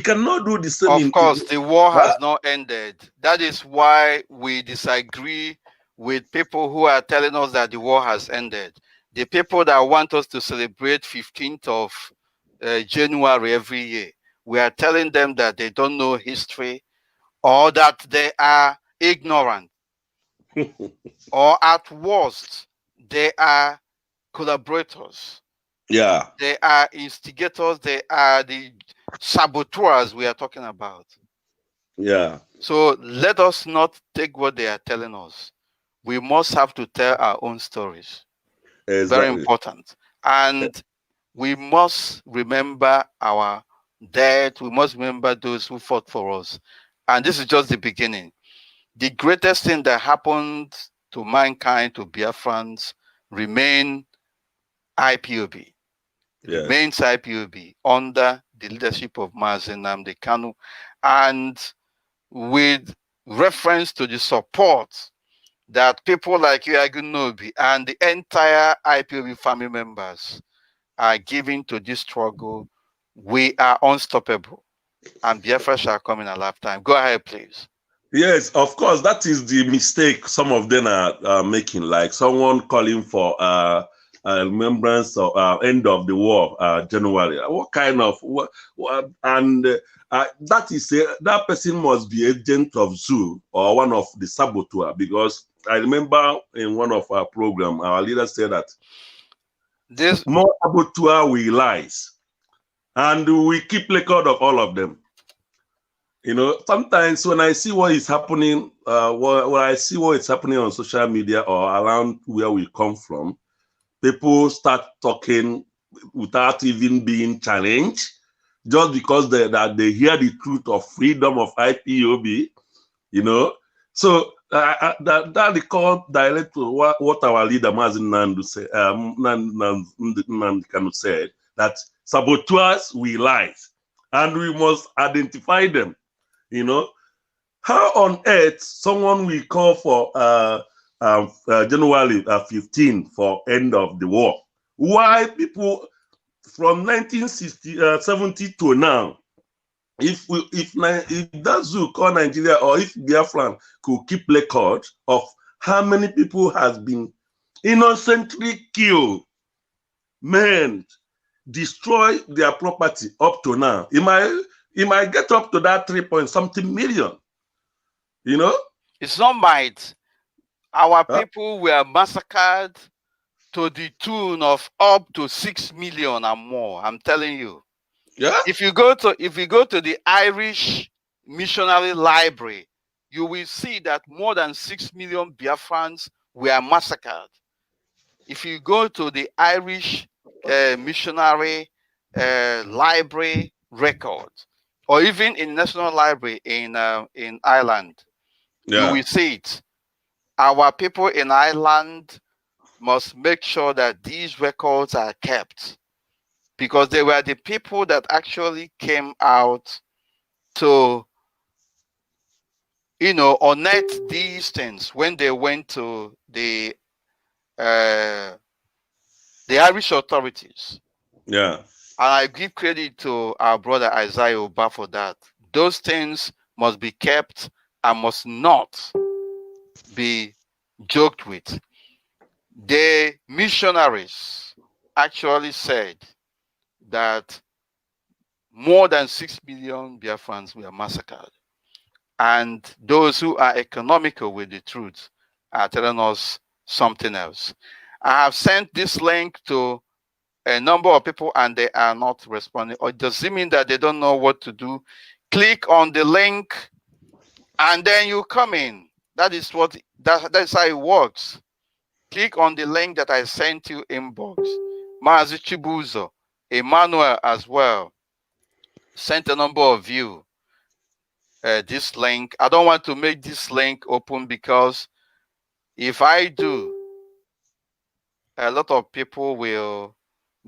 cannot do the same. Of course, the war has not ended. That is why we disagree with people who are telling us that the war has ended. The people that want us to celebrate 15th of January every year, we are telling them that they don't know history, or that they are ignorant, or at worst, they are collaborators. Yeah. They are instigators. They are the saboteurs we are talking about. Yeah. So let us not take what they are telling us. We must have to tell our own stories. Very Exactly. important. And we must remember our dead. We must remember those who fought for us. And this is just the beginning. The greatest thing that happened to mankind, to Biafrans, remain IPOB. Yes. Remains IPOB under the leadership of Mazi Nnamdi Kanu, and with reference to the support that people like you, Agunobi, and the entire IPOB family members are giving to this struggle, we are unstoppable. And Biafra shall come in a lifetime. Go ahead, please. Yes, of course, that is the mistake some of them are making. Like someone calling for remembrance or end of the war, January. What kind of and that is that person must be agent of zoo or one of the saboteur, because I remember in one of our program, our leader said that this more saboteur we lies, and we keep record of all of them. You know, sometimes when I see what is happening, when I see what is happening on social media or around where we come from, people start talking without even being challenged, just because that they hear the truth of freedom of IPOB, you know. So that recall direct to what our leader Mazi Nnamdi said, that saboteurs will lie, and we must identify them. You know, how on earth someone will call for January 15 for end of the war? Why people from 1970 to now, if that zoo called Nigeria, or if Biafran could keep record of how many people has been innocently killed, men, destroy their property up to now, it might get up to that 3 point something million. You know, it's not might. Our people were massacred to the tune of up to 6 million and more. I'm telling you. Yeah. If you go to the Irish Missionary Library, you will see that more than 6 million Biafrans were massacred. If you go to the Irish Missionary Library record, or even in National Library in Ireland, you will see it. Our people in Ireland must make sure that these records are kept, because they were the people that actually came out to, unearth these things when they went to the Irish authorities. Yeah. And I give credit to our brother Isaiah Oba for that. Those things must be kept and must not be joked with. The missionaries actually said that more than 6 million Biafrans were massacred. And those who are economical with the truth are telling us something else. I have sent this link to a number of people and they are not responding. Or does it mean that they don't know what to do? Click on the link and then you come in. That's how it works. Click on the link that I sent you inbox. Mazi Chibuzo, Emmanuel as well, sent a number of you this link. I don't want to make this link open, because if I do, a lot of people will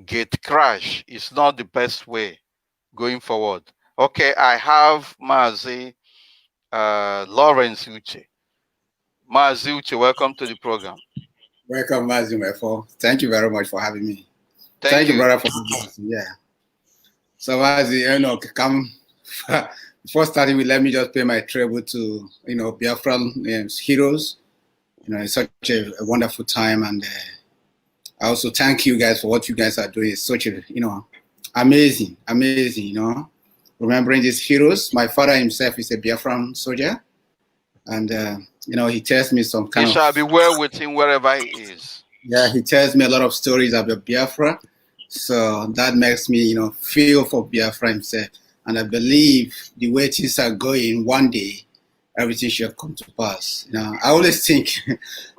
get crash. It's not the best way going forward. Okay, I have Mazi Lawrence Uche. Mazi Uche, welcome to the program. Welcome, Mazi, Mefor. Thank you very much for having me. Thank you, brother, for having us. Yeah. So, Mazi, come before starting with, let me just pay my tribute to, Biafran heroes. It's such a wonderful time, and I also thank you guys for what you guys are doing. It's such a, amazing, remembering these heroes. My father himself is a Biafran soldier, and he tells me some kind of. He shall be well with him wherever he is. Yeah, he tells me a lot of stories about Biafra, so that makes me, feel for Biafra himself, and I believe the way things are going, one day everything should come to pass. I always think,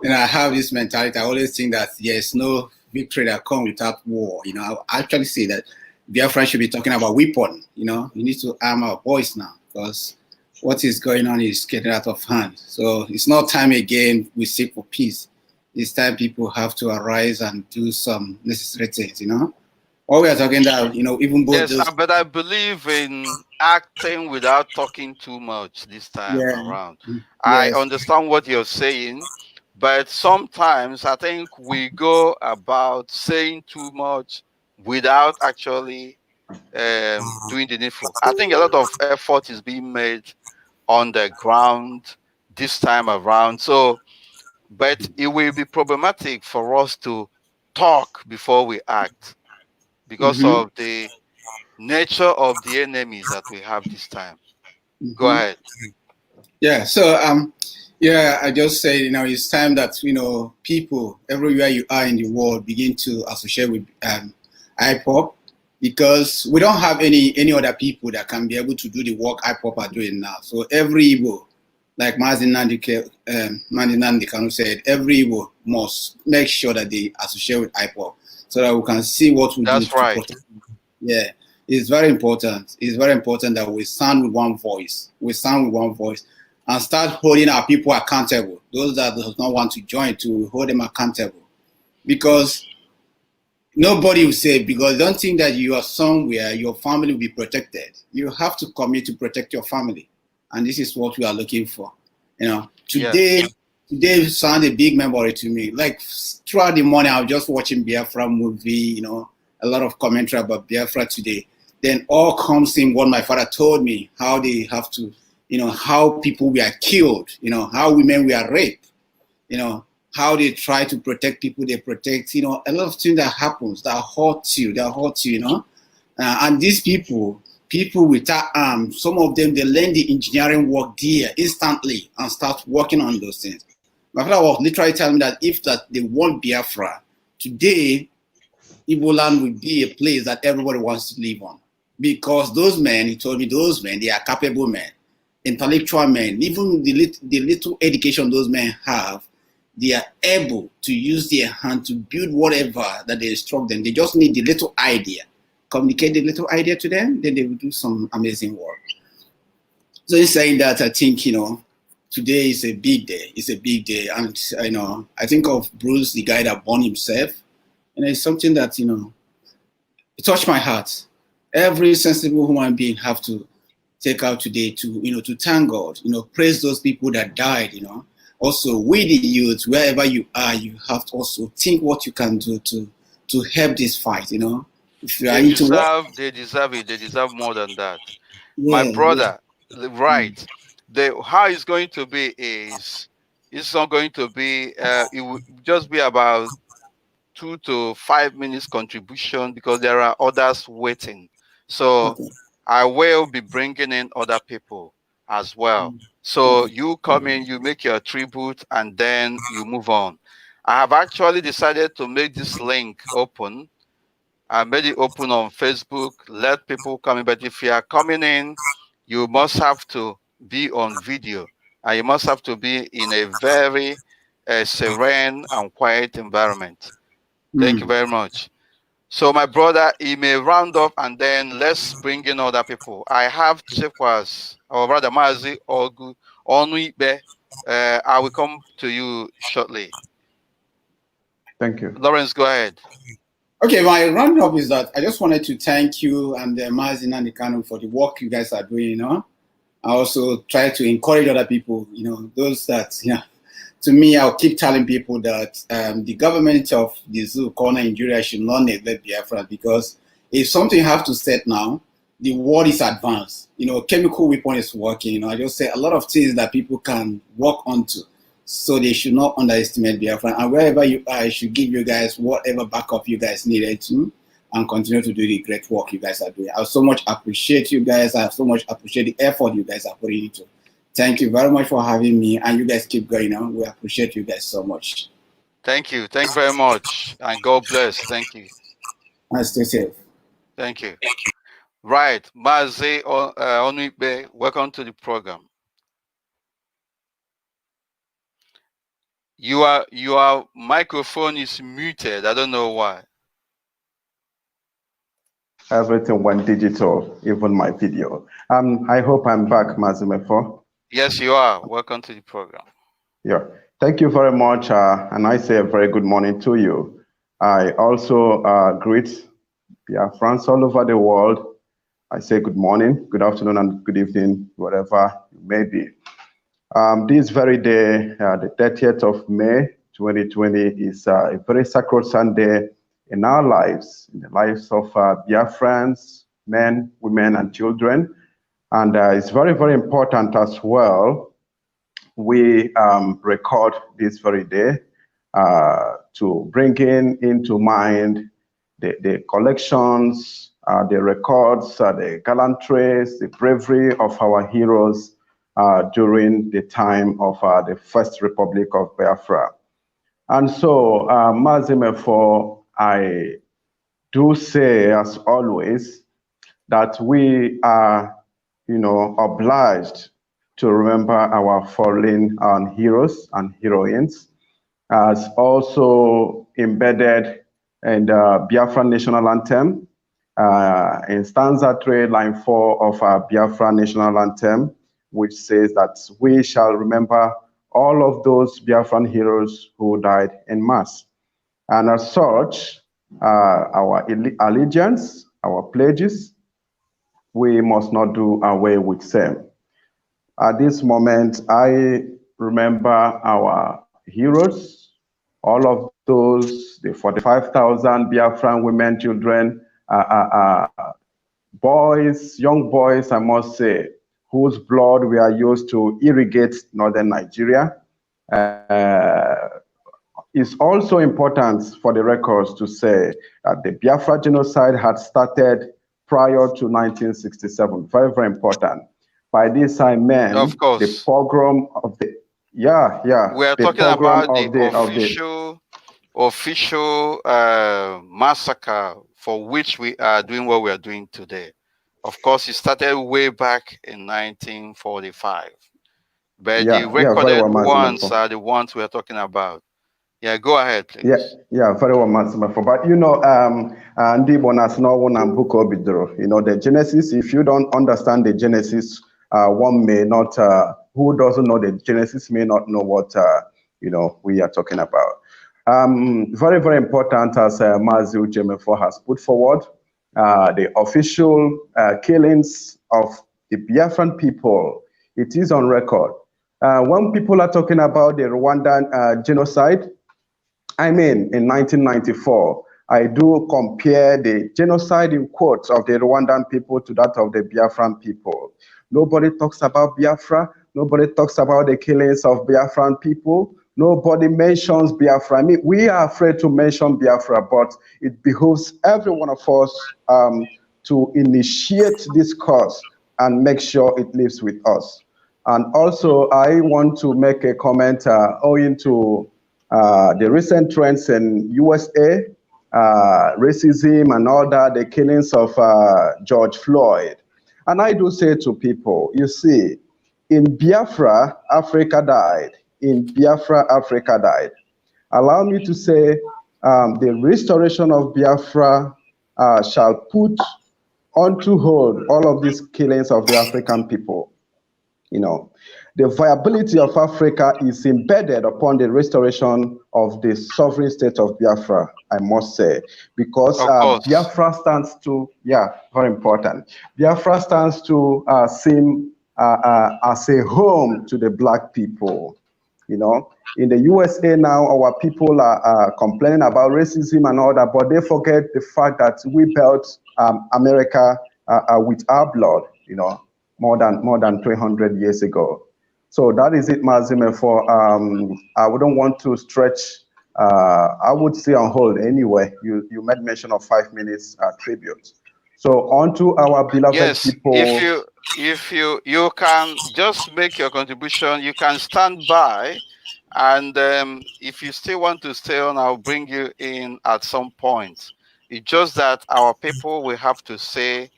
I have this mentality. I always think that there's no victory that comes without war. I actually say that Biafra should be talking about weapon. We need to arm our boys now, because what is going on is getting out of hand. So it's not time again we seek for peace. It's time people have to arise and do some necessary things. What we are talking about, even both. Yes, but I believe in acting without talking too much this time around. Yes. I understand what you're saying, but sometimes I think we go about saying too much without actually doing the needful. I think a lot of effort is being made on the ground this time around. So, but it will be problematic for us to talk before we act, because of the nature of the enemies that we have this time. Go ahead. Yeah, so I just say, it's time that people everywhere you are in the world begin to associate with Ipob, because we don't have any other people that can be able to do the work Ipob are doing now. So every Igbo, like Mazi Nandikanu said, every Igbo must make sure that they associate with Ipob, so that we can see what we do to protect them. Yeah, it's very important. It's very important that we stand with one voice. We stand with one voice and start holding our people accountable. Those that do not want to join, to hold them accountable. Because nobody will say, because don't think that you are somewhere, your family will be protected. You have to commit to protect your family. And this is what we are looking for. Today sound a big memory to me. Like throughout the morning, I was just watching Biafra movie, a lot of commentary about Biafra today. Then all comes in what my father told me, how they have to, how people were killed, how women were raped, how they try to protect people they protect, a lot of things that happens that hurt you, and these people without arms, some of them, they learn the engineering work there instantly and start working on those things. My father was literally telling me that if they want Biafra, today, Igbo land will be a place that everybody wants to live on. Because those men, he told me, they are capable men, intellectual men. Even the little education those men have, they are able to use their hand to build whatever that they instruct them. They just need the little idea. Communicate the little idea to them, then they will do some amazing work. So in saying that, I think, today is a big day. It's a big day. And, I think of Bruce, the guy that born himself. And it's something that, it touched my heart. Every sensible human being have to take out today to, to thank God, praise those people that died, Also, we the youth, wherever you are, you have to also think what you can do to help this fight, If you are they deserve it. They deserve more than that. Yeah, my brother, right. How it's going to be is, it's not going to be, it will just be about 2 to 5 minutes contribution, because there are others waiting. So I will be bringing in other people as well. So you come in, you make your tribute, and then you move on. I have actually decided to make this link open. I made it open on Facebook. Let people come in. But if you are coming in, you must have to be on video, and you must have to be in a very serene and quiet environment. Thank you very much. So my brother, he may round up, and then let's bring in other people. I have Chekwas, our brother Mazi, Ogu, Onuibe. I will come to you shortly. Thank you. Lawrence, go ahead. Okay, my roundup is that I just wanted to thank you and Mazi Nandikanu for the work you guys are doing, I also try to encourage other people, those that, to me, I'll keep telling people that the government of the zoo corner in Nigeria should not neglect Biafra, because if something have to set now, the world is advanced. You know, chemical weapon is working. You know, I just say a lot of things that people can work onto. So they should not underestimate Biafra. And wherever you are, I should give you guys whatever backup you guys needed to, and continue to do the great work you guys are doing. I so much appreciate you guys. I so much appreciate the effort you guys are putting into. Thank you very much for having me, and you guys keep going on. We appreciate you guys so much. Thank you. Thank you very much. And God bless. Thank you. And stay safe. Thank you. Right. Mazi Onwibe, welcome to the program. Your microphone is muted. I don't know why. Everything went digital, even my video. I hope I'm back, Mazi Mefor. Yes, you are. Welcome to the program. Yeah, thank you very much, and I say a very good morning to you. I also greet Biafrans all over the world. I say good morning, good afternoon, and good evening, wherever you may be. This very day, the 30th of May, 2020, is a very sacrosanct day in our lives, in the lives of Biafrans, men, women, and children. And it's very, very important as well we record this very day to bring into mind the collections, the records, the gallantries, the bravery of our heroes during the time of the First Republic of Biafra. And so, Mazi Mefor, I do say, as always, that we are, obliged to remember our fallen heroes and heroines, as also embedded in the Biafra National Anthem, in stanza 3, line 4 of our Biafra National Anthem, which says that we shall remember all of those Biafran heroes who died en masse. And as such, our allegiance, our pledges, we must not do away with them. At this moment, I remember our heroes, all of those, the 45,000 Biafran women, children, boys, young boys, I must say, whose blood we are used to irrigate northern Nigeria. It's also important for the records to say that the Biafra genocide had started prior to 1967. Very, very important. By this I meant of course, the pogrom of the, we are talking about the official massacre for which we are doing what we are doing today. Of course, it started way back in 1945, but the recorded ones are the ones we are talking about. Yeah, go ahead, please. Yeah, very well, Master. But the Genesis, if you don't understand the Genesis, one may not, who doesn't know the Genesis may not know what, we are talking about. Very, very important, as Mazi Uche Mefor has put forward, the official killings of the Biafran people. It is on record. When people are talking about the Rwandan genocide, I mean, in 1994, I do compare the genocide in quotes of the Rwandan people to that of the Biafran people. Nobody talks about Biafra. Nobody talks about the killings of Biafran people. Nobody mentions Biafra. I mean, we are afraid to mention Biafra, but it behooves every one of us to initiate this cause and make sure it lives with us. And also, I want to make a comment owing to the recent trends in USA, racism and all that, the killings of George Floyd. And I do say to people, you see, in Biafra, Africa died. In Biafra, Africa died. Allow me to say the restoration of Biafra shall put onto hold all of these killings of the African people. The viability of Africa is embedded upon the restoration of the sovereign state of Biafra, I must say, because Biafra stands to, very important. Biafra stands to seem as a home to the Black people. In the USA now, our people are complaining about racism and all that, but they forget the fact that we built America with our blood, more than 300 years ago. So that is it, Mazi Mefor. I wouldn't want to stretch. I would say on hold anyway. You made mention of 5 minutes tribute. So on to our beloved yes, people. if you can just make your contribution, you can stand by, and if you still want to stay on, I'll bring you in at some point. It's just that our people will have to say,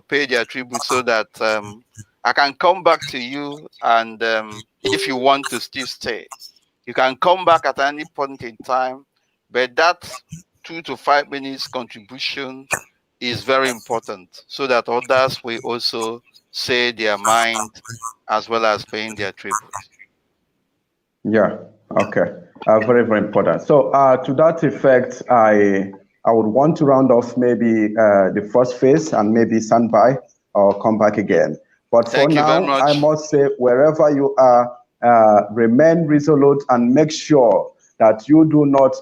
pay their tribute so that I can come back to you, and if you want to still stay, you can come back at any point in time, but that 2 to 5 minutes contribution is very important so that others will also say their mind as well as paying their tribute. Yeah, okay. Very, very important. So to that effect, I would want to round off maybe the first phase and maybe stand by or come back again. But for now, I must say, wherever you are, remain resolute and make sure that you do not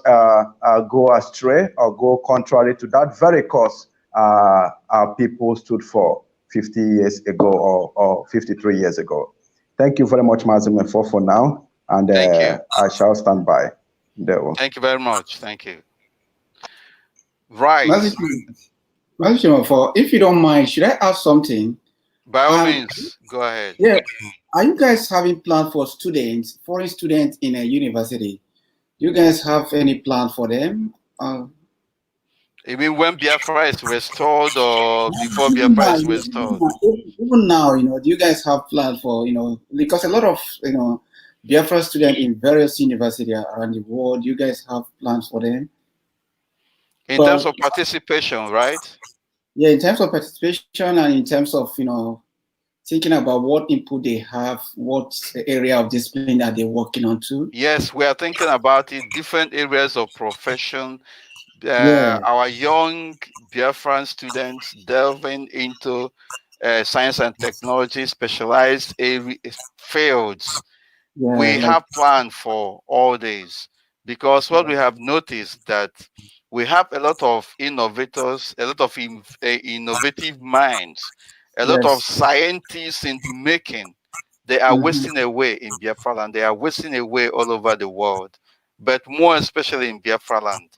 go astray or go contrary to that very cause our people stood for 50 years ago or 53 years ago. Thank you very much, Mazi Mefor, for now. And thank you. I shall stand by. Thank you very much. Thank you. Right. Mazi Mefor, if you don't mind, should I ask something? By all means, go ahead. Yeah. Are you guys having plan for students, foreign students in a university? Do you guys have any plan for them? You mean when Biafra is restored or before Biafra is restored? Even now, do you guys have plan for, because a lot of, Biafra students in various universities around the world, do you guys have plans for them? In terms of participation, right? Yeah, in terms of participation and in terms of, thinking about what input they have, what area of discipline that they're working on too. Yes, we are thinking about it, different areas of profession. Our young Biafran students delving into science and technology, specialized fields. Yeah, we have planned for all these, because what we have noticed that we have a lot of innovators, a lot of innovative minds, a lot of scientists in the making. They are wasting away in Biafra land. They are wasting away all over the world, but more especially in Biafra land.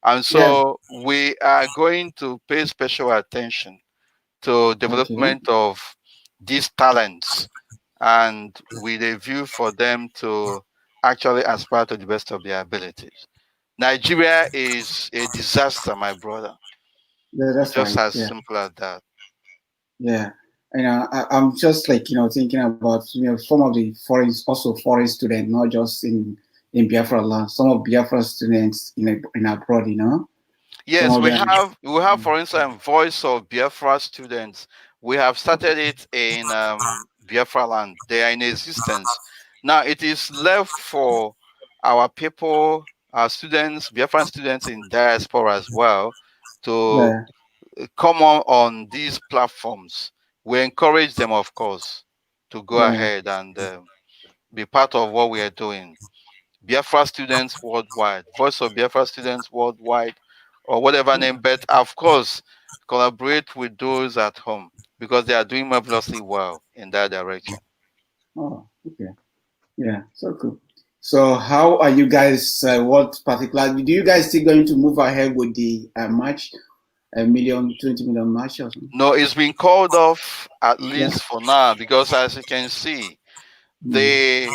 And so we are going to pay special attention to development of these talents, and with a view for them to actually aspire to the best of their abilities. Nigeria is a disaster, my brother. Yeah, that's just right. as simple as that. Yeah. I'm just thinking about some of the foreign students, not just in Biafra land. Some of Biafra students in abroad, Yes, we have, for instance, Voice of Biafra students. We have started it in Biafra land. They are in existence. Now it is left for our people, our students, Biafran students in diaspora as well, to come on these platforms. We encourage them, of course, to go ahead and be part of what we are doing. Biafra students worldwide, Voice of Biafra students worldwide, or whatever name, but of course, collaborate with those at home because they are doing marvelously well in that direction. Oh, okay. Yeah, so cool. So how are you guys, what particular, do you guys still going to move ahead with the match, 20 million match or something? No, it's been called off at least for now, because as you can see, the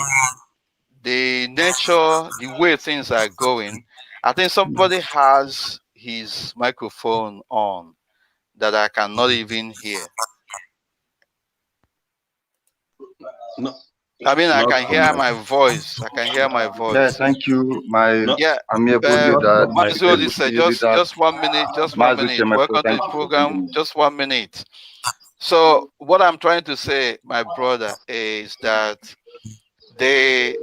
nature, the way things are going, I think somebody has his microphone on that I cannot even hear. No. I mean, I can hear my voice. I can hear my voice. Yeah, thank you. I'm here for just 1 minute. Just 1 minute. Welcome to the program. Just 1 minute. So what I'm trying to say, my brother, is that the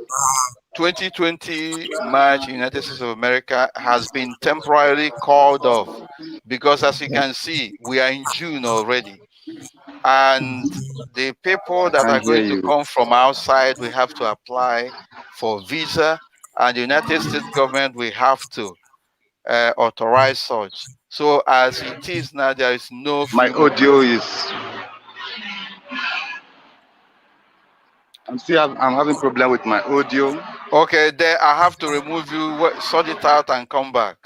2020 March in the United States of America has been temporarily called off because, as you can see, we are in June already. And the people that are going to come from outside, we have to apply for visa, and the United States government, we have to authorize such. So as it is now, there is no My free audio movement. is. I'm having problem with my audio. Okay, then I have to remove you, sort it out, and come back.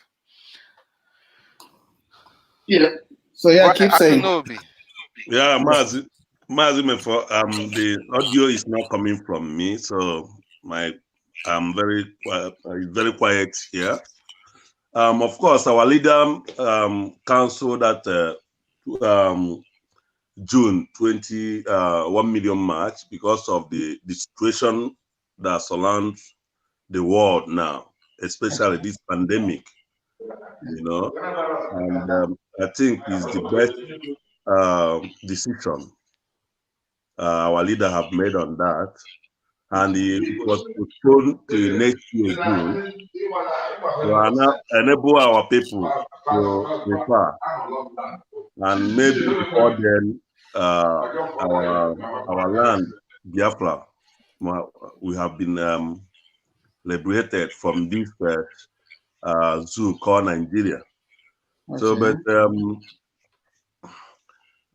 Yeah. So yeah, keep saying. Yeah, Mazi Mefor, the audio is not coming from me, so I'm very quiet here. Of course, our leader council that June 1 million march because of the situation that surrounds the world now, especially this pandemic, and I think is the best decision our leader have made on that, and it was postponed to next year June to enable our people to prepare, and maybe before then our land Biafra, we have been liberated from this zoo called Nigeria. Okay. So, but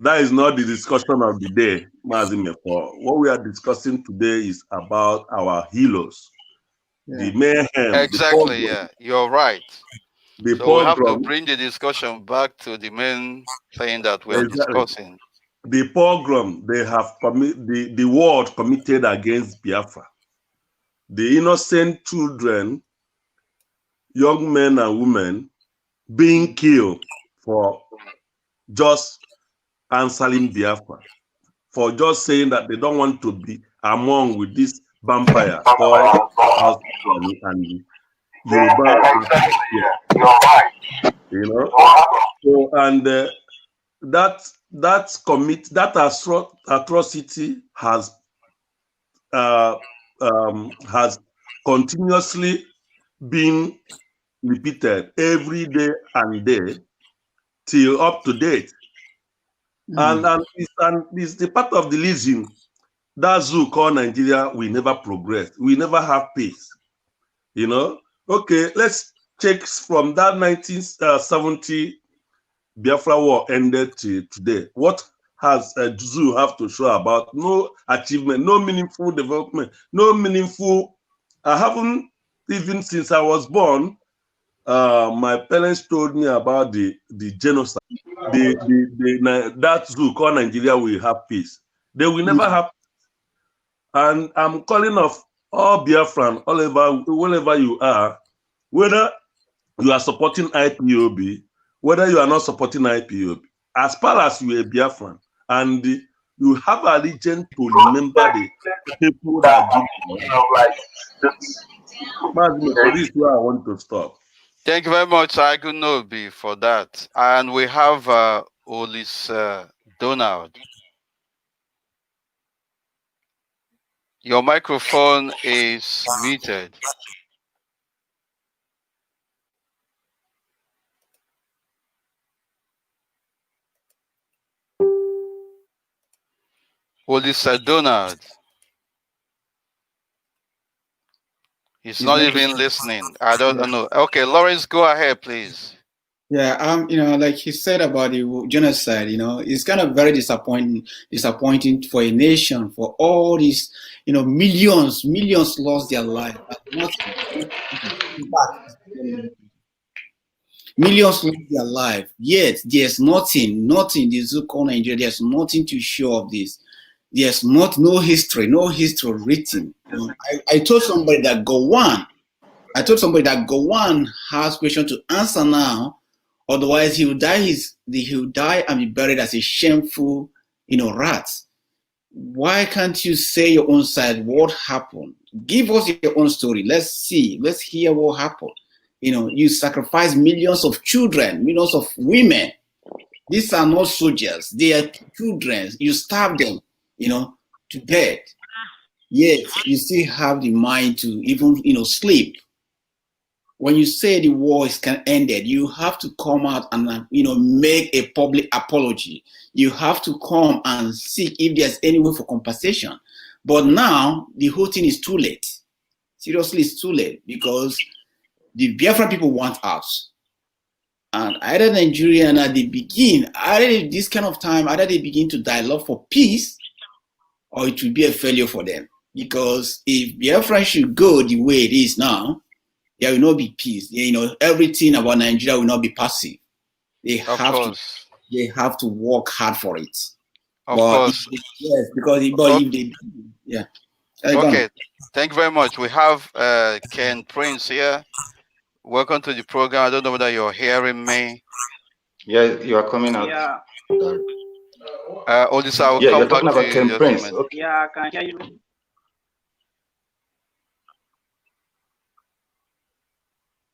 that is not the discussion of the day, Mazi Mefor. What we are discussing today is about our heroes, the mayhem. Exactly, you're right. So we have to bring the discussion back to the main thing that we are discussing. The pogrom they have the world committed against Biafra. The innocent children, young men and women being killed for just answering Biafra, for just saying that they don't want to be among with this vampire called and Yoruba. So and that atrocity has continuously been repeated every day and day till up to date. And it's the part of the reason that zoo called Nigeria we never progress. We never have peace. Okay, let's check from that 1970 Biafra war ended to today. What has a zoo have to show about? No achievement, no meaningful development, no meaningful. I haven't, even since I was born, my parents told me about the genocide. That zoo called Nigeria will have peace. They will never have. And I'm calling of all Biafran, wherever you are, whether you are supporting IPOB, whether you are not supporting IPOB, as far as you are Biafran, and you have a religion to remember the people that give you. For this, where I want to stop. Thank you very much, Agunobi, for that. And we have Olis Donald. Your microphone is muted. Olis Donald. He's not even listening. I don't know. Okay, Lawrence, go ahead, please. Yeah, like he said about the genocide, it's kind of very disappointing for a nation, for all these, millions lost their life. Millions lost their life. Yet there's nothing. The zoo called Nigeria. There's nothing to show of this. There's no history written. I told somebody that Gowon has question to answer now. Otherwise, he'll die and be buried as a shameful, rat. Why can't you say your own side? What happened? Give us your own story. Let's see. Let's hear what happened. You sacrifice millions of children, millions of women. These are not soldiers. They are children. You starve them, to death. Yet you still have the mind to even, sleep. When you say the war is ended, you have to come out and make a public apology. You have to come and seek if there's any way for compensation. But now the whole thing is too late. Seriously, it's too late because the Biafran people want out. And either Nigeria at the begin, either this kind of time, either they begin to dialogue for peace, or it will be a failure for them. Because if Biafra should go the way it is now, there will not be peace. You know, everything about Nigeria will not be passive. They have to work hard for it. Of course. Yes, because if they, yeah. Okay, thank you very much. We have Ken Prince here. Welcome to the program. I don't know whether you're hearing me. Yeah, you are coming out. Yeah. Odisa, I will Yeah, come you're back talking to about you. Ken Prince. Okay. Yeah, I can hear you.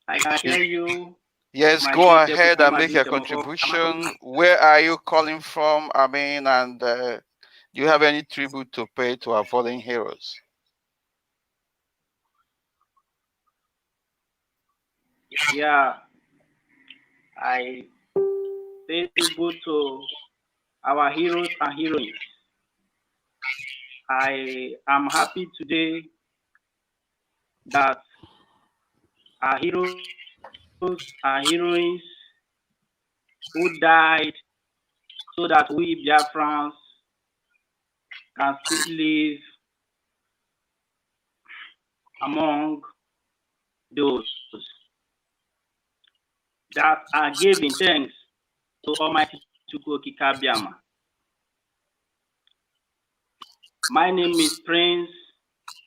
I can hear you. Yes, go ahead and make your contribution. Where are you calling from? I mean, and do you have any tribute to pay to our fallen heroes? Yeah, I pay tribute to our heroes and heroines. I am happy today that our heroes and heroines who died so that we Biafrans can still live among those that are giving thanks to Almighty Chukwuokike Abịama. My name is Prince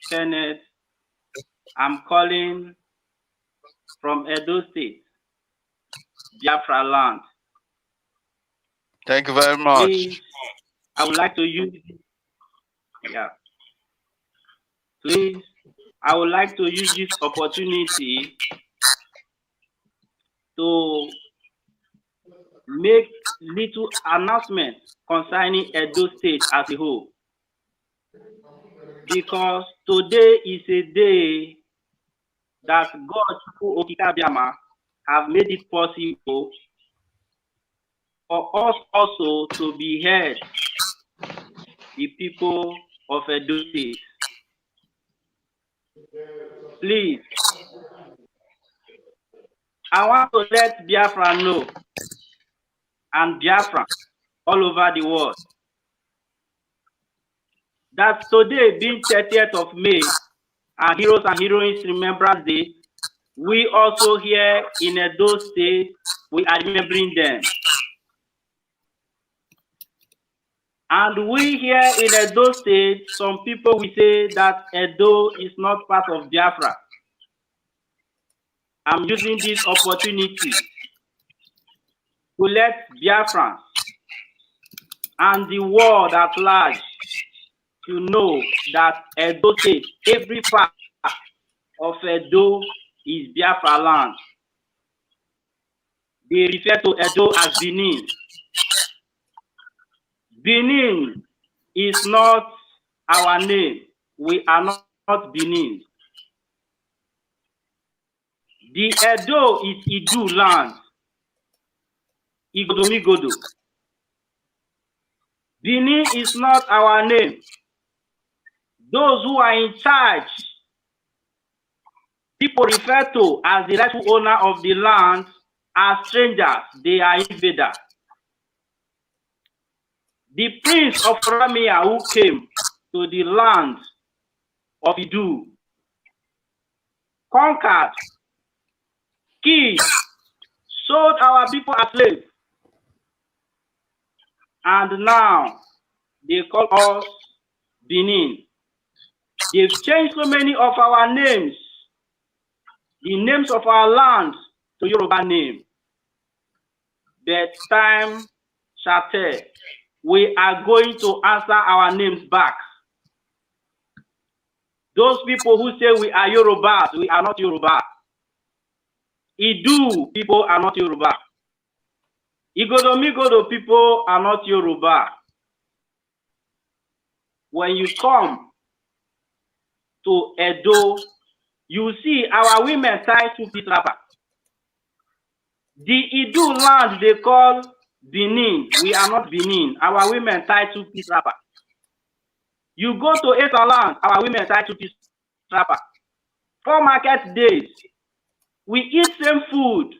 Kenneth. I'm calling from Edo State, Biafra land. Thank you very much. Please, I would like to use Please, I would like to use this opportunity to make little announcement concerning Edo State as a whole. Because today is a day that God Chukwuokike Abịama have made it possible for us also to be heard, the people of Edo State. Please, I want to let Biafra know, and Biafra all over the world, that today being 30th of May, our Heroes and Heroines Remembrance Day, we also here in Edo State, we are remembering them. And we here in Edo State, some people will say that Edo is not part of Biafra. I'm using this opportunity to let Biafrans and the world at large to know that Edo State, every part of Edo is Biafra land. They refer to Edo as Benin. Benin is not our name. We are not Benin. The Edo is Idu land. Igodomigodo. Benin is not our name. Those who are in charge, people refer to as the rightful owner of the land, are strangers. They are invaders. The prince of Ramia who came to the land of Idu, conquered, killed, sold our people as slaves, and now they call us Benin. They've changed so many of our names, the names of our land to Yoruba name. But time shall tell. We are going to answer our names back. Those people who say we are Yorubas, we are not Yoruba. Idu people are not Yoruba. Igodomigodo people are not Yoruba. When you come to Edo, you see our women tie two-piece wrapper. The Idu land they call Benin. We are not Benin. Our women tie two-piece wrapper. You go to Eastern land, our women tie two-piece wrapper. 4 market days, we eat same food.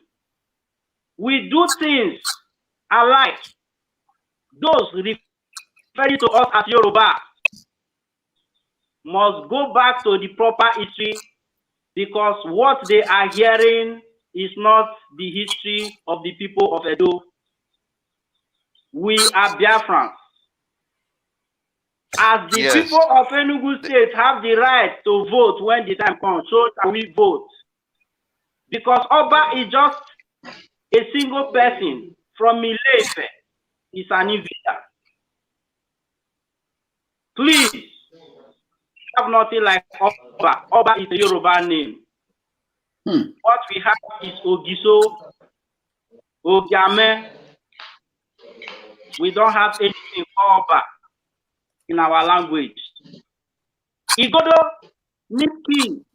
we do things alike. Those referring to us as Yoruba must go back to the proper history, because what they are hearing is not the history of the people of Edo. We are Biafrans. As the people of Enugu State have the right to vote when the time comes, so shall we vote. Because Oba is just a single person from Ilefe. Is an invader. Please, have nothing like Oba. Oba is a Yoruba name. What we have is Ogiso, Ogiame. We don't have anything for Oba in our language. Igodo means king.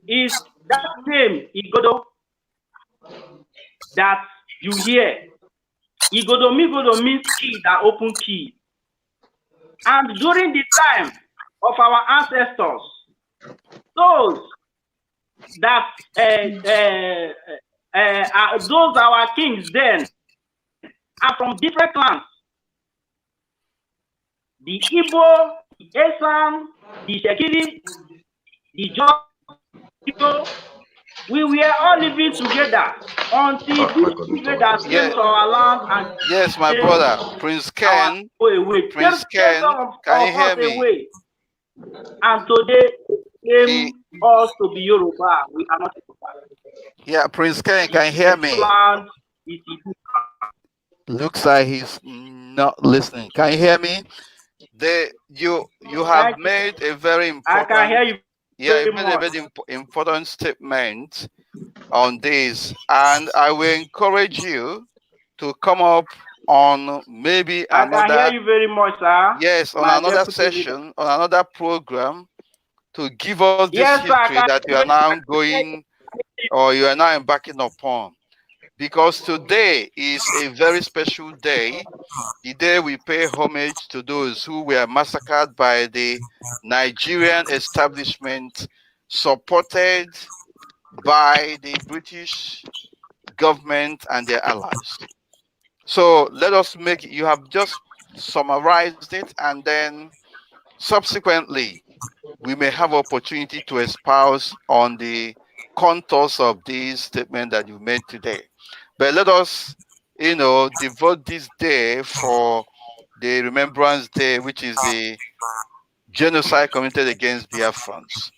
Is that name Igodo that you hear? Igodo means key, that open key. And during the time of our ancestors, those that those our kings then are from different clans. The Igbo, the Esan, the Shekiri, the Jogo, we were all living together until these invaders came to our land and yes, my brother, Prince Ken. Prince Ken, can you hear me? Away. And today came us to be Yoruba. We are not Yoruba. Yeah, Prince Ken, can you hear me? Looks like he's not listening. Can you hear me? You have made a very important. I can hear you. Yeah, you made a very important statement on this, and I will encourage you to come up on maybe another. I can hear you very much, sir. Yes, on another session, on another program, to give us this history that you are now going, or you are now embarking upon. Because today is a very special day, the day we pay homage to those who were massacred by the Nigerian establishment, supported by the British government and their allies. So let us make, you have just summarized it, and then subsequently we may have opportunity to espouse on the contours of this statement that you made today. But let us, devote this day for the Remembrance Day, which is the genocide committed against Biafrans.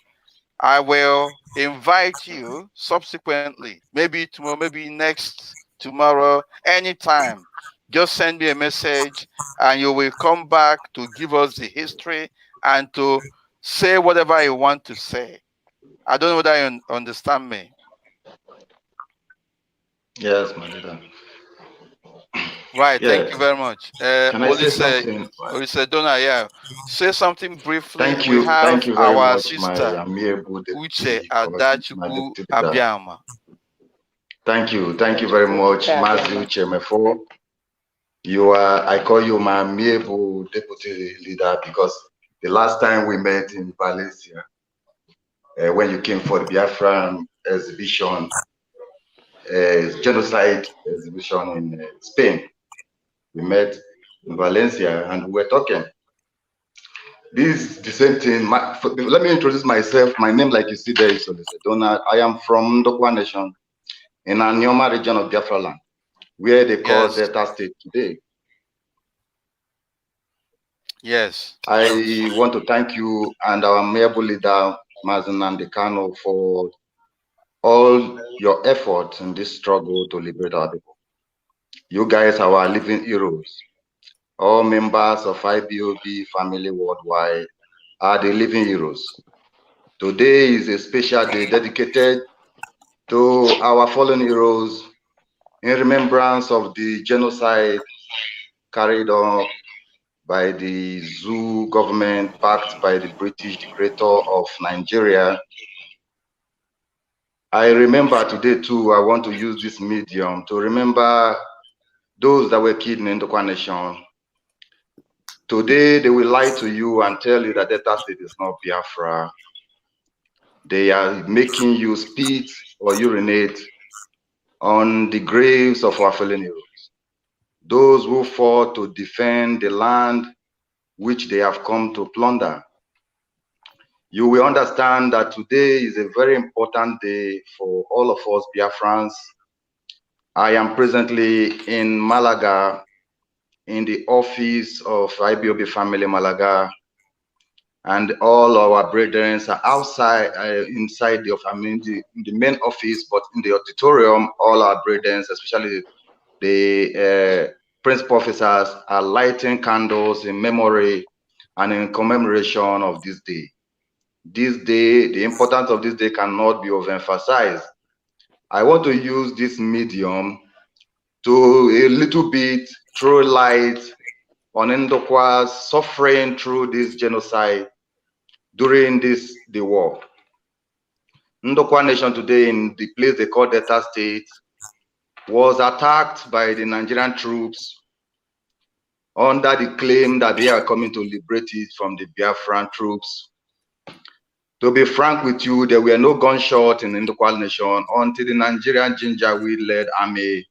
I will invite you subsequently, maybe tomorrow, maybe next tomorrow, anytime. Just send me a message and you will come back to give us the history and to say whatever you want to say. I don't know whether you understand me. Yes, my leader. Right, thank you very much. Can I say something? Donna, yeah. Say something briefly. Thank you. We have Thank you very our much, sister, Uche Adachuku Abiama. Thank you. Thank you very much, Mazi Uche Mefor. I call you my amiable deputy leader, because the last time we met in Valencia, when you came for the Biafran exhibition, genocide exhibition in Spain, we met in Valencia and we were talking. This is the same thing. Let me introduce myself. My name, like you see there, is Donald. I am from Ndokwa Nation in Anioma region of Biafra land, where they call Delta State today. Yes. I want to thank you and our amiable leader, Mazi Kano, for all your efforts in this struggle to liberate our people. You guys are our living heroes. All members of IPOB family worldwide are the living heroes. Today is a special day dedicated to our fallen heroes in remembrance of the genocide carried on by the Zoo government, backed by the British dictator of Nigeria. I remember today too, I want to use this medium to remember those that were killed in Ndokwa Nation. Today, they will lie to you and tell you that Delta State is not Biafra. They are making you spit or urinate on the graves of our fallen heroes, those who fought to defend the land which they have come to plunder. You will understand that today is a very important day for all of us Biafrans. I am presently in Malaga, in the office of Ipob family Malaga, and all our brethren are outside, inside the main office, but in the auditorium, all our brethren, especially the principal officers, are lighting candles in memory and in commemoration of this day. This day, the importance of this day cannot be overemphasized. I want to use this medium to a little bit throw light on Ndokwa's suffering through this genocide during the war. Ndokwa Nation today, in the place they call Delta State, was attacked by the Nigerian troops under the claim that they are coming to liberate it from the Biafran troops. To be frank with you, there were no gunshots in Ndokwa Nation until the Nigerian Janjaweed-led army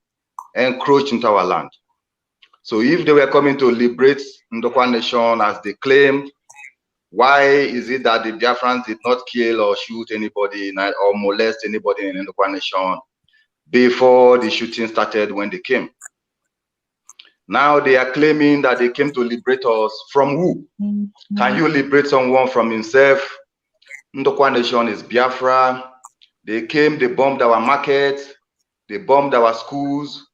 encroached into our land. So if they were coming to liberate Ndokwa Nation as they claimed, why is it that the Biafrans did not kill or shoot anybody or molest anybody in Ndokwa Nation before the shooting started when they came? Now they are claiming that they came to liberate us from who? Can you liberate someone from himself? Ndokwa Nation is Biafra. They came, they bombed our market, they bombed our schools,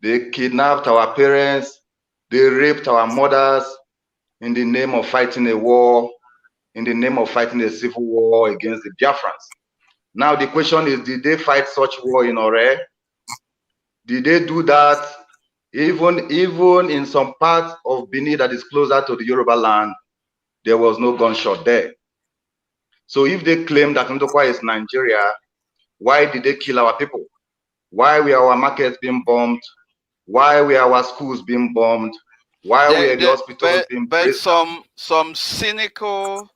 they kidnapped our parents, they raped our mothers in the name of fighting a war, in the name of fighting a civil war against the Biafrans. Now the question is, did they fight such war in Ore? Did they do that even in some parts of Benin that is closer to the Yoruba land? There was no gunshot there. So if they claim that Ndokwa is Nigeria, why did they kill our people? Why were our markets being bombed? Why were our schools being bombed? Why were the hospitals being bombed? But some cynical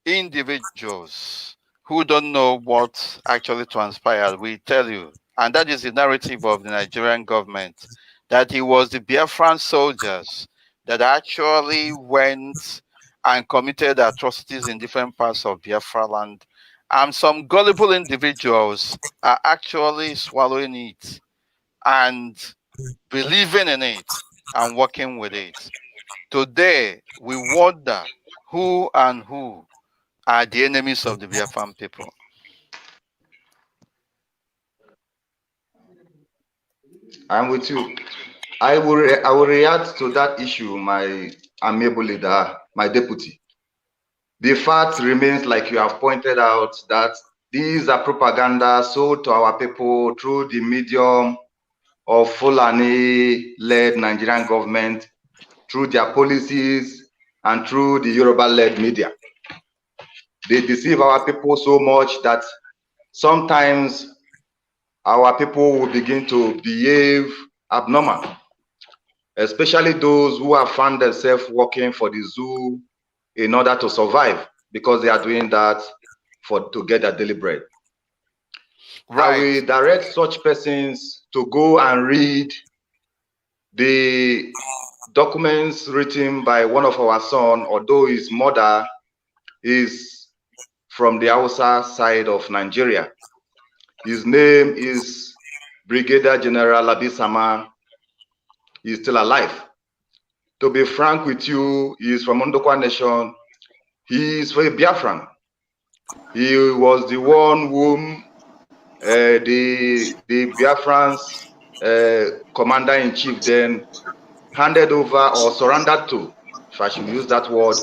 individuals who don't know what actually transpired will tell you, and that is the narrative of the Nigerian government, that it was the Biafran soldiers that actually went and committed atrocities in different parts of Biafra land. And some gullible individuals are actually swallowing it and believing in it and working with it. Today, we wonder who are the enemies of the Biafran people. I'm with you. I will react to that issue, my amiable leader, my deputy. The fact remains, like you have pointed out, that these are propaganda sold to our people through the medium of Fulani-led Nigerian government, through their policies, and through the Yoruba-led media. They deceive our people so much that sometimes our people will begin to behave abnormal, especially those who have found themselves working for the zoo in order to survive, because they are doing that to get their daily bread. Right. I will direct such persons to go and read the documents written by one of our sons, although his mother is from the Hausa side of Nigeria. His name is Brigadier General Labisama. He's still alive. To be frank with you, he is from Ndokwa Nation. He is very Biafran. He was the one whom the Biafrans commander-in-chief then handed over or surrendered to, if I should use that word.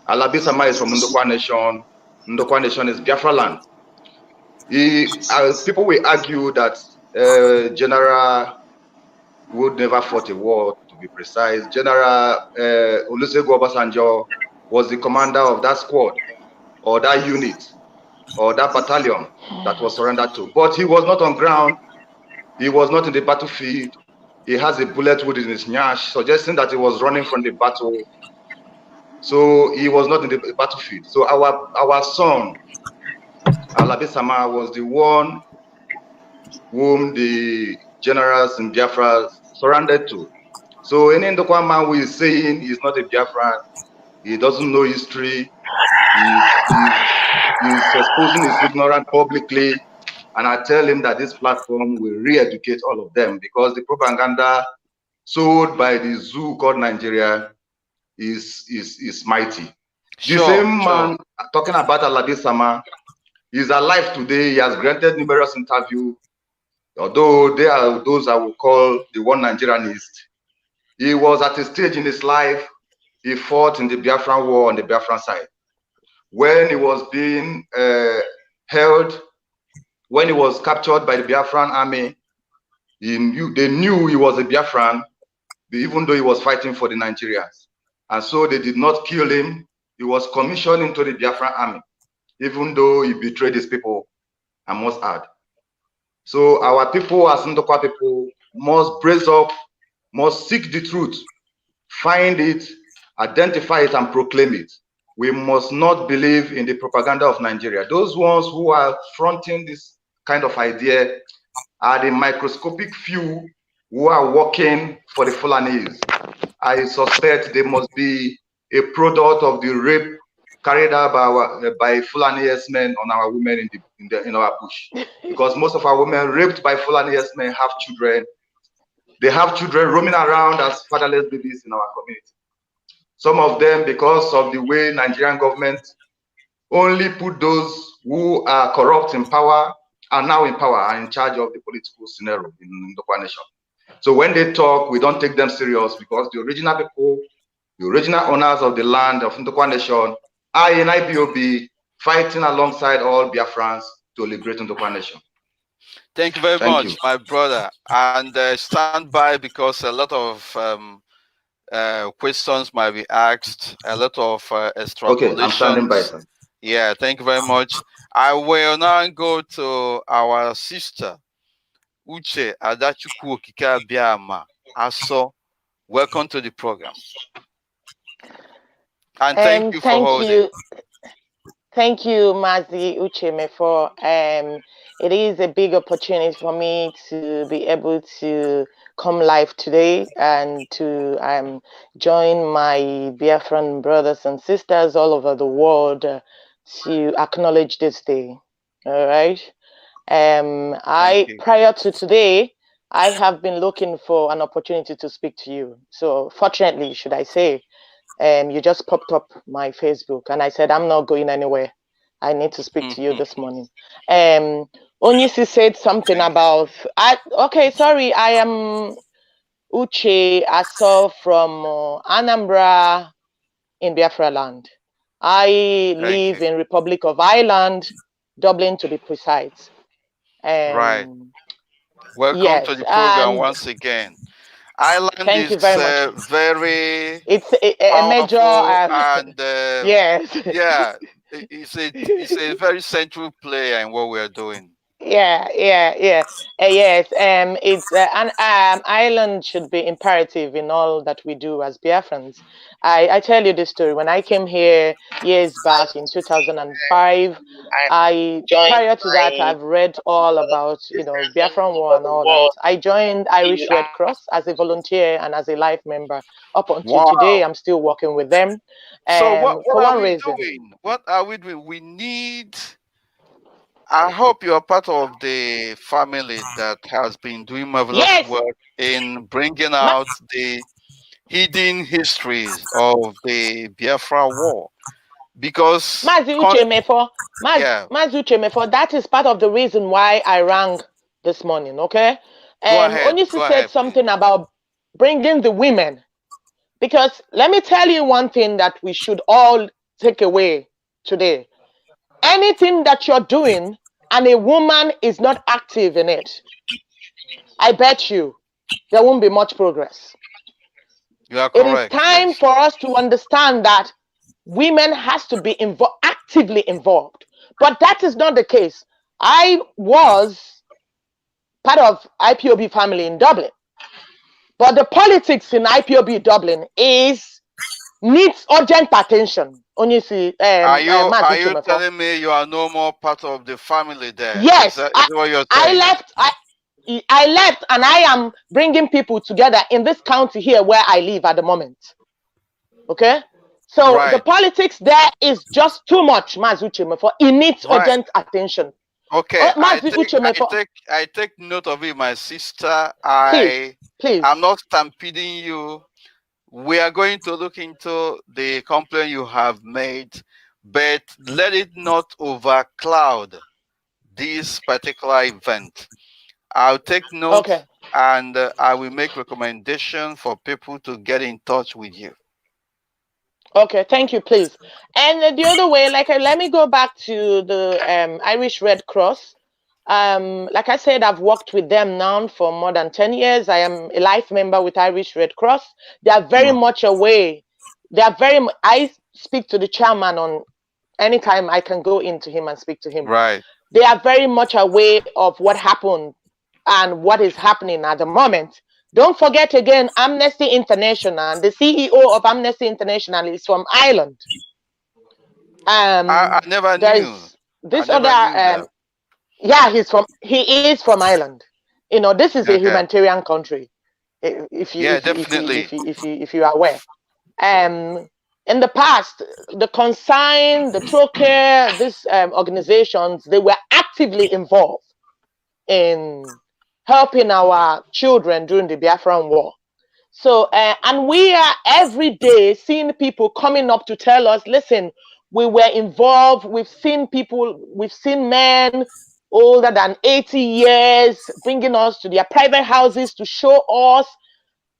Alabisama is from Ndokwa Nation. Ndokwa Nation is Biafra land. People will argue that General would never fought a war, to be precise. General Olusegun Obasanjo was the commander of that squad or that unit or that battalion that was surrendered to. But he was not on ground. He was not in the battlefield. He has a bullet wound in his nyash, suggesting that he was running from the battle. So he was not in the battlefield. So our son, Alabisama, was the one whom the generals in Biafra surrendered to. So any Ndokwa man who is saying he's not a Biafran, he doesn't know history, he's exposing his ignorance publicly, and I tell him that this platform will re-educate all of them, because the propaganda sold by the zoo called Nigeria is mighty. The same man talking about Alade Sama is alive today. He has granted numerous interviews, although they are those I will call the one Nigerianist. He was at a stage in his life, he fought in the Biafran war on the Biafran side. When he was being held, when he was captured by the Biafran army, they knew he was a Biafran, even though he was fighting for the Nigerians. And so they did not kill him. He was commissioned into the Biafran army, even though he betrayed his people, I must add. So our people, as Ndokwa people, must brace up, must seek the truth, find it, identify it, and proclaim it. We must not believe in the propaganda of Nigeria. Those ones who are fronting this kind of idea are the microscopic few who are working for the Fulanese. I suspect they must be a product of the rape carried out by Fulani men on our women in our bush. Because most of our women raped by Fulani men have children. They have children roaming around as fatherless babies in our community. Some of them, because of the way Nigerian government only put those who are corrupt in power, are now in power, are in charge of the political scenario in the nation. So when they talk, we don't take them serious, because the original people, the original owners of the land of Ndokwa Nation are in IPOB, fighting alongside all Biafrans to liberate Ndokwa Nation. Thank you very much, my brother. And stand by, because a lot of questions might be asked, a lot of extrapolations. Okay, I'm standing by, sir. Yeah, thank you very much. I will now go to our sister, Uche Adachukwu Okike-Abiama. Also, welcome to the program. And thank you for holding. Thank you, Mazi, Uche, Mefor. It is a big opportunity for me to be able to come live today and to join my Biafran brothers and sisters all over the world to acknowledge this day. All right. Prior to today, I have been looking for an opportunity to speak to you. So fortunately, should I say, you just popped up my Facebook, and I said, I'm not going anywhere. I need to speak to you this morning. Onyisi said something about, okay, sorry, I am Uche Aso from Anambra in Biafra land. I live in Republic of Ireland, Dublin to be precise. Right. Welcome to the program once again. Ireland is very a major and yes. Yeah, it's a very central player in what we're doing. Yes. It's Ireland should be imperative in all that we do as Biafrans. I tell you this story. When I came here years back in 2005, prior to that, I've read all about Biafran War and all that. I joined Irish Red Cross as a volunteer and as a life member. Up until today, I'm still working with them. So what are we doing? What are we doing? We need. I hope you are part of the family that has been doing marvelous work in bringing out the hidden histories of the Biafra War. Because Mazi Uche Mefor, that is part of the reason why I rang this morning, okay? Onyisi said something about bringing the women. Because let me tell you one thing that we should all take away today. Anything that you're doing and a woman is not active in it, I bet you there won't be much progress. You are correct. It is time for us to understand that women has to be actively involved. But that is not the case. I was part of IPOB family in Dublin. But the politics in IPOB Dublin is needs urgent attention. Onyisi, Are you Mefor. telling me you are no more part of the family there? Yes, is that what you're saying? I left, and I am bringing people together in this county here where I live at the moment. Okay, so Right. the politics there is just too much, Mazi Uche Mefor. It needs Right. urgent attention. Okay, I take note of it, my sister. Please. I'm not stampeding you. We are going to look into the complaint you have made, but let it not overcloud this particular event. I'll take note, Okay. and I will make recommendation for people to get in touch with you. Okay, thank you, please. And the other way, let me go back to the Irish Red Cross. Like I said, I've worked with them now for more than 10 years. I am a life member with Irish Red Cross. They are very much away. I speak to the chairman on anytime I can go into him and speak to him. Right. They are very much aware of what happened and what is happening at the moment. Don't forget again, Amnesty International, the CEO of Amnesty International is from Ireland. I never knew. This other, yeah, he is from Ireland. You know, this is a humanitarian country. If you are aware. In the past, the Consign, the Trocare, these organizations, they were actively involved in helping our children during the Biafran War. So, and we are every day seeing people coming up to tell us, listen, we were involved. We've seen men older than 80 years bringing us to their private houses to show us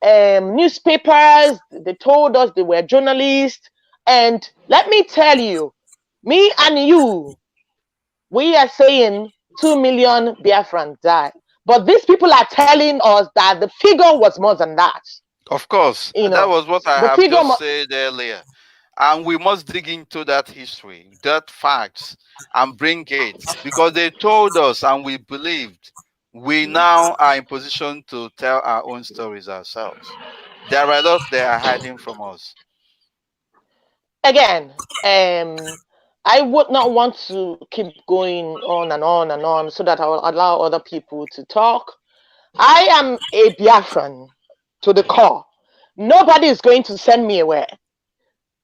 newspapers. They told us they were journalists. And let me tell you, me and you, we are saying 2 million Biafrans died. But these people are telling us that the figure was more than that. Of course. That was what I have just said earlier. And we must dig into that history, that facts, and bring it. Because they told us and we believed. We now are in position to tell our own stories ourselves. There are a lot they are hiding from us. Again, I would not want to keep going on and on and on so that I will allow other people to talk. I am a Biafran to the core. Nobody is going to send me away.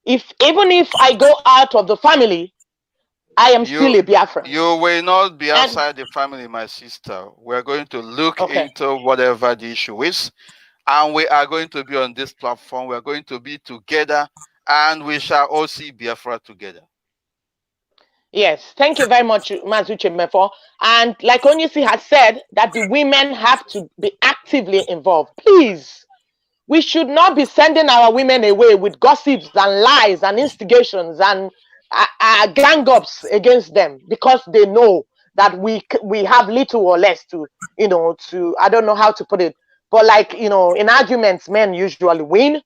Even if I go out of the family, I am still a Biafran. You will not be outside the family, my sister. We're going to look into whatever the issue is, and we are going to be on this platform. We're going to be together, and we shall all see Biafra together. Yes, thank you very much, Mazi Uche Mefor. And like Onyisi has said, that the women have to be actively involved. Please, we should not be sending our women away with gossips and lies and instigations and gang-ups against them because they know that we have little or less to, I don't know how to put it, but in arguments, men usually win.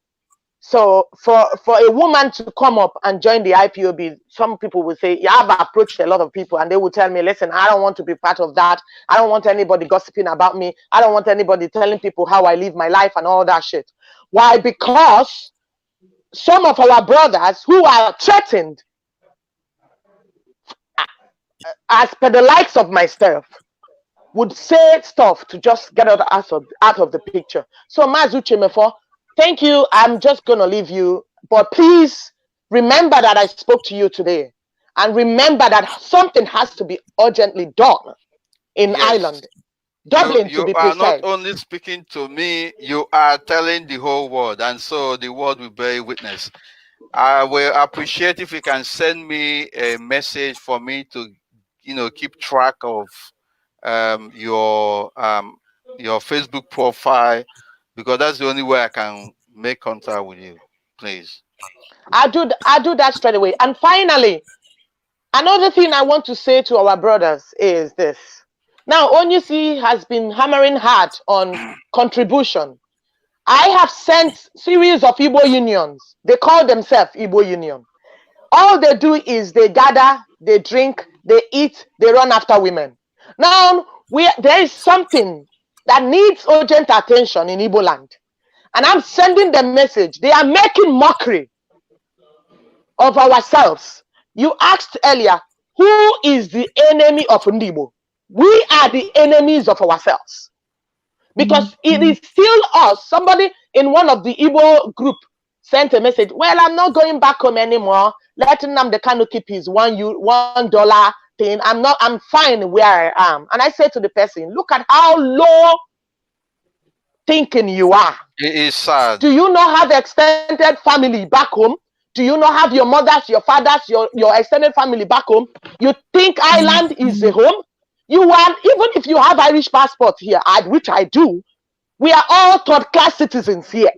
So for a woman to come up and join the IPOB, some people will say, yeah, I've approached a lot of people and they will tell me, listen, I don't want to be part of that. I don't want anybody gossiping about me. I don't want anybody telling people how I live my life and all that shit. Why? Because some of our brothers who are threatened, as per the likes of myself, would say stuff to just get out of the picture. So Mazi Uche Mefor, thank you. I'm just going to leave you. But please remember that I spoke to you today. And remember that something has to be urgently done in Ireland. Dublin, to be precise. You are not only speaking to me, you are telling the whole world. And so the world will bear witness. I will appreciate if you can send me a message for me to, keep track of your Facebook profile, because that's the only way I can make contact with you, please. I'll do that straight away. And finally, another thing I want to say to our brothers is this. Now, Onyisi has been hammering hard on contribution. I have sent series of Igbo unions. They call themselves Igbo Union. All they do is they gather, they drink, they eat, they run after women. Now, there is something that needs urgent attention in Igbo land. And I'm sending them message. They are making mockery of ourselves. You asked earlier, who is the enemy of Ndibo? We are the enemies of ourselves. Because it is still us. Somebody in one of the Igbo group sent a message, well, I'm not going back home anymore. Letting them the Kanu keep his $1 thing. I'm fine where I am. And I said to the person, look at how low thinking you are. It is sad. Do you not have extended family back home? Do you not have your mothers, your fathers, your extended family back home? You think Ireland is a home? You are, even if you have Irish passport here, which I do, we are all third-class citizens here.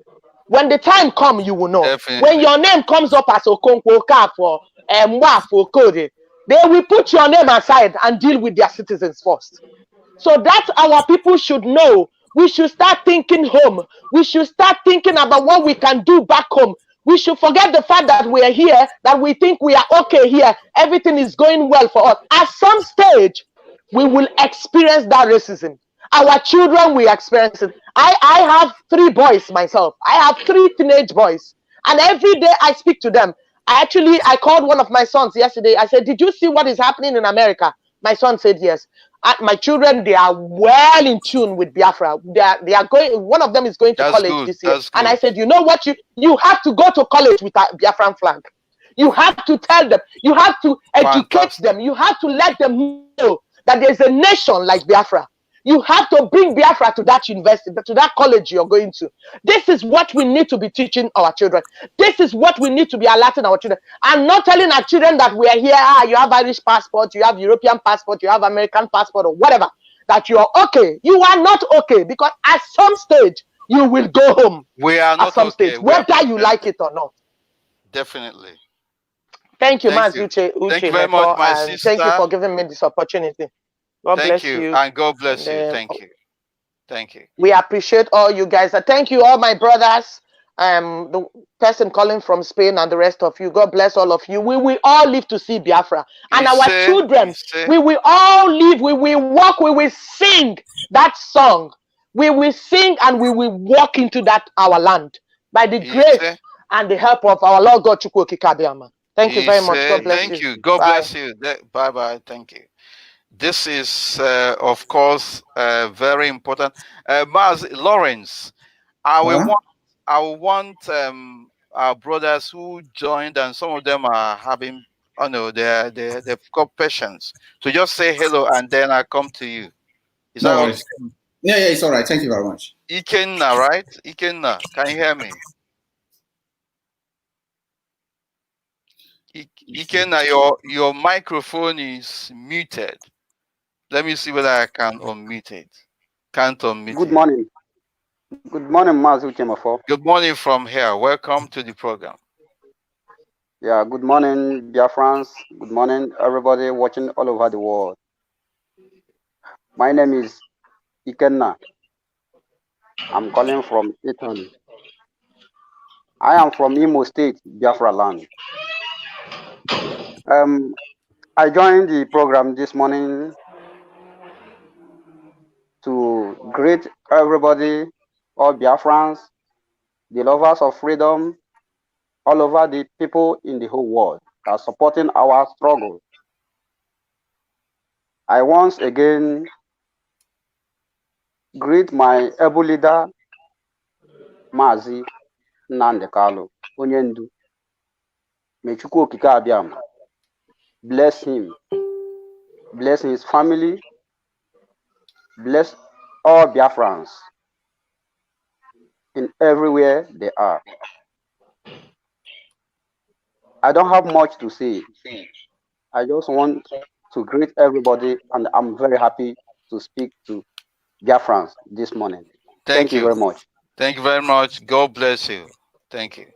When the time comes, you will know. Definitely. When your name comes up as Okonkwo for Mwa for Kode, they will put your name aside and deal with their citizens first. So that's our people should know. We should start thinking home. We should start thinking about what we can do back home. We should forget the fact that we are here, that we think we are okay here. Everything is going well for us. At some stage, we will experience that racism. Our children will experience it. I have 3 boys myself. I have 3 teenage boys. And every day I speak to them. I called one of my sons yesterday. I said, did you see what is happening in America? My son said yes. My children, they are well in tune with Biafra. They are going. One of them is going to college this year. And I said, you know what? You have to go to college with a Biafran flag. You have to tell them. You have to educate them. You have to let them know that there's a nation like Biafra. You have to bring Biafra to that university, to that college you're going to. This is what we need to be teaching our children. This is what we need to be alerting our children. I'm not telling our children that we are here, you have Irish passport, you have European passport, you have American passport or whatever, that you are okay. You are not okay, because at some stage, you will go home. We are not at some okay. stage, whether you like it or not. Definitely. Thank you, Mazi Uche. Thank you very much, my sister. Thank you for giving me this opportunity. God bless you. And God bless you. Thank you. Thank you. We appreciate all you guys. Thank you, all my brothers. The person calling from Spain and the rest of you. God bless all of you. We will all live to see Biafra. And our children, we will all live. We will walk. We will sing that song. We will sing and we will walk into that our land by the grace and the help of our Lord God Chukwu Kikabiama. Thank you very much. God bless you. Thank you. God bless you. Bye-bye. Thank you. This is, of course, very important. Mazi, Lawrence, I want our brothers who joined, and some of them are having, they've got patience. So just say hello, and then I come to you. Is that okay? Yeah, it's all right. Thank you very much. Ikenna, right? Ikenna, can you hear me? Ikenna, your microphone is muted. Let me see whether I can unmute it. Can't unmute it. Good morning. Good morning, Mazi Uche Mefor. Good morning from here. Welcome to the program. Yeah, good morning, dear friends. Good morning, everybody watching all over the world. My name is Ikenna. I'm calling from Italy. I am from Imo State, Biafra land. I joined the program this morning to greet everybody, all Biafrans, the lovers of freedom, all over the people in the whole world that are supporting our struggle. I once again greet my able leader, Mazi Nandekalo, Onyendu. May Chukwu Okike Abiama bless him, bless his family, bless all Biafrans in everywhere they are. I don't have much to say. I just want to greet everybody, and I'm very happy to speak to Biafrans this morning. Thank you very much. Thank you very much. God bless you. Thank you.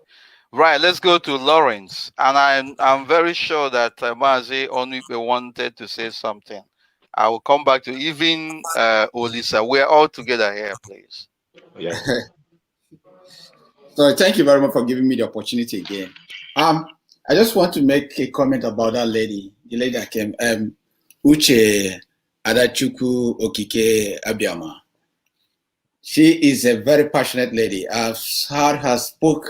Right, let's go to Lawrence. And I'm very sure that Mazi Onwipe wanted to say something. I will come back to even Olisa. We're all together here, please. Yeah. So thank you very much for giving me the opportunity again. I just want to make a comment about that lady, the lady that came, Uche Adachukwu Okike Abiama. She is a very passionate lady. I've heard her speak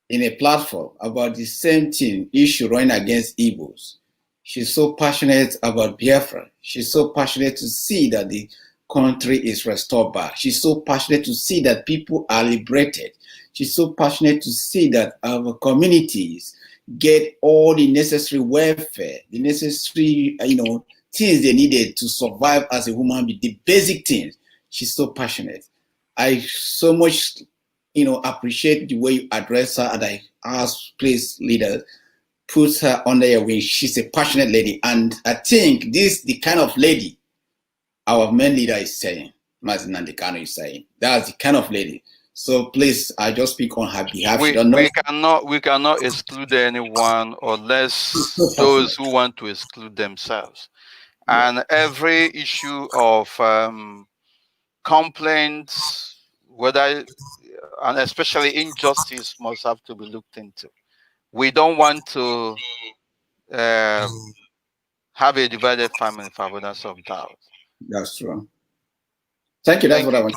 in a platform about the same thing, issue running against Igbos. She's so passionate about Biafra. She's so passionate to see that the country is restored back. She's so passionate to see that people are liberated. She's so passionate to see that our communities get all the necessary welfare, the necessary, things they needed to survive as a human being, the basic things. She's so passionate. I so much, appreciate the way you address her, and I ask, please, leaders, put her under your wing. She's a passionate lady, and I think this the kind of lady our main leader is saying, Mazi Nandekano is saying. That's the kind of lady. So please, I just speak on her behalf. We cannot exclude anyone unless those who want to exclude themselves. And every issue of complaints, whether and especially injustice, must have to be looked into. We don't want to have a divided family for avoidance of doubt. That's true. Thank you. That's what I want.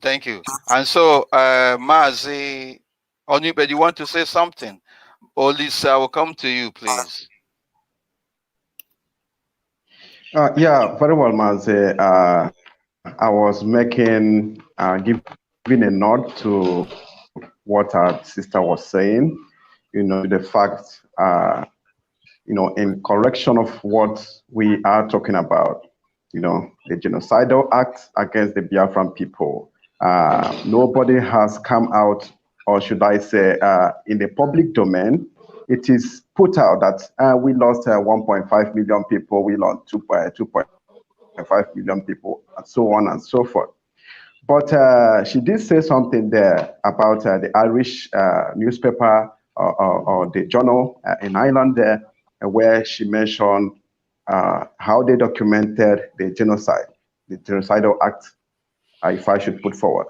Thank you. And so, Mazi, Onibe, you want to say something? Or Lisa, I will come to you, please. Yeah, very well, Mazi. I was giving a nod to what our sister was saying, the fact, in correction of what we are talking about, the genocidal act against the Biafran people. Nobody has come out, or should I say, in the public domain, it is put out that we lost 1.5 million people, we lost 2.5 million people, and so on and so forth. But she did say something there about the Irish newspaper or the journal in Ireland there, where she mentioned how they documented the genocide, the genocidal act, if I should put forward.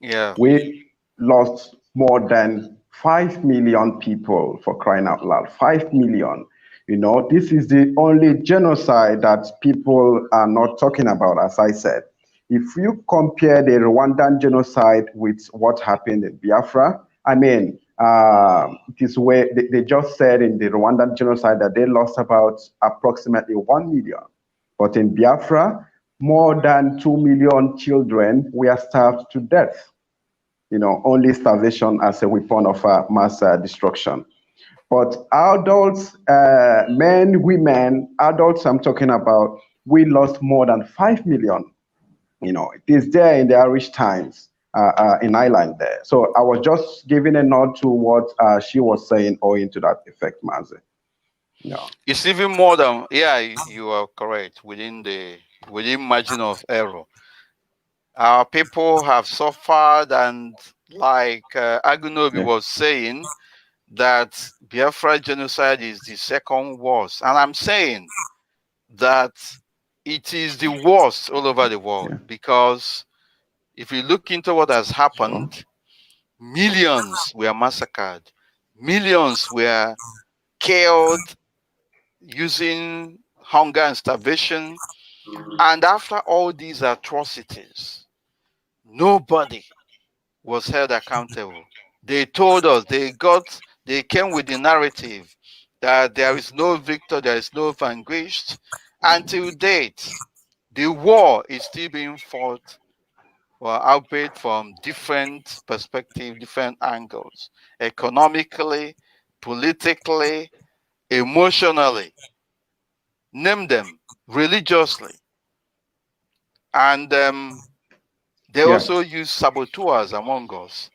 Yeah. We lost more than 5 million people, for crying out loud. 5 million. This is the only genocide that people are not talking about, as I said. If you compare the Rwandan genocide with what happened in Biafra, I mean, it is where they just said in the Rwandan genocide that they lost about approximately 1 million. But in Biafra, more than 2 million children were starved to death. Only starvation as a weapon of mass destruction. But adults, men, women, adults I'm talking about, we lost more than 5 million. It is there in the Irish Times in Ireland there. So I was just giving a nod to what she was saying, owing to that effect, Mazi. It's even more than, yeah, you are correct, within margin of error. Our people have suffered, and like Agunobi was saying, that Biafra genocide is the second worst. And I'm saying that it is the worst all over the world, because if you look into what has happened, millions were massacred, millions were killed using hunger and starvation. And after all these atrocities, nobody was held accountable. They told us, they came with the narrative that there is no victor, there is no vanquished. Until date, the war is still being fought, albeit from different perspectives, different angles, economically, politically, emotionally, name them, religiously. And they also use saboteurs among us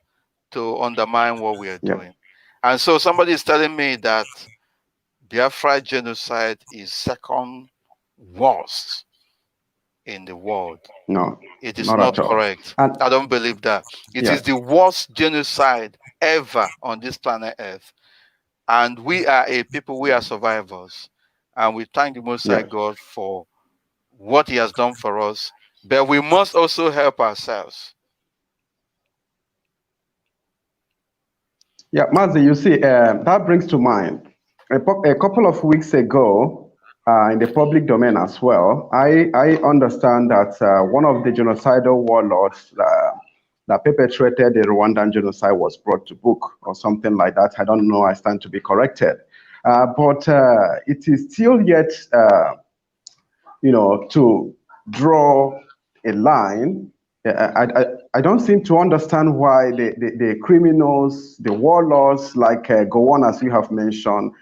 to undermine what we are doing. And so somebody is telling me that Biafra genocide is second worst in the world. No, it is not correct. I don't believe that. It is the worst genocide ever on this planet Earth. And we are a people, we are survivors. And we thank the Most High God for what he has done for us. But we must also help ourselves. Yeah, Mazi, you see, that brings to mind, a couple of weeks ago, in the public domain as well, I understand that one of the genocidal warlords, that perpetrated the Rwandan genocide was brought to book or something like that. I don't know. I stand to be corrected. But it is still yet, to draw a line. I don't seem to understand why the criminals, the warlords like Gowon, as you have mentioned,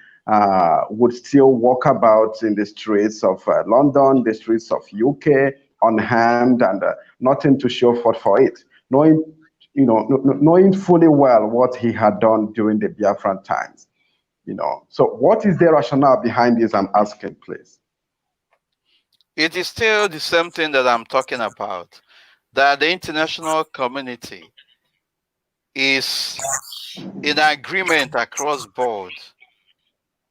would still walk about in the streets of London, the streets of UK, unharmed and nothing to show for it, knowing fully well what he had done during the Biafran times. So what is the rationale behind this? I'm asking, please. It is still the same thing that I'm talking about, that the international community is in agreement across board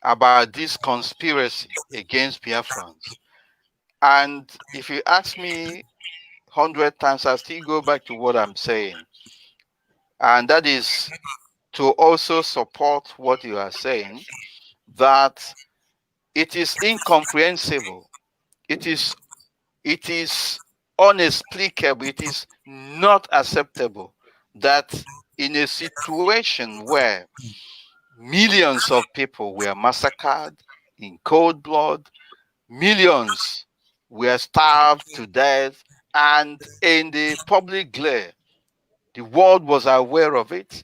about this conspiracy against Biafrans. And if you ask me 100 times, I still go back to what I'm saying. And that is to also support what you are saying, that it is incomprehensible. It is unexplicable. It is not acceptable that in a situation where millions of people were massacred in cold blood, millions were starved to death, and in the public glare, the world was aware of it.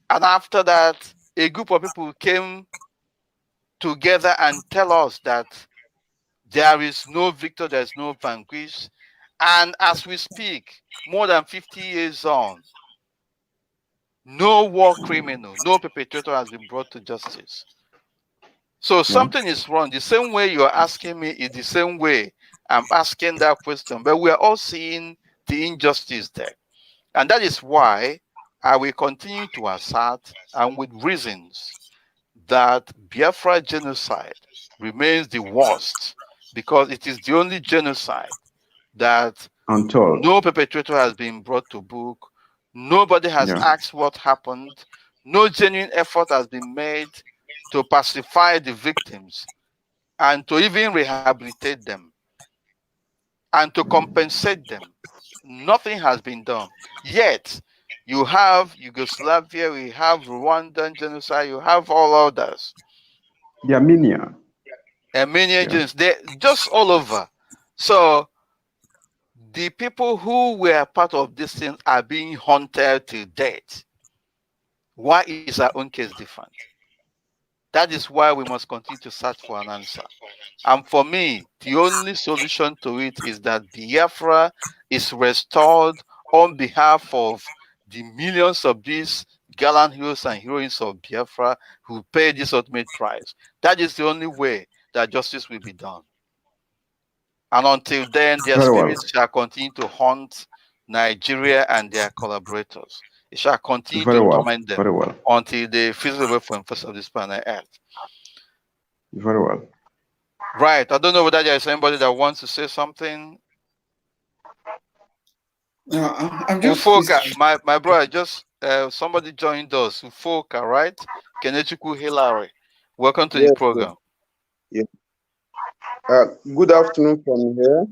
And after that, a group of people came together and tell us that there is no victor, there is no vanquish. And as we speak, more than 50 years on, no war criminal, no perpetrator has been brought to justice. So something is wrong. The same way you're asking me is the same way I'm asking that question. But we are all seeing the injustice there. And that is why I will continue to assert, and with reasons, that Biafra genocide remains the worst, because it is the only genocide that no perpetrator has been brought to book. Nobody has asked what happened. No genuine effort has been made to pacify the victims and to even rehabilitate them and to compensate them. Nothing has been done. Yet, you have Yugoslavia, we have Rwandan genocide, you have all others. The Armenian genocide, they're just all over. So, the people who were part of this thing are being hunted to death. Why is our own case different? That is why we must continue to search for an answer. And for me, the only solution to it is that Biafra is restored on behalf of the millions of these gallant heroes and heroines of Biafra who paid this ultimate price. That is the only way that justice will be done. And until then, their spirits shall continue to haunt Nigeria and their collaborators. It shall continue to torment them until they fizzle away from the face of this planet Earth. Very well. Right. I don't know whether there is anybody that wants to say something. No, I'm just Ufoka, my brother, just somebody joined us. Ufoka, right? Kenechukwu Hilary. Welcome to the program. Yeah. Good afternoon from here,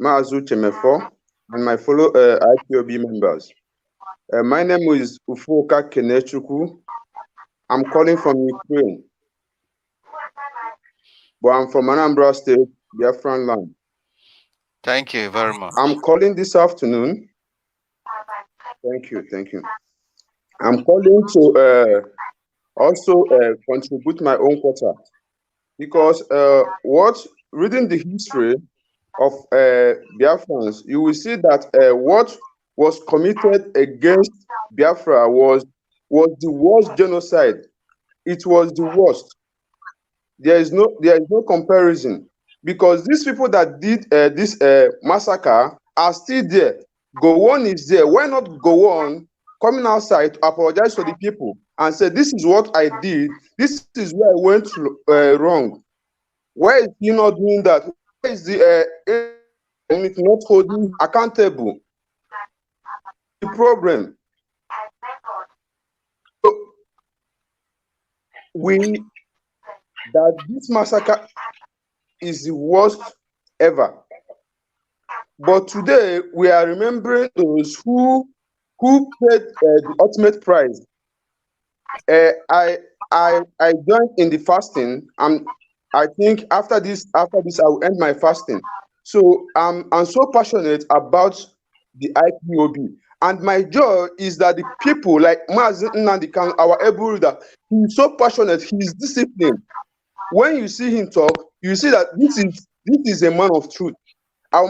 Mazi Uche Mefor, and my fellow IPOB members. My name is Ufoka Kenechukwu. I'm calling from Ukraine, but I'm from Anambra State, Biafran land. Thank you very much. I'm calling this afternoon. Thank you. I'm calling to also contribute my own quota, because reading the history of Biafrans, you will see that what was committed against Biafra was the worst genocide. It was the worst. There is no comparison, because these people that did this massacre are still there. Gowon is there. Why not Gowon coming outside to apologize to the people and say, this is what I did, this is where I went wrong? Why is he not doing that? Why is the community not holding accountable? The problem. So that this massacre is the worst ever. But today we are remembering those who who paid the ultimate price. I joined in the fasting, and I think after this I will end my fasting. So I'm so passionate about the IPOB, and my joy is that the people like Mazi Nnamdi, our able reader, he's so passionate, he's disciplined. When you see him talk, you see that this is a man of truth. Our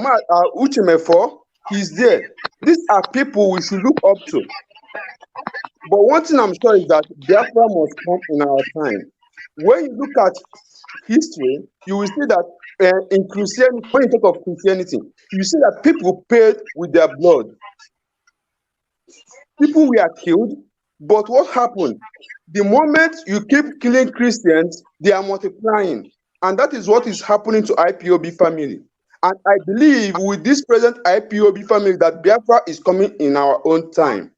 Uche Mefor, he's there. These are people we should look up to. But one thing I'm sure is that Biafra must come in our time. When you look at history, you will see that in Christianity, when you talk of Christianity, you see that people paid with their blood. People were killed, but what happened? The moment you keep killing Christians, they are multiplying. And that is what is happening to IPOB family. And I believe with this present IPOB family that Biafra is coming in our own time.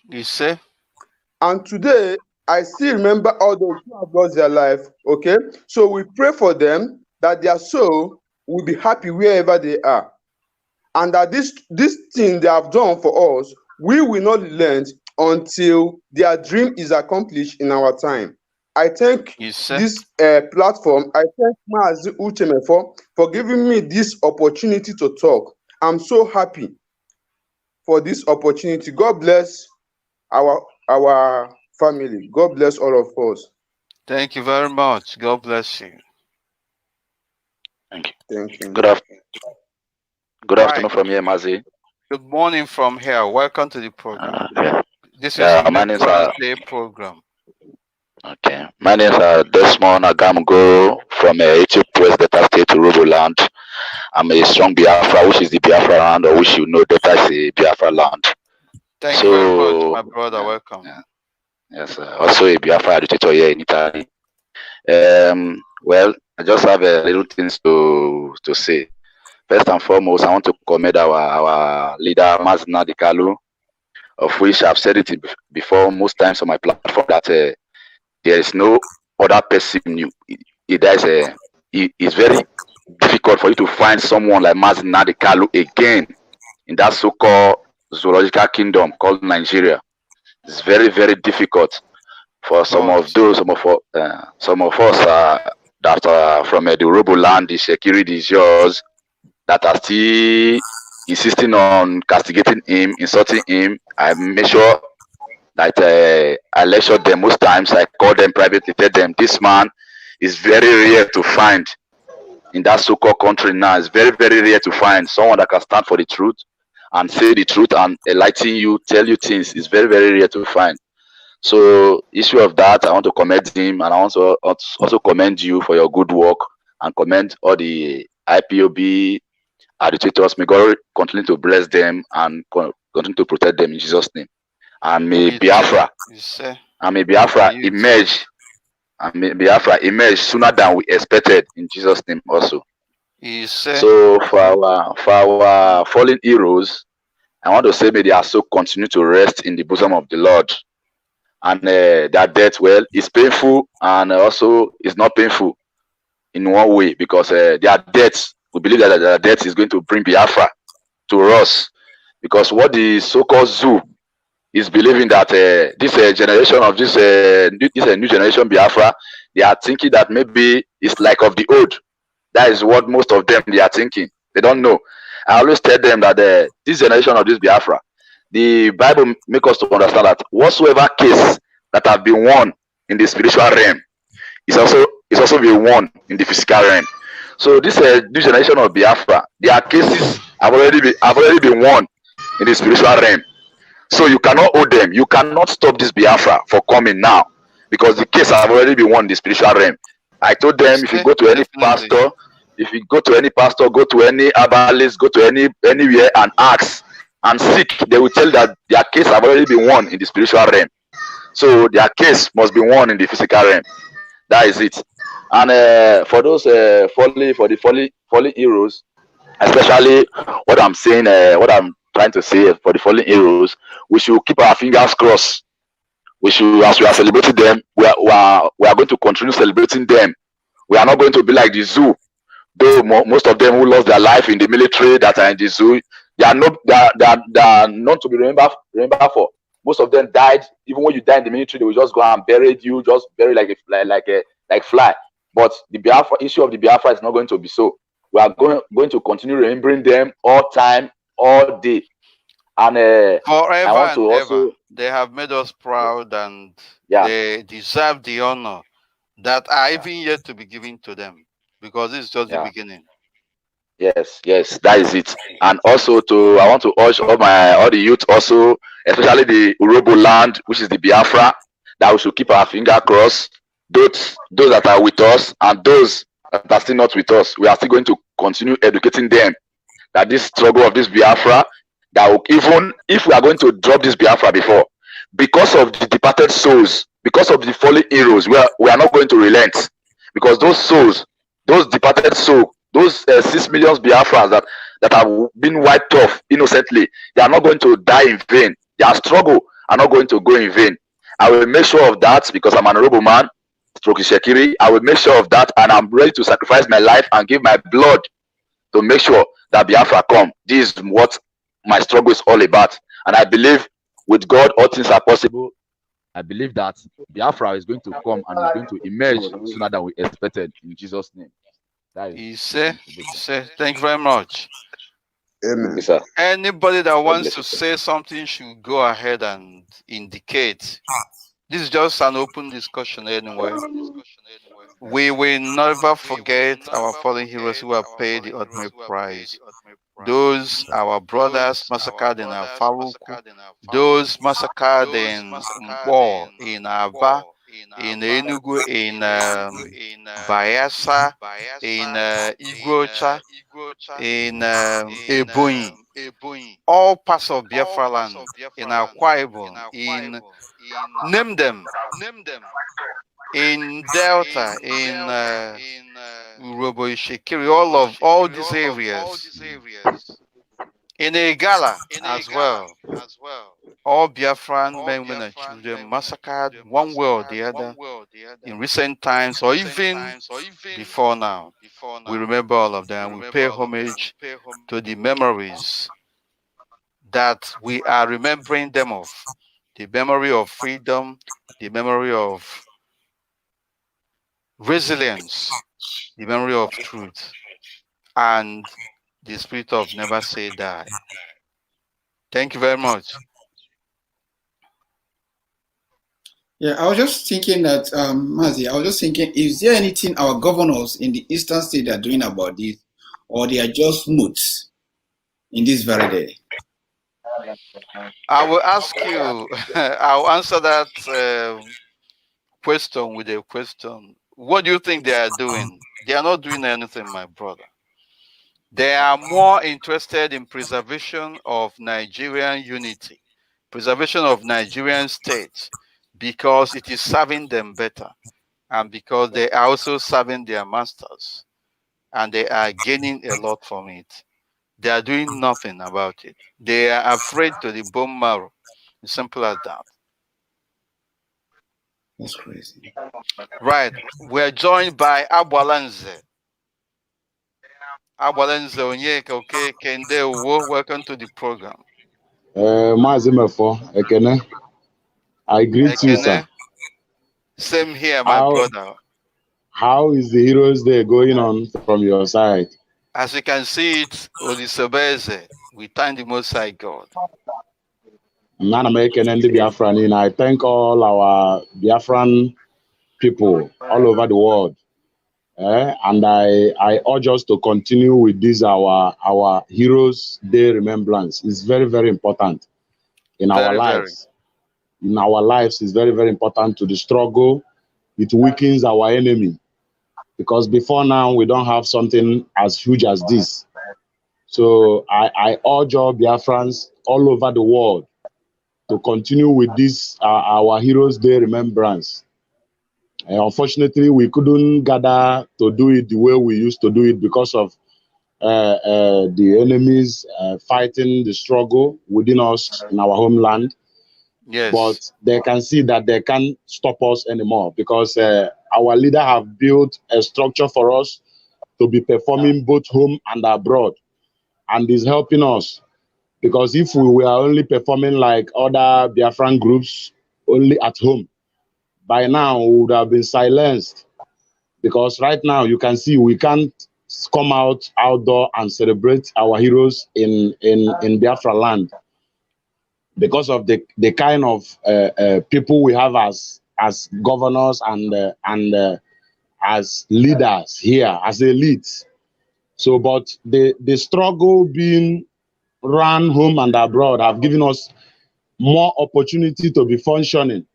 You say? And today, I still remember all those who have lost their life, okay? So we pray for them that their soul will be happy wherever they are. And that this thing they have done for us, we will not relent until their dream is accomplished in our time. I thank this platform. I thank Mazi Uche Mefor for giving me this opportunity to talk. I'm so happy for this opportunity. God bless our family. God bless all of us. Thank you very much. God bless you. Thank you. Thank you. Good afternoon. Good afternoon from here, Mazi. Good morning from here. Welcome to the program. This is my name Remembrance program. Okay. My name is Desmond Agamgo from Ipob, West Delta State, Roboland. I'm a strong Biafra, which is the Biafra land, or which you know that is a Biafra land. Thank you very much, my brother. Welcome. Yes, also a Biafra educator here in Italy. Well, I just have a little things to say. First and foremost, I want to commend our leader, Mazi Nnamdi, of which I've said it before most times on my platform that there is no other person new. It's very difficult for you to find someone like Mazi Nnamdi again in that so-called zoological kingdom called Nigeria. It's very, very difficult for some of us that are from the Robo land, the security is yours, that are still insisting on castigating him, insulting him. I make sure that I lecture them most times. I call them privately, tell them this man is very rare to find in that so-called country now. It's very, very rare to find someone that can stand for the truth and say the truth and enlighten you, tell you things. It's very, very rare to find. So, issue of that, I want to commend him, and I want to also commend you for your good work, and commend all the IPOB agitators. May God continue to bless them and continue to protect them in Jesus' name. And may Biafra emerge. And may Biafra emerge sooner than we expected in Jesus' name also. So for our fallen heroes, I want to say may their soul continue to rest in the bosom of the Lord. And their death, well, is painful and also is not painful in one way, because their death, we believe that their death is going to bring Biafra to us, because what the so-called zoo is believing that this generation of this new generation Biafra, they are thinking that maybe it's like of the old. That is what most of them they are thinking. They don't know. I always tell them that this generation of this Biafra, the Bible makes us to understand that whatsoever case that have been won in the spiritual realm is also been won in the physical realm. So this new generation of Biafra, their cases have already been won in the spiritual realm. So you cannot hold them. You cannot stop this Biafra for coming now, because the case have already been won in the spiritual realm. I told them, if you go to any pastor, go to any herbalist, go to anywhere and ask and seek, they will tell that their case have already been won in the spiritual realm. So their case must be won in the physical realm. That is it. And for those fallen heroes, especially what I'm saying, what I'm trying to say for the fallen heroes, we should keep our fingers crossed. We should, as we are celebrating them, we are going to continue celebrating them. We are not going to be like the zoo. Though most of them who lost their life in the military that are in the zoo, They are not not to be remembered for. Most of them died. Even when you die in the military, they will just go and bury you, just bury like a fly. But the Biafra issue of the Biafra is not going to be so. We are going to continue remembering them all time, all day. And forever I want to and also ever. They have made us proud, and yeah, they deserve the honor that are even yet to be given to them, because this is just the beginning. Yes, that is it. And also I want to urge all the youth also, especially the Urobo land, which is the Biafra, that we should keep our finger crossed. Those that are with us and those that are still not with us, we are still going to continue educating them that this struggle of this Biafra, that even if we are going to drop this Biafra before, because of the departed souls, because of the fallen heroes, we are not going to relent. Because those souls, those departed souls, those 6 million Biafrans that have been wiped off innocently, they are not going to die in vain. Their struggle are not going to go in vain. I will make sure of that because I'm an honorable man, Stroke Shekiri. I will make sure of that, and I'm ready to sacrifice my life and give my blood to make sure that Biafra come. This is what my struggle is all about. And I believe with God, all things are possible. I believe that Biafra is going to come and is going to emerge sooner than we expected, in Jesus' name. He said, thank you very much. Amen. Yes, sir. Anybody that wants to say something should go ahead and indicate. This is just an open discussion anyway. We will never forget our fallen heroes who have paid the ultimate price. Those our brothers massacred in Faruku, those massacred in Mpo, in Aba, in Enugu, in Bayelsa, in Igocha, in Ebonyi, all parts of Biafra land, in Akwa Ibom, in name them, in Delta, in Urobo Ishikiri, all these areas, in Igala as well. All Biafran men, women, and children massacred one way or the other in recent times, or even before now. We remember all of them. We pay homage to the memories that we are remembering them of. The memory of freedom, the memory of resilience, the memory of truth, and the spirit of never say die. Thank you very much. Yeah, I was just thinking that, Mazi, I was just thinking, is there anything our governors in the eastern state are doing about this, or they are just moots in this very day? I will ask you, I'll answer that question with a question. What do you think they are doing? They are not doing anything, my brother. They are more interested in preservation of Nigerian unity, preservation of Nigerian state, because it is serving them better, and because they are also serving their masters, and they are gaining a lot from it. They are doing nothing about it. They are afraid to the bone marrow. As simple as that. That's crazy. Right. We're joined by Abwalanze. Abwalanze Onyeka, okay, Kende Uwo, welcome to the program. Mazi Mefor, Ekene. I greet you, sir. Same here, my brother. How is the Heroes Day going on from your side? As you can see it, Odisebeze, we thank the Most High God. I thank all our Biafran people all over the world. And I urge us to continue with this, our Heroes Day remembrance. It's very, very important in our lives. In our lives, it's very, very important to the struggle. It weakens our enemy. Because before now, we don't have something as huge as this. So I urge all Biafrans all over the world to continue with this, our Heroes Day remembrance. Unfortunately, we couldn't gather to do it the way we used to do it because of the enemies fighting the struggle within us in our homeland. Yes. But they can see that they can't stop us anymore because our leader have built a structure for us to be performing both home and abroad, and is helping us. Because if we were only performing like other Biafran groups only at home, by now we would have been silenced. Because right now you can see we can't come outdoor and celebrate our heroes in Biafra land because of the kind of people we have as governors and as leaders here, as elites. So, but the struggle being run home and abroad have given us more opportunity to be functioning,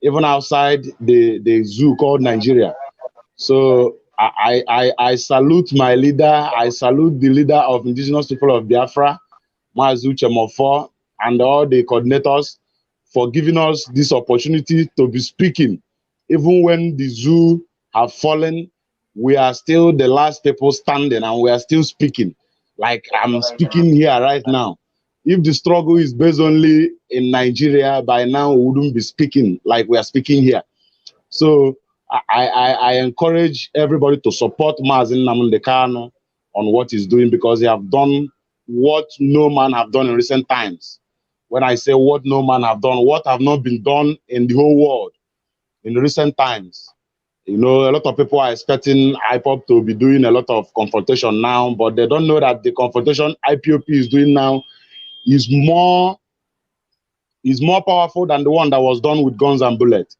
even outside the zoo called Nigeria. So I salute my leader. I salute the leader of indigenous people of Biafra, Mazi Uche Mefor, and all the coordinators for giving us this opportunity to be speaking. Even when the zoo have fallen, we are still the last people standing and we are still speaking. Like I'm speaking here right now. If the struggle is based only in Nigeria, by now we wouldn't be speaking like we are speaking here. So I encourage everybody to support Mazi Nnamdi Kanu on what he's doing, because he have done what no man have done in recent times. When I say what no man have done, what have not been done in the whole world in recent times. You know, a lot of people are expecting Ipob to be doing a lot of confrontation now, but they don't know that the confrontation IPOP is doing now is more powerful than the one that was done with guns and bullets.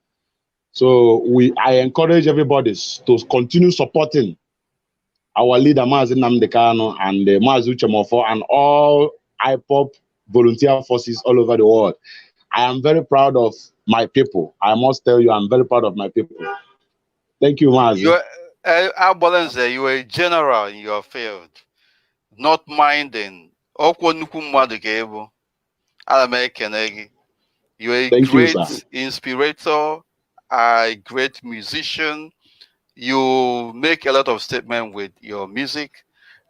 So I encourage everybody to continue supporting our leader Mazi Nnamdi Kanu and Mazi Uche Mefor and all Ipob volunteer forces all over the world. I am very proud of my people. I must tell you, I'm very proud of my people. Thank you, Mazi. You are a general in your field, not minding. You're a great inspirator, a great musician. You make a lot of statements with your music,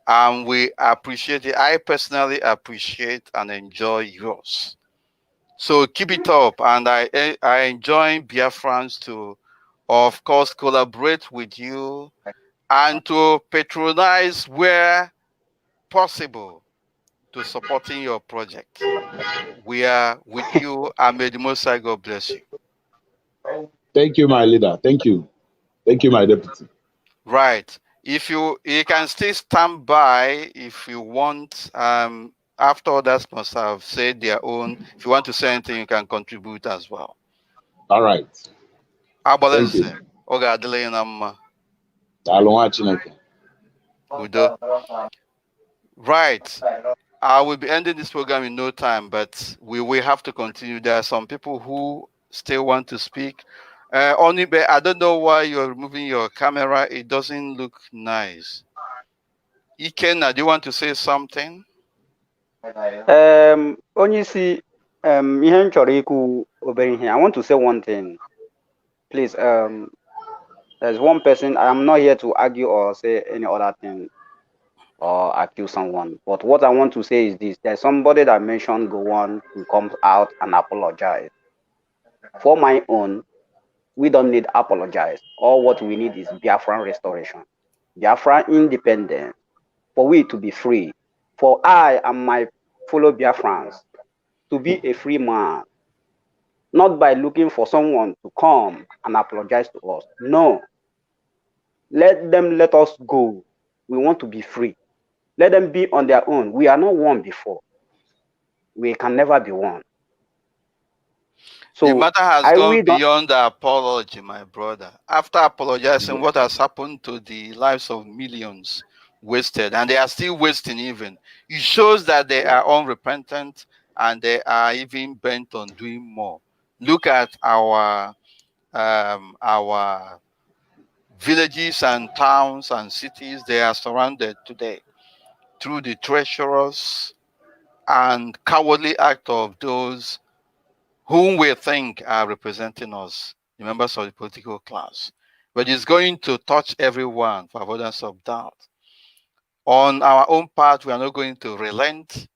and we appreciate it. I personally appreciate and enjoy yours. So keep it up, and I enjoy Biafrans to, of course, collaborate with you and to patronize where possible to supporting your project. We are with you, and may the Most High God bless you. Thank you, my leader. Thank you. Thank you, my deputy. Right. If you can still stand by if you want. After others must have said their own. If you want to say anything, you can contribute as well. All right. Thank you. Udo. Right. I will be ending this program in no time, but we will have to continue. There are some people who still want to speak. Onibe, I don't know why you're removing your camera. It doesn't look nice. Ikenna, do you want to say something? Onye isi ihe m chọrọ ikwu obere ihe. I want to say one thing. Please, there's one person. I am not here to argue or say any other thing or accuse someone. But what I want to say is this. There's somebody that mentioned Gowon who comes out and apologize. For my own, we don't need apologize. All what we need is Biafran restoration. Biafran independence. For we to be free. For I and my fellow Biafrans to be a free man. Not by looking for someone to come and apologize to us. No. Let them let us go. We want to be free. Let them be on their own. We are not one before. We can never be one. So the matter has gone beyond the apology, my brother. After apologizing, what has happened to the lives of millions wasted, and they are still wasting even. It shows that they are unrepentant and they are even bent on doing more. Look at our villages and towns and cities. They are surrounded today through the treacherous and cowardly act of those whom we think are representing us, the members of the political class. But it's going to touch everyone for avoidance of doubt. On our own part, we are not going to relent.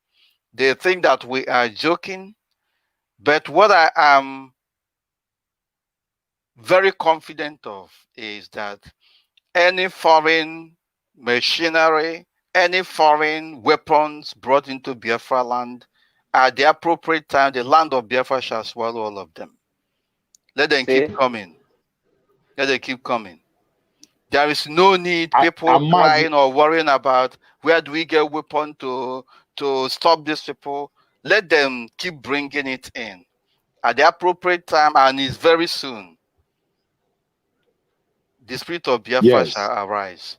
They think that we are joking, but what I am very confident of is that any foreign machinery, any foreign weapons brought into Biafra land At the appropriate time, the land of Biafra shall swallow all of them. Let them keep coming. Let them keep coming. There is no need people crying or worrying about where do we get weapon to stop these people. Let them keep bringing it in at the appropriate time, and it's very soon. The spirit of Biafra shall arise.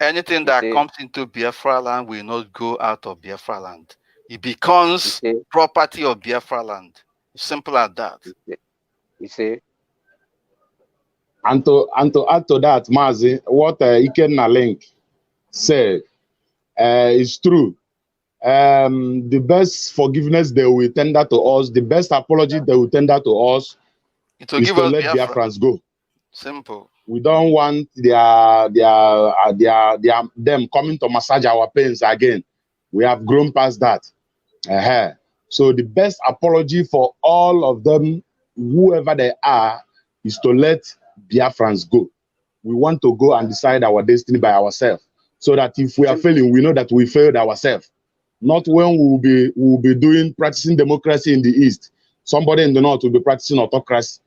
Anything that comes into Biafra land will not go out of Biafra land. It becomes property of Biafra land. Simple as that. You see. And to add to that, Mazi, what Ikenna Link said is true. The best forgiveness they will tender to us, the best apology they will tender to us is to let Biafrans go. Simple. We don't want them coming to massage our pains again. We have grown past that. So the best apology for all of them, whoever they are, is to let Biafrans go. We want to go and decide our destiny by ourselves, so that if we are failing, we know that we failed ourselves. Not when we will be practicing democracy in the East. Somebody in the North will be practicing autocracy,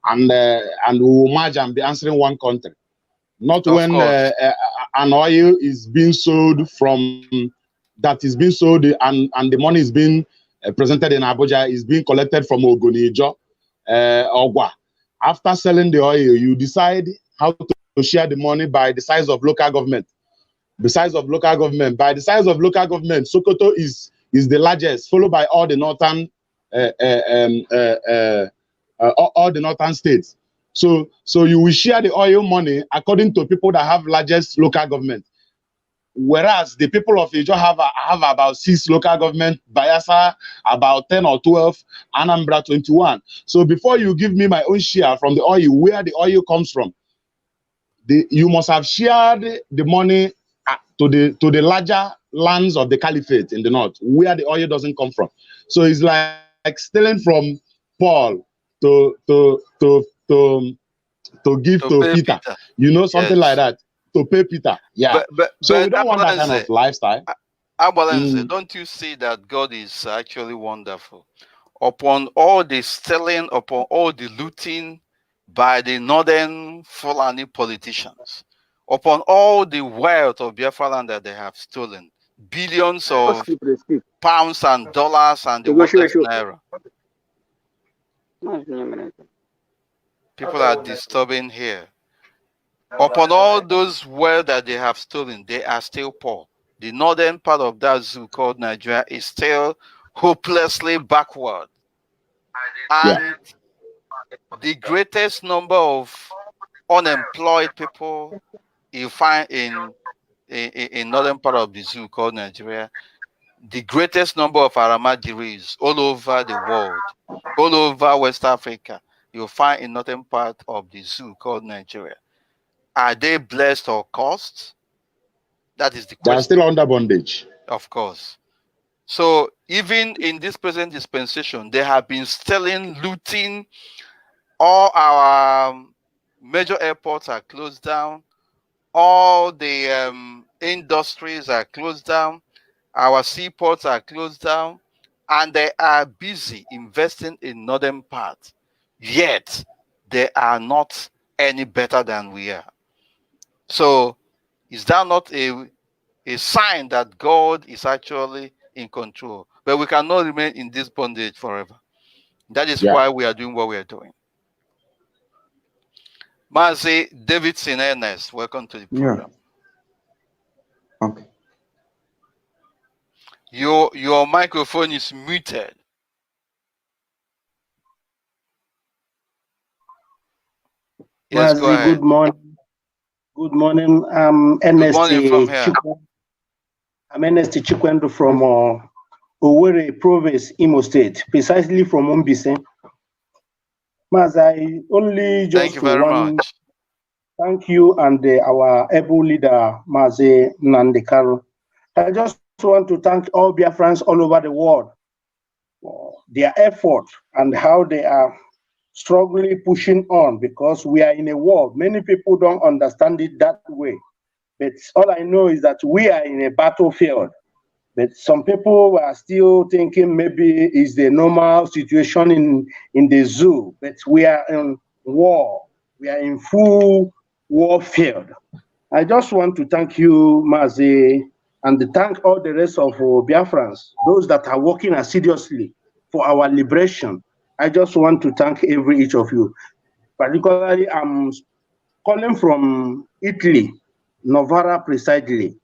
and we will merge and be answering one country. Not when an oil is being sold and the money is being presented in Abuja, is being collected from Ogonijo, Ogwa. After selling the oil, you decide how to share the money by the size of local government. The size of local government. By the size of local government, Sokoto is the largest, followed by all the northern states. So you will share the oil money according to people that have largest local government. Whereas the people of Ijo have about 6 local government, Bayelsa about 10 or 12, Anambra 21. So before you give me my own share from the oil, where the oil comes from, you must have shared the money to the larger lands of the caliphate in the north, where the oil doesn't come from. So it's like stealing from Paul to give to Peter. You know, something like that. To pay Peter. Yeah. So we don't want that kind of lifestyle. Don't you see that God is actually wonderful? Upon all the stealing, upon all the looting by the northern Fulani politicians, upon all the wealth of Biafra land that they have stolen, billions of pounds and dollars and the worthless naira. People are disturbing here. Upon all those wealth that they have stolen, they are still poor. The northern part of that zoo called Nigeria is still hopelessly backward. And the greatest number of unemployed people you find in northern part of the zoo called Nigeria, the greatest number of Aramajiris all over the world, all over West Africa, you'll find in northern part of the zoo called Nigeria. Are they blessed or cursed? That is the question. They are still under bondage. Of course. So even in this present dispensation, they have been stealing, looting. All our major airports are closed down. All the industries are closed down. Our seaports are closed down. And they are busy investing in northern part. Yet, they are not any better than we are. So, is that not a sign that God is actually in control? But we cannot remain in this bondage forever. That is why we are doing what we are doing. Mazi, Davidson Ernest, welcome to the program. Okay. Your microphone is muted. Yes, go ahead. Good morning. Good morning. I'm Ernest Chikwendo from Owerri Province, Imo State, precisely from Umbise. Mas, I only just thank you very much. Thank you and our able leader, Mazi Nandekaro. I just want to thank all Biafrans all over the world for their effort and how they are struggling, pushing on, because we are in a war. Many people don't understand it that way. But all I know is that we are in a battlefield. But some people are still thinking maybe it's the normal situation in the zoo, but we are in war. We are in full warfare. I just want to thank you, Mazi, and to thank all the rest of Biafrans, those that are working assiduously for our liberation. I just want to thank each of you. Particularly, I'm calling from Italy, Novara precisely.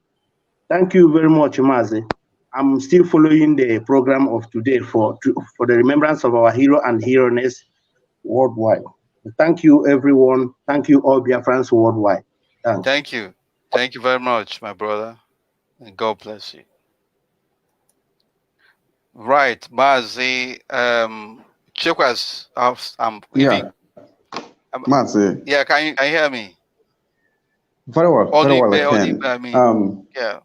Thank you very much, Mazi. I'm still following the program of today for the remembrance of our hero and heroines worldwide. Thank you, everyone. Thank you, all Biafrans worldwide. Thanks. Thank you. Thank you very much, my brother. And God bless you. Right, Mazi. Chikwas, yeah. Mazi. Yeah, can you hear me? Very well, very well, I can. Yeah.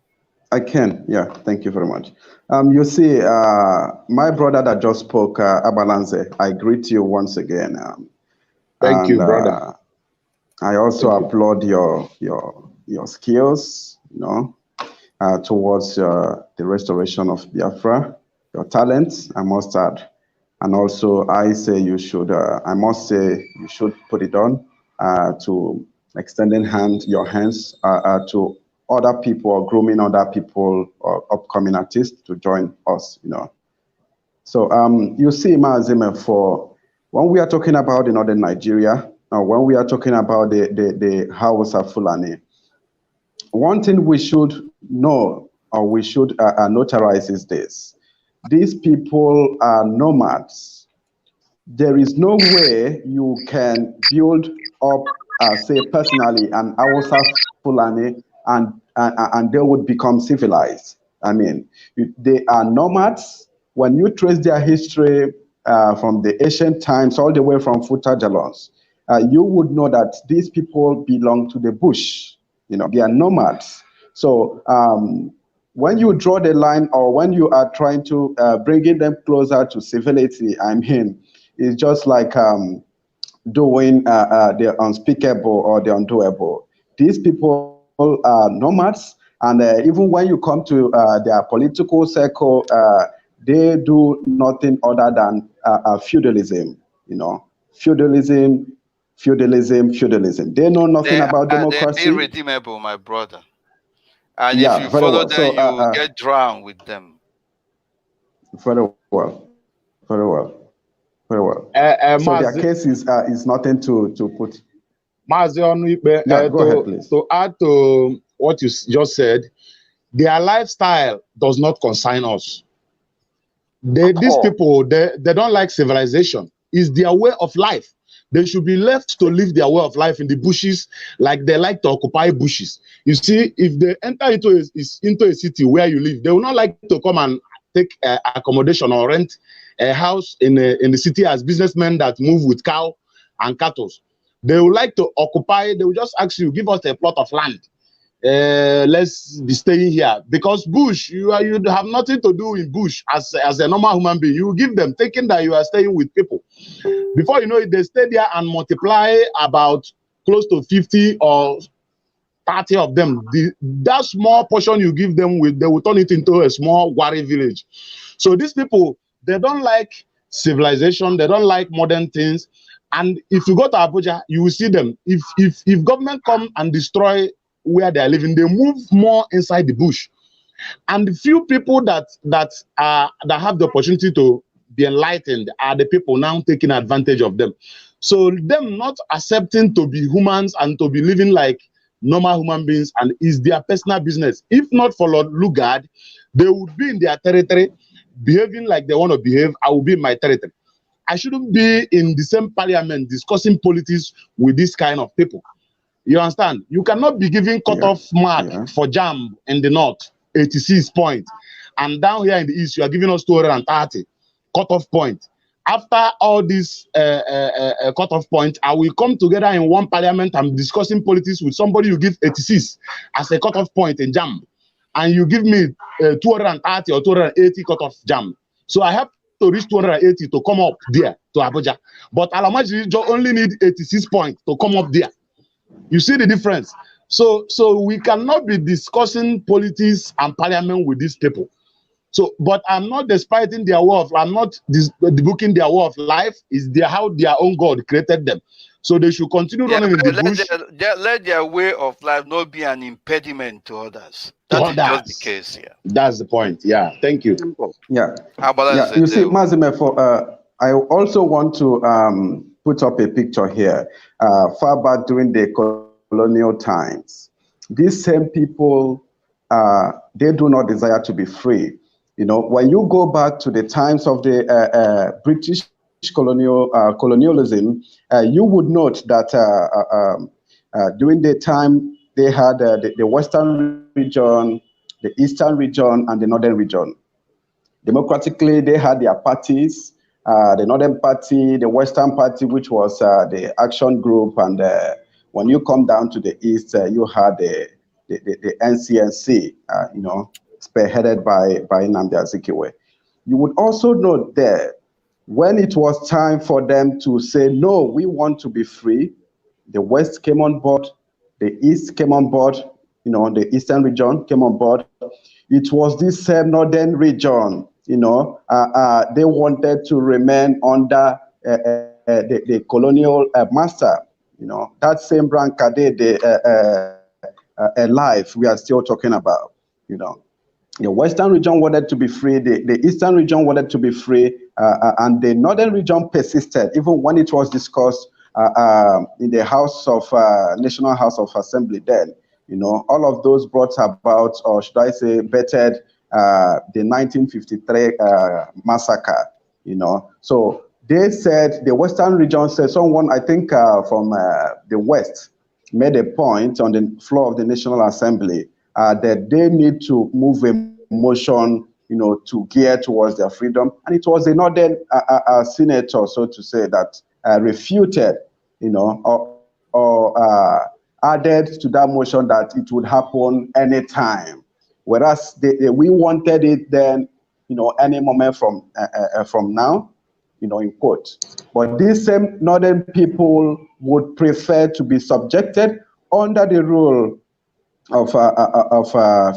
I can, yeah, thank you very much. You see, my brother that just spoke, Abalanze, I greet you once again. Thank you, brother. I also applaud your skills, towards the restoration of Biafra, your talents, I must add. And also, I say you should, I must say you should put it on to extending your hands to other people or grooming other people or upcoming artists to join us, So you see, Mazi, Mefor, when we are talking about in northern Nigeria, or when we are talking about the Hausa Fulani, one thing we should know or we should notarize is this. These people are nomads. There is no way you can build up, say personally, an Hausa Fulani and they would become civilized. I mean, they are nomads. When you trace their history from the ancient times all the way from Futa Jalons, you would know that these people belong to the bush. They are nomads. So when you draw the line or when you are trying to bringing them closer to civility, I mean, it's just like doing the unspeakable or the undoable. These people are nomads, and even when you come to their political circle, they do nothing other than feudalism. Feudalism. They know nothing about democracy. They're irredeemable, my brother. And if you follow them, you get drowned with them. Very well. So their case is nothing to put. Mazi go ahead, please. To add to what you just said, their lifestyle does not concern us. These people, they don't like civilization. It's their way of life. They should be left to live their way of life in the bushes, like they like to occupy bushes. You see, if they enter into a city where you live, they will not like to come and take accommodation or rent a house in the city as businessmen that move with cow and cattle. They would like to occupy. They will just ask you, give us a plot of land. Let's be staying here, because bush, you have nothing to do in bush as a normal human being. You give them, thinking that you are staying with people. Before you know it, they stay there and multiply about close to 50 or 30 of them. That small portion you give them, they will turn it into a small Wari village. So these people, they don't like civilization. They don't like modern things. And if you go to Abuja, you will see them. If government come and destroy where they are living, they move more inside the bush. And the few people that have the opportunity to be enlightened are the people now taking advantage of them. So them not accepting to be humans and to be living like normal human beings, and is their personal business. If not for Lord Lugard, they would be in their territory, behaving like they want to behave. I will be in my territory. I shouldn't be in the same parliament discussing politics with this kind of people. You understand? You cannot be giving cut-off mark for JAM in the north, 86 points. And down here in the east, you are giving us 230 cut-off point. After all these cut-off points, I will come together in one parliament and discussing politics with somebody you give 86 as a cut-off point in JAM. And you give me 230 or 280 cut-off JAM. So I have to reach 280 to come up there to Abuja. But Alamaji only need 86 points to come up there. You see the difference? So we cannot be discussing politics and parliament with these people. So, but I'm not despiting their way of, I'm not debooking their way of life. Is their how their own God created them. So they should continue running in the bush. Let their way of life not be an impediment to others. That is just the case here. That's the point. Yeah. Thank you. Yeah. How about yeah. You see, Mazi Mefor, I also want to put up a picture here. Far back during the colonial times, these same people, they do not desire to be free. You know, when you go back to the times of the British colonialism, you would note that during the time they had the Western region, the Eastern region, and the Northern region. Democratically, they had their parties, the Northern Party, the Western Party, which was the Action Group, and when you come down to the East, you had the NCNC, you know, spearheaded by Nnamdi Azikiwe. You would also note there, when it was time for them to say, no, we want to be free, the West came on board, the East came on board, you know, the Eastern region came on board. It was this same Northern region, you know, they wanted to remain under the colonial master, you know, that same Brancade, life we are still talking about, you know. The Western region wanted to be free, the Eastern region wanted to be free, and the Northern region persisted, even when it was discussed in the House of, National House of Assembly then. You know, all of those brought about, or should I say, bettered the 1953 massacre, you know. So they said, the Western region said, someone, I think from the West, made a point on the floor of the National Assembly that they need to move a motion, you know, to gear towards their freedom. And it was a Northern senator, so to say, that refuted, you know, or added to that motion that it would happen anytime. Whereas we wanted it then, you know, any moment from now, you know, in quote. But these same Northern people would prefer to be subjected under the rule of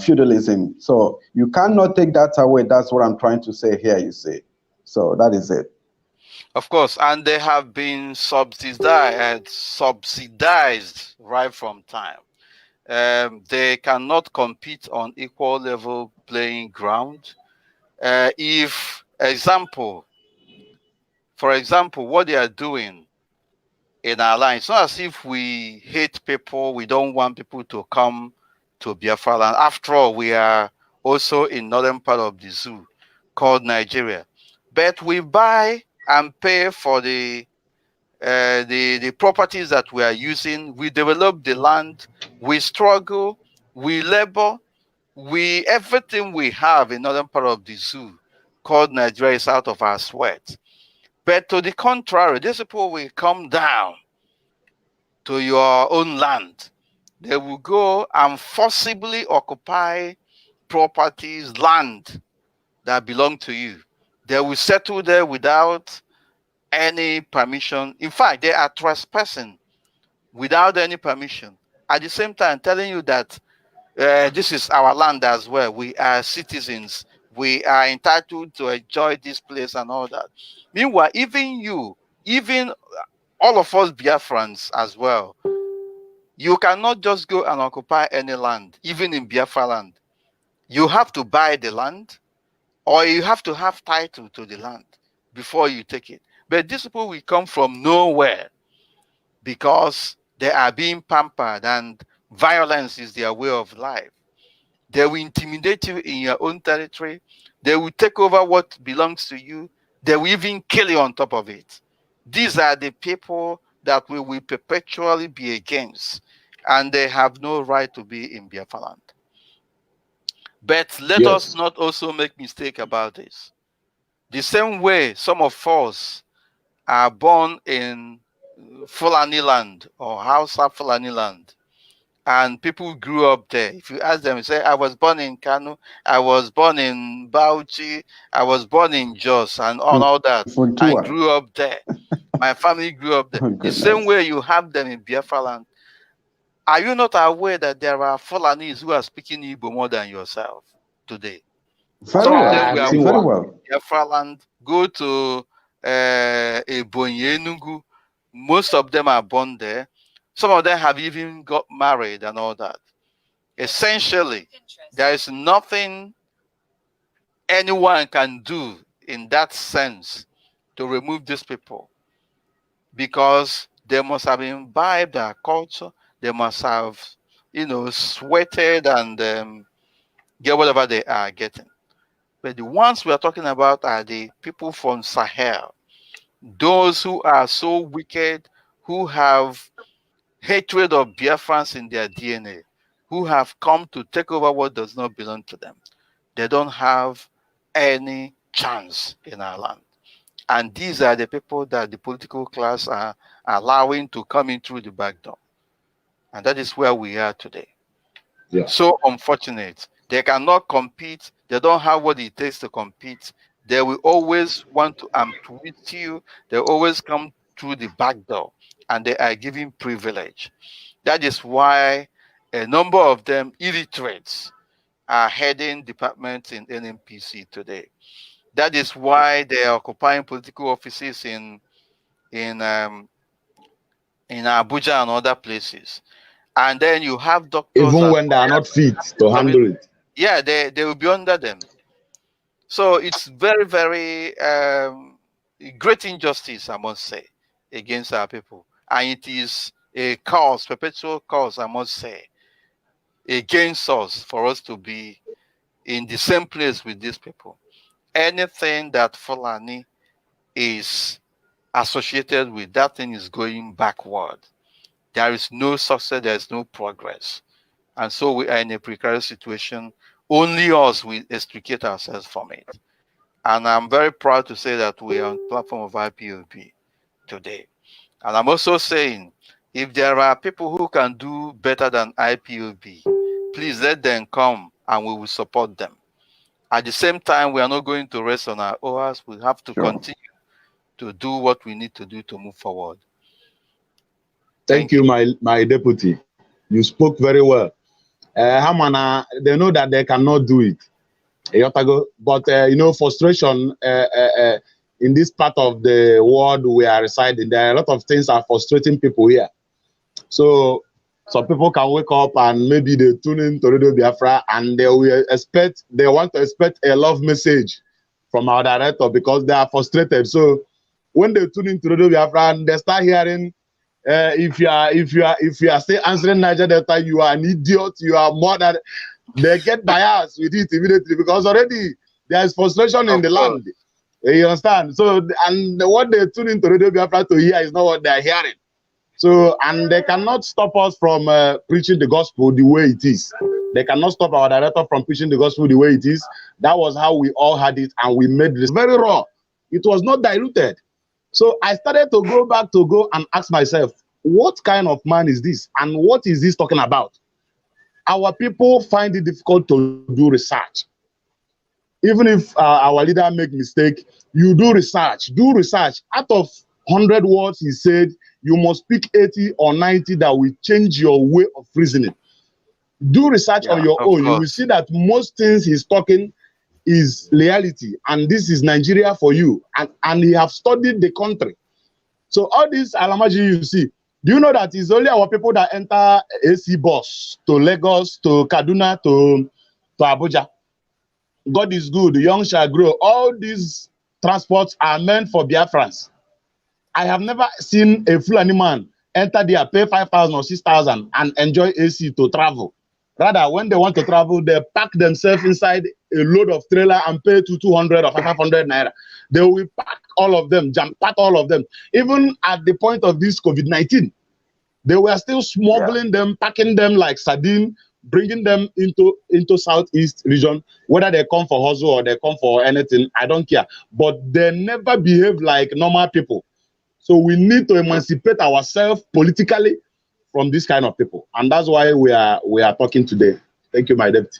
feudalism. So you cannot take that away. That's what I'm trying to say here, you see. So that is it. Of course, and they have been subsidized right from time. They cannot compete on equal level playing ground. For example, what they are doing in our line, it's not as if we hate people, we don't want people to come to Biafra land. After all, we are also in northern part of the zoo called Nigeria. But we buy and pay for the properties that we are using. We develop the land, we struggle, we labor, everything we have in northern part of the zoo called Nigeria is out of our sweat. But to the contrary, these people will come down to your own land. They will go and forcibly occupy properties, land that belong to you. They will settle there without any permission. In fact, they are trespassing without any permission. At the same time, telling you that this is our land as well. We are citizens. We are entitled to enjoy this place and all that. Meanwhile, even all of us Biafrans as well, you cannot just go and occupy any land, even in Biafra land. You have to buy the land, or you have to have title to the land before you take it. But these people will come from nowhere because they are being pampered and violence is their way of life. They will intimidate you in your own territory. They will take over what belongs to you. They will even kill you on top of it. These are the people that we will perpetually be against, and they have no right to be in Biafra land. But let us not also make mistake about this. The same way some of us are born in Fulani land or Hausa Fulani land, and people grew up there. If you ask them, say, I was born in Kano, I was born in Bauchi, I was born in Jos, and all that, and grew up there. My family grew up there. The same way you have them in Biafra land. Are you not aware that there are Fulanis who are speaking Igbo more than yourself today? Very well. Very well. Biafra land, go to Ebonyi, Enugu. Most of them are born there. Some of them have even got married and all that. Essentially, there is nothing anyone can do in that sense to remove these people, because they must have imbibed their culture. They must have, sweated and get whatever they are getting. But the ones we are talking about are the people from Sahel, those who are so wicked, who have hatred of Biafrans in their DNA, who have come to take over what does not belong to them. They don't have any chance in our land. And these are the people that the political class are allowing to come in through the back door. And that is where we are today. Yeah. So unfortunate. They cannot compete. They don't have what it takes to compete. They will always want to twist you. They always come through the back door, and they are given privilege. That is why a number of them, illiterates, are heading departments in NMPC today. That is why they are occupying political offices in Abuja and other places. And then you have doctors. Even when they are not fit to handle it. Yeah, they will be under them. So it's very, very great injustice, I must say, against our people. And it is a cause, perpetual cause, I must say, against us, for us to be in the same place with these people. Anything that Fulani is associated with, that thing is going backward. There is no success, there is no progress. And so we are in a precarious situation. Only us will extricate ourselves from it. And I'm very proud to say that we are on the platform of IPOB today. And I'm also saying, if there are people who can do better than IPOB, please let them come and we will support them. At the same time, we are not going to rest on our oars. We have to continue to do what we need to do to move forward. Thank you, my deputy. You spoke very well. Hamana, they know that they cannot do it. But, frustration in this part of the world we are residing, there are a lot of things are frustrating people here. So some people can wake up and maybe they tune in to Radio Biafra and they want to expect a love message from our director because they are frustrated. So when they tune in to Radio Biafra and they start hearing, if you are still answering Niger Delta, you are an idiot, you are more than, they get biased with it immediately because already there is frustration in the land. You understand? So, and what they tune into Radio Biafra to hear is not what they are hearing. So, and they cannot stop us from preaching the gospel the way it is. They cannot stop our director from preaching the gospel the way it is. That was how we all had it, and we made this very raw. It was not diluted. So I started to go back to go and ask myself, what kind of man is this? And what is this talking about? Our people find it difficult to do research. Even if our leader make mistake, you do research. Do research. Out of 100 words he said, you must pick 80 or 90 that will change your way of reasoning. Do research on your own. You will see that most things he's talking is reality. And this is Nigeria for you. And he have studied the country. So all these Alamaji you see, do you know that it's only our people that enter AC bus to Lagos, to Kaduna, to Abuja? God is good, the young shall grow. All these transports are meant for Biafrans. I have never seen a Fulani man enter there, pay 5,000 or 6,000 and enjoy AC to travel. Rather, when they want to travel, they pack themselves inside a load of trailer and pay to 200 or 500 naira. They will pack all of them, jam-pack all of them. Even at the point of this COVID-19, they were still smuggling them, packing them like sardine, bringing them into Southeast region, whether they come for hustle or they come for anything, I don't care. But they never behave like normal people. So we need to emancipate ourselves politically from this kind of people. And that's why we are talking today. Thank you, my deputy.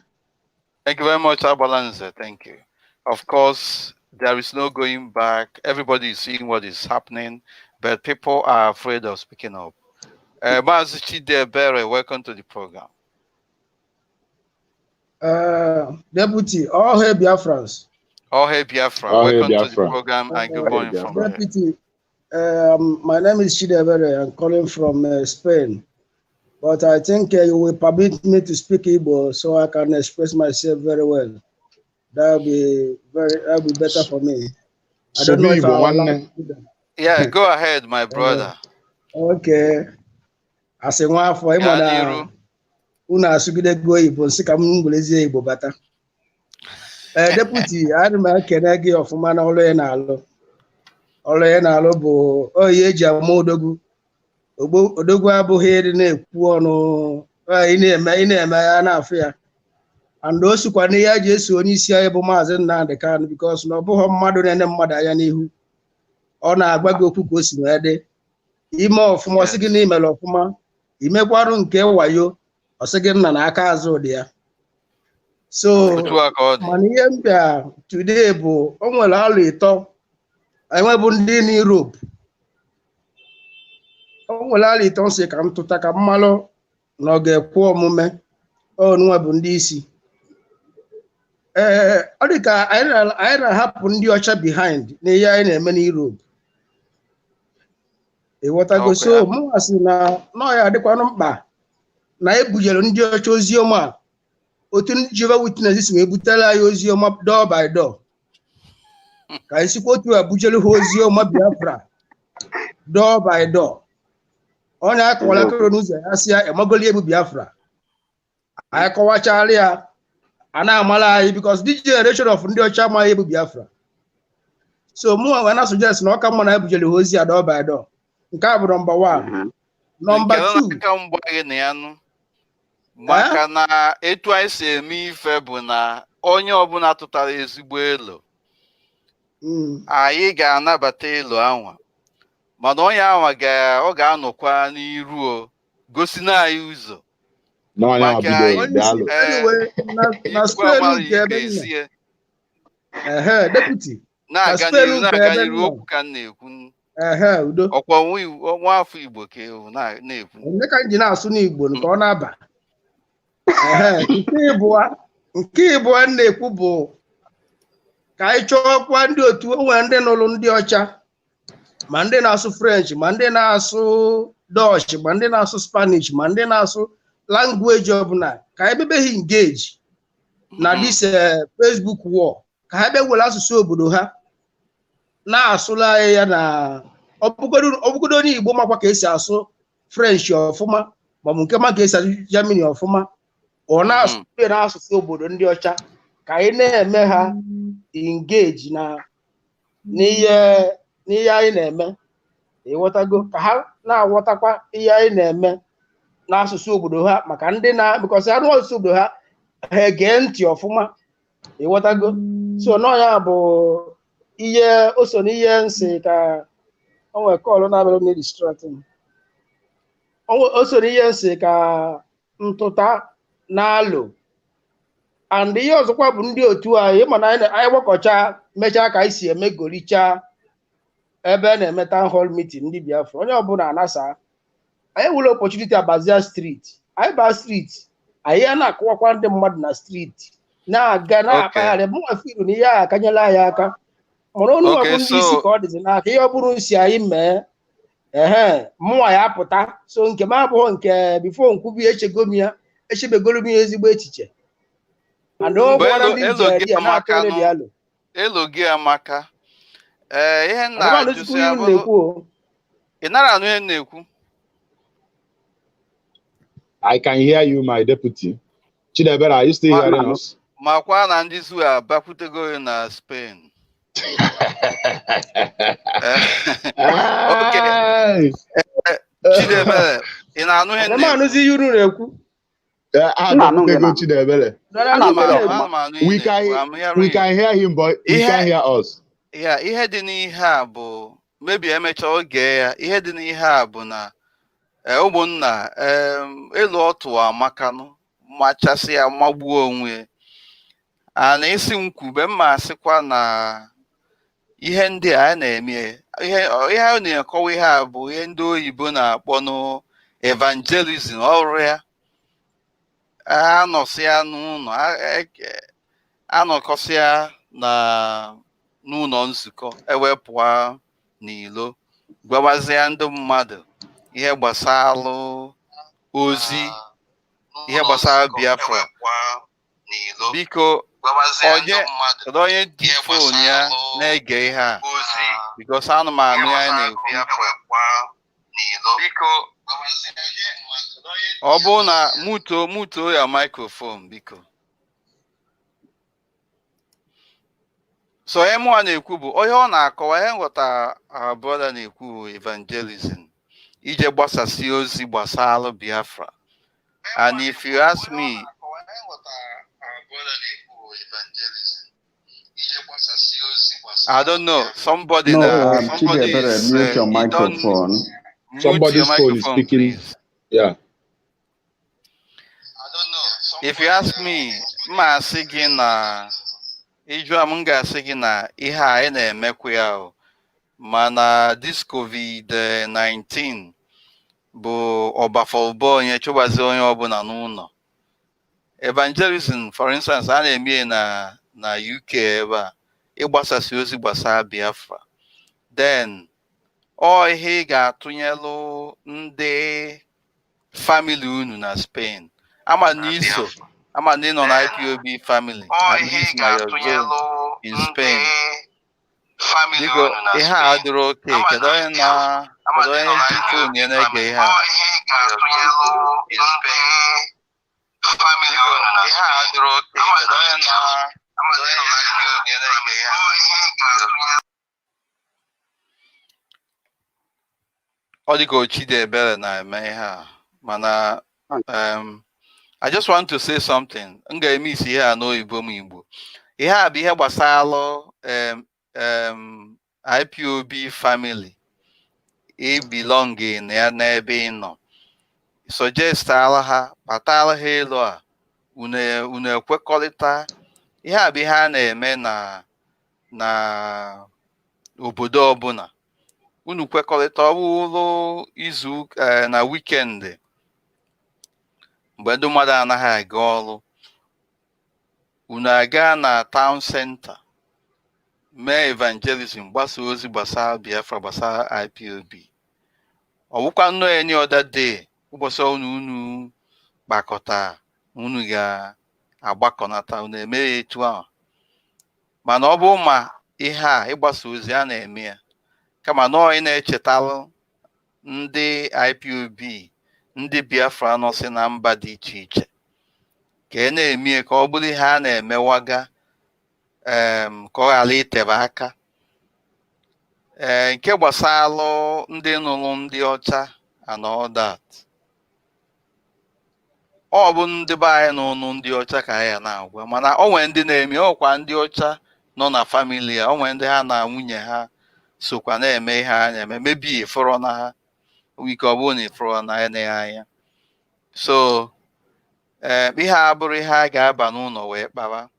Thank you very much, Abalanze. Thank you. Of course, there is no going back. Everybody is seeing what is happening, but people are afraid of speaking up. Mazi Chidebere, welcome to the program. Deputy, all hail Biafrans. All hail Biafra. All hail Welcome to the Biafra. program and good morning from here. Deputy, my name is Chidebere. I'm calling from Spain. But I think you will permit me to speak Igbo so I can express myself very well. That'll be better for me. I don't know if I'm allowed to do that. Yeah, go ahead, my brother. Okay. As a one for him, una sugide go Igbo nsi ka m ngwelezi Igbo bata. Deputy, ana m ekene gị ọfụma na ọrụ ya na-alụ. Ọrụ ya na-alụ bụ oyi eji ama odogwu. Odogwu abụghị ịdị na-ekwu ọnụ ị na-eme ya na-afụ ya. And o sikwa n'ihe a ji esi onye isi anyị bụ Maazị Nnamdi Kanu because na ọ bụghị mmadụ na-ene mmadụ anya n'ihu. Ọ na-agwa gị okwu ka o si wee dị. Ime ọfụma ọsị gị na imere ọfụma. Imekwarụ nke wayo ọsị gị nna na aka azụ dị ya. So mana ihe m bịa today bụ o nwere alụ ịtọ anyị bụ ndị n'Europe. O nwere alụ ịtọ nsị ka m tụta ka mmalụ na ọ ga-ekwe omume onwe bụ ndị isi. Ọ dị ka anyị na-ahapụ ndị ọcha behind n'ihe anyị na-eme n'Europe. Ịghọtago so mụnwa sị na ọ ya adịkwanụ mkpa na ebujere ndị ọcha oziọma otu ndị Jehovah Witnesses wee butere anyị oziọma door by door. Ka anyị sikwa otu abujere ha oziọma Biafra door by door. Onye akọwara akọrọ n'ụzọ ya sị ya emagoli ebu Biafra. Anyị kọwachara ya a na-amala anyị because this generation of ndị ọcha amaghị ebu Biafra. So mụ nwa na suggest na ọ ka mma na ebujere ha ozi ya door by door. Nke a bụ number 1. Number 2. Maka na etu anyị si eme ife bụ na onye ọbụla tụtara ezigbo elo anyị ga-anabata elo anwa mana onye anwa ọ ga-anọkwa n'iru gosi na anyị ụzọ na-aga n'iru okwu ka m na-ekwu ọkwa nwa afọ Igbo ka na-ekwu onye ka m ji na-asụ n'Igbo nke ọ na-aba. Nke ịbụọ na-ekwu bụ ka anyị chọọkwa ndị otu onwe ndị nụrụ ndị ọcha ma ndị na-asụ French ma ndị na-asụ Dutch ma ndị na-asụ Spanish ma ndị na-asụ langweji ọbụla ka anyị bebeghị engage na this Facebook war ka ha bịa were asụsụ obodo ha na-asụla anyị ya na ọbụgodo onye Igbo makwa ka esi asụ French ọfụma maọbụ nke ma ka esi asụ Germany ọfụma ọ na-asụ n'asụsụ obodo ndị ọcha ka anyị na-eme ha engage n'ihe anyị na-eme. Ịghọtago ka ha na-aghọtakwa ihe anyị na-eme n'asụsụ obodo ha maka ndị because ha n'asụsụ obodo ha ege ntị ọfụma. Ịghọtago so na ya bụ ihe o so n'ihe nsị ka o nwere kọlụ na-abịara na distracting. O so n'ihe nsị ka ntụta na-alụ and ihe ọzọkwa bụ ndị otu anyị mana anyị gbakọcha mechaa ka anyị si emegoricha ebe a na-eme town hall meeting ndị Biafra onye ọbụla anasa anyị nwere opportunity abazia street anyị baa street anyị a na-akụwakwa ndị mmadụ na street na-aga na-akpagharị mụnwafiru na ihe a akanyela anyị aka mana onu ọbụ ndị isi ka ọ dịzi n'aka ihe ọ bụrụ si anyị mee mụnwa ya apụta so nke m abụghị nke bifo nkwubi echebegoro m ya ezigbo echiche elo gị amaka ihe na-ajụsi abụrụ ị nara anụ ihe na-ekwu. I can hear you, my deputy. Chidebere, are you still hearing us? Makwa na ndị zu abakwutego na Spain. Okay. Chidebere, ị na-anụ ihe na-ekwu? We can hear him, but he can't hear us. Yeah, ihe dị n'ihe a bụ maybe emechaa oge ya ihe dị n'ihe a bụ na ụmụnna elu otu amakanụ machasị ya magbuo onwe a na isi nkwube mma asịkwa na ihe ndị a na-eme ihe a na-akọwa ihe a bụ ihe ndị oyibo na-akpọ no evangelism ọrụ ya anọsị ya n'ụlọ anọkọsịa na n'ụlọ nzukọ ewepụa n'ilo gwawazie ndị mmadụ ihe gbasara ozi ihe gbasara Biafra. Biko onye dị fon ya na-ege ihe a because anụmanụ ya na-ekwu. Ọ bụrụ na mutuo ya microphone biko. So mụa na-ekwu bụ onye ọ na-akọwa ihe nghọta our brother na-ekwu evangelism ije gbasasị ozi gbasara Biafra. And if you ask me, I don't know. Somebody is mute your microphone. Somebody's phone is speaking. Please. Yeah. If you ask me, ma asị na ijua m ga-asị gị na ihe a na-emekwa ya mana this COVID-19 bụ ọbafọbọ onye chụbazi onye ọbụla n'ụlọ. Evangelism, for instance, a na-eme na UK ebe a ịgbasasị ozi gbasara Biafra. Then ihe ị ga-atụnyelụ ndị family unu na Spain. Ama ndị nọ na IPOB family at least na your zone in Spain. Biko ihe a adịrị oke. Kedu onye ji fon ya na-ege ihe a? Ọ dịka Ochidebere na-eme ihe a mana I just want to say something. M ga-eme isi ihe a n'oyibo m Igbo. Ihe a bụ ihe gbasara IPOB family belong in ya n'ebe ị nọ. Suggest ala ha kpatara ha elu a unu ekwekọrịta. Ihe a bụ ihe a na-eme na obodo ọbụla. Unu kwekọrịta ọ bụrụ izu na weekend mgbe ndị mmadụ anaghị aga ọrụ. Unu aga na town center mee evangelism gbasa ozi gbasara Biafra gbasara IPOB. Ọ bụkwa nnọọ any other day ụbọchị unu gbakọta unu ga-agbakọnata unu eme etu ahụ. Mana ọ bụ ma ihe a ịgbasa ozi a na-eme ya kama na ị na-echetalụ ndị IPOB ndị Biafra nọ si na mba dị iche iche ka ị na-eme ka ọ bụrụ ihe a na-emewaga ka ọ ghara itere aka. Nke gbasara ndị nụrụ ndị ọcha and all that. Ọ bụ ndị be anyị nụrụ ndị ọcha ka anyị na-agwa mana o nwere ndị na-eme ọkwa ndị ọcha nọ na famili ya. O nwere ndị ha na nwunye ha sokwa na-eme ihe ha na-eme mebi efọrọ na ha wike ọ bụrụ na efọrọ na ya anya. So ihe a bụrụ ihe a ga-aba n'ụlọ wee kpawa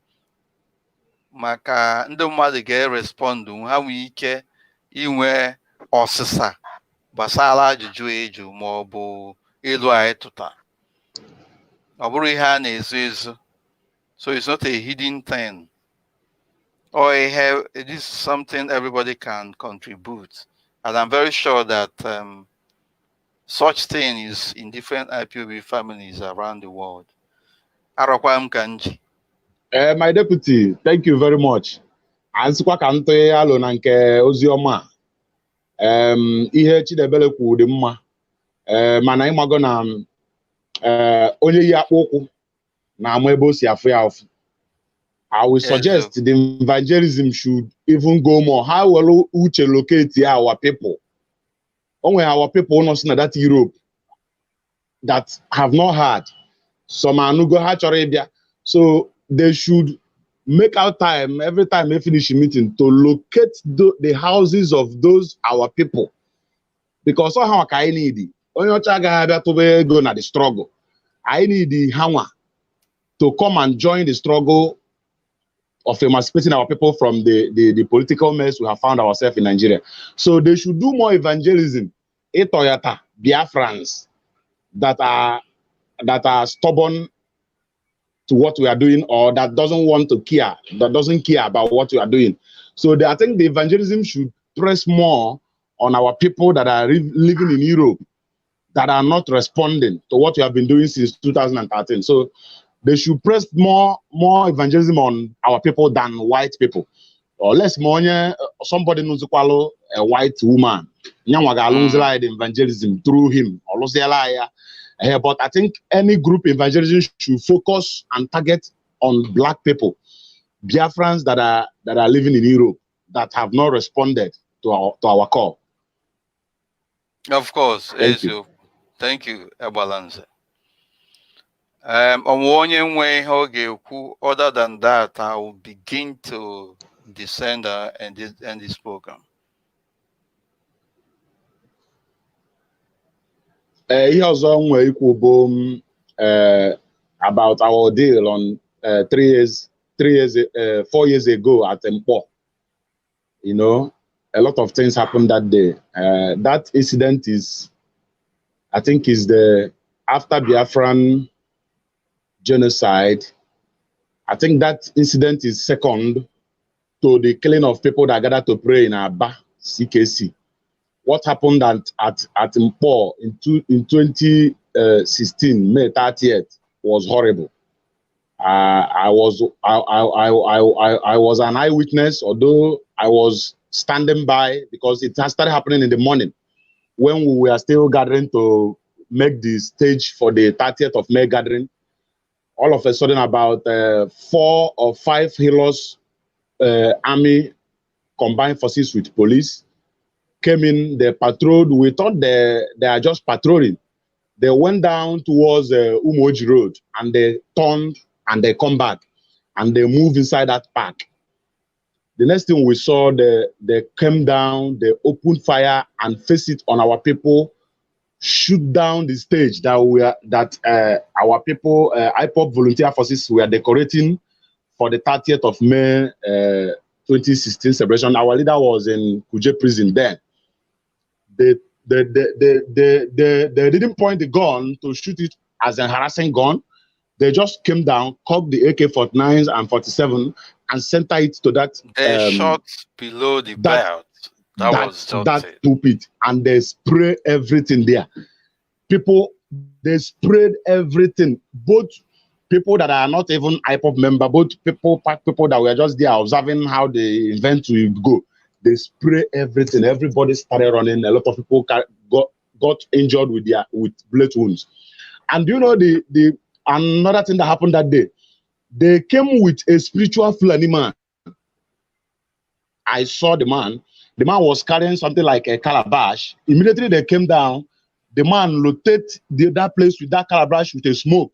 maka ndị mmadụ ga-erespọndụ ha nwee ike inwe ọsịsa gbasara ajụjụ eju ma ọ bụ elu anyị tụta. Ọ bụrụ ihe a na-ezo ezo. So it's not a hidden thing. Or it is something everybody can contribute. And I'm very sure that such thing is in different IPOB families around the world. Arakwam Kanji. My deputy, thank you very much. Ansikwa ka ntụ alo na nke oziọma. Ihe Chidebere kwuru dị mma. Mana ịmago na onye yi akpụ ụkwụ na ama ebe o si afụ ya afụ. I will suggest the evangelism should even go more. How will Uche locate our people? Only our people not in that Europe that have not heard. Some are not going. So they should make out time every time they finish a meeting to locate the houses of those our people. Because somehow I need it. Only to go na the struggle. I need the hammer to come and join the struggle of emancipating our people from the political mess we have found ourselves in Nigeria. So they should do more evangelism. A Toyota, Biafrans that are stubborn to what we are doing, or that doesn't want to care, that doesn't care about what we are doing. So I think the evangelism should press more on our people that are living in Europe that are not responding to what we have been doing since 2013. So they should press more evangelism on our people than white people. Or less more, somebody knows a white woman. The evangelism through him. But I think any group evangelism should focus and target on black people, Biafrans that are living in Europe that have not responded to our call. Of course, thank you. Thank you, Ebalanze. Other than that, I will begin to descend and this program. Ihe ọzọ nwere ikwu bụ about our deal on 4 years ago at Mefor. You know, a lot of things happened that day. That incident I think is the after Biafran genocide. I think that incident is second to the killing of people that gathered to pray in Aba, CKC. What happened at Mefor in 2016, May 30th, was horrible. I was an eyewitness, although I was standing by because it has started happening in the morning when we were still gathering to make the stage for the 30th of May gathering. All of a sudden, about 4 or 5 heroes, army combined forces with police came in. They patrolled. We thought they are just patrolling. They went down towards Umoji Road and they turned and they come back and they moved inside that park. The next thing we saw, they came down, they opened fire and faced it on our people, shoot down the stage that our people, Ipob volunteer forces, were decorating for the 30th of May 2016 celebration. Our leader was in Kuje prison then. They didn't point the gun to shoot it as a harassing gun. They just came down, cocked the AK-49s and 47 and center it to that. They shot below the belt. That pulpit, and they spray everything there. People, they sprayed everything. Both people that are not even Ipob member, both people that were just there observing how the event will go. They spray everything. Everybody started running. A lot of people got injured with bullet wounds. And you know another thing that happened that day? They came with a spiritual Fulani man. I saw the man. The man was carrying something like a calabash. Immediately they came down. The man rotated that place with that calabash with a smoke.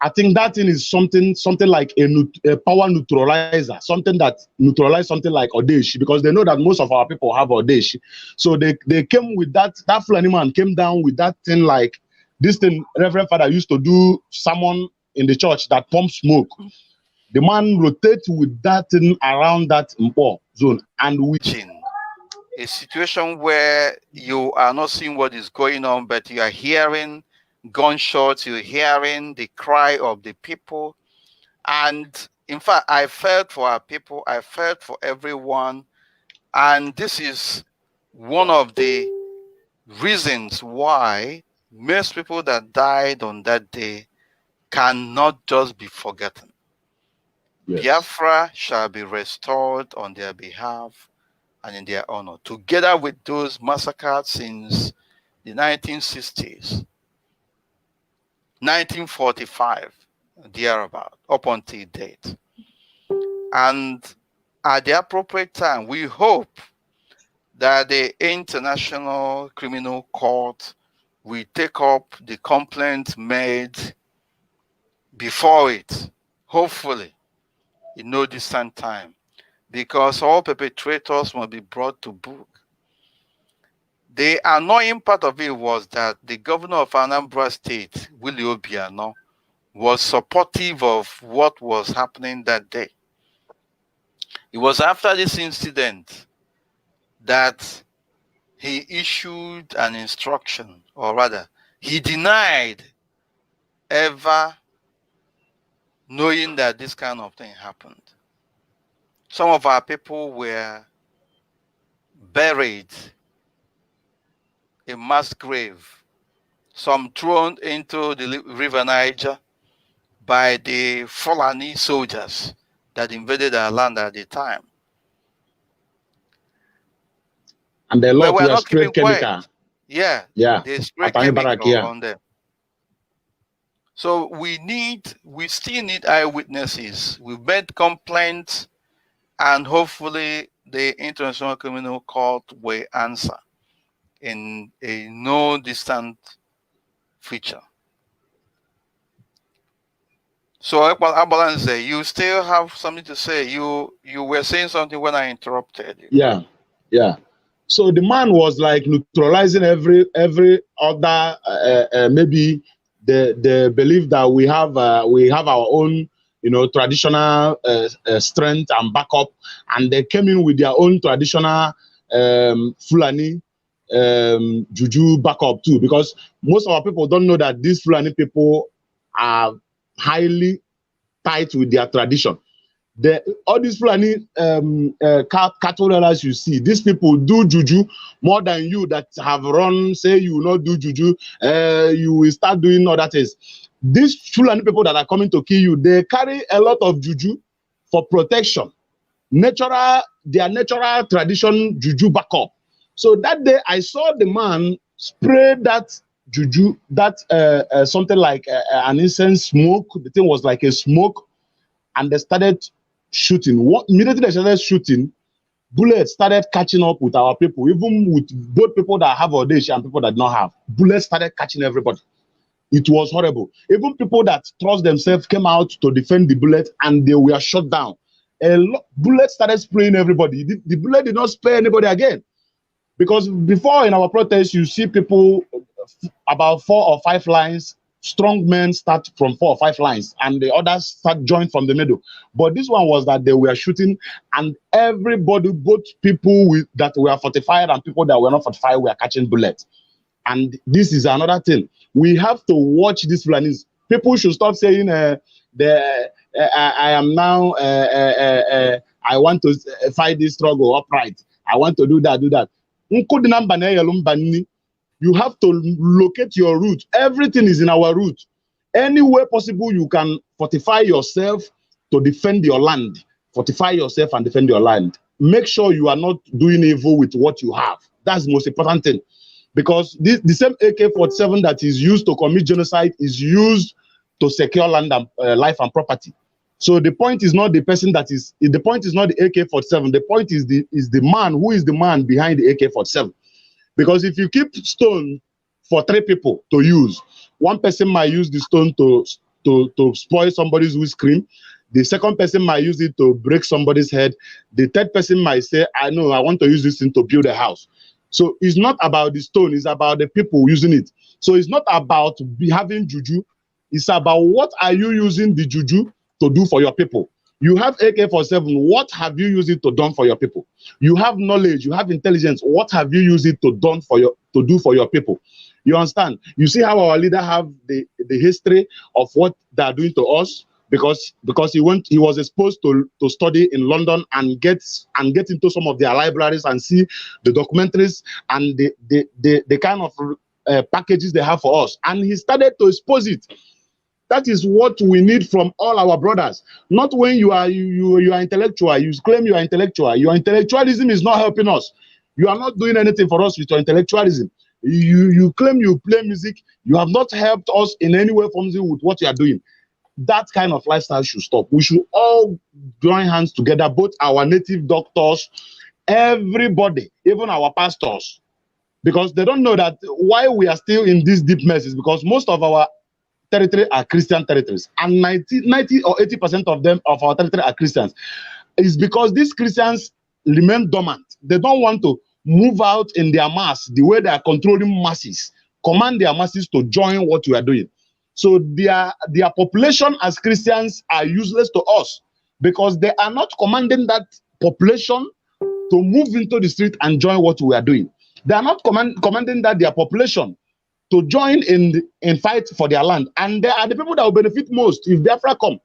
I think that thing is something like a power neutralizer, something that neutralizes something like Odeshi, because they know that most of our people have Odeshi. So they came with that Fulani man came down with that thing like this thing Reverend Father used to do sermon in the church that pumps smoke. The man rotates with that thing around that Mefor zone, and a situation where you are not seeing what is going on, but you are hearing gunshots, you're hearing the cry of the people. And in fact, I felt for our people, I felt for everyone. And this is one of the reasons why most people that died on that day cannot just be forgotten. Yes. Biafra shall be restored on their behalf and in their honor, together with those massacred since the 1960s, 1945, thereabout, up until date. And at the appropriate time, we hope that the International Criminal Court will take up the complaint made before it, hopefully, in no distant time, because all perpetrators must be brought to book. The annoying part of it was that the governor of Anambra State, Willie Obiano, was supportive of what was happening that day. It was after this incident that he issued an instruction, or rather, he denied ever knowing that this kind of thing happened. Some of our people were buried in mass grave, some thrown into the river Niger by the Fulani soldiers that invaded our land at the time. And the lot were were sprayed chemical. Yeah, they sprayed chemical on them. So we still need eyewitnesses. We've made complaints, and hopefully the international criminal court will answer in a no distant future. So Abalance, you still have something to say. You were saying something when I interrupted you. Yeah. So the man was like neutralizing every other maybe the belief that we have our own traditional strength and backup, and they came in with their own traditional Fulani juju backup too, because most of our people don't know that these Fulani people are highly tight with their tradition. All these Fulani cattle owners you see, these people do juju more than you that have run, say you will not do juju, you will start doing other things. These Fulani people that are coming to kill you, they carry a lot of juju for protection. Their natural tradition juju backup. So that day I saw the man spray that juju, that something like an incense smoke. The thing was like a smoke, and they started shooting. Immediately they started shooting, bullets started catching up with our people, even with both people that have audacious and people that don't have. Bullets started catching everybody. It was horrible. Even people that trust themselves came out to defend the bullet, and they were shot down. Bullets started spraying everybody. The bullet did not spare anybody again. Because before in our protest, you see people about 4 or 5 lines. Strong men start from 4 or 5 lines, and the others start join from the middle. But this one was that they were shooting, and everybody, both people that were fortified and people that were not fortified, were catching bullets. And this is another thing. We have to watch these Fulanis. People should stop saying, I am now, I want to fight this struggle upright. I want to do that. You have to locate your route. Everything is in our route. Any way possible, you can fortify yourself to defend your land. Fortify yourself and defend your land. Make sure you are not doing evil with what you have. That's the most important thing. Because the same AK-47 that is used to commit genocide is used to secure land and life and property. So the point is not the person the point is not the AK-47. The point is the man. Who is the man behind the AK-47? Because if you keep stone for 3 people to use, one person might use the stone to spoil somebody's windscreen. The second person might use it to break somebody's head. The third person might say, I want to use this thing to build a house. So it's not about the stone, it's about the people using it. So it's not about having juju. It's about what are you using the juju to do for your people. You have AK-47. What have you used it to do for your people? You have knowledge. You have intelligence. What have you used it to do for your people? You understand? You see how our leader have the history of what they are doing to us because he was exposed to study in London and get into some of their libraries and see the documentaries and the kind of packages they have for us, and he started to expose it. That is what we need from all our brothers. Not when you are intellectual, you claim you are intellectual. Your intellectualism is not helping us. You are not doing anything for us with your intellectualism. You claim you play music. You have not helped us in any way from with what you are doing. That kind of lifestyle should stop. We should all join hands together, both our native doctors, everybody, even our pastors, because they don't know that why we are still in this deep mess is because most of our territory are Christian territories, and 90 or 80% of our territory are Christians. It's because these Christians remain dormant. They don't want to move out in their mass the way they are controlling masses, command their masses to join what we are doing. So their population as Christians are useless to us because they are not commanding that population to move into the street and join what we are doing. They are not commanding that their population to join in fight for their land, and they are the people that will benefit most if Biafra come.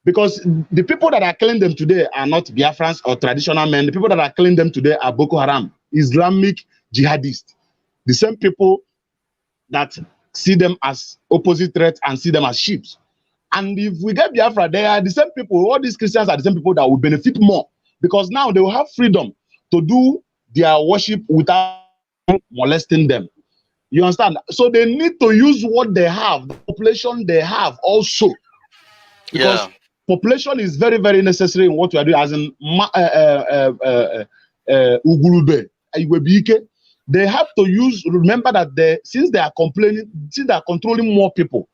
Because the people that are killing them today are not Biafrans or traditional men. The people that are killing them today are Boko Haram, Islamic jihadists. The same people that see them as opposite threats and see them as sheep. And if we get Biafra, they are the same people, all these Christians are the same people that will benefit more, because now they will have freedom to do their worship without molesting them. You understand? So they need to use what they have, the population they have also. Because population is very, very necessary in what we are doing, as in Ugurube, Iwebike. They have to use, remember that since they are complaining, since they are controlling more people,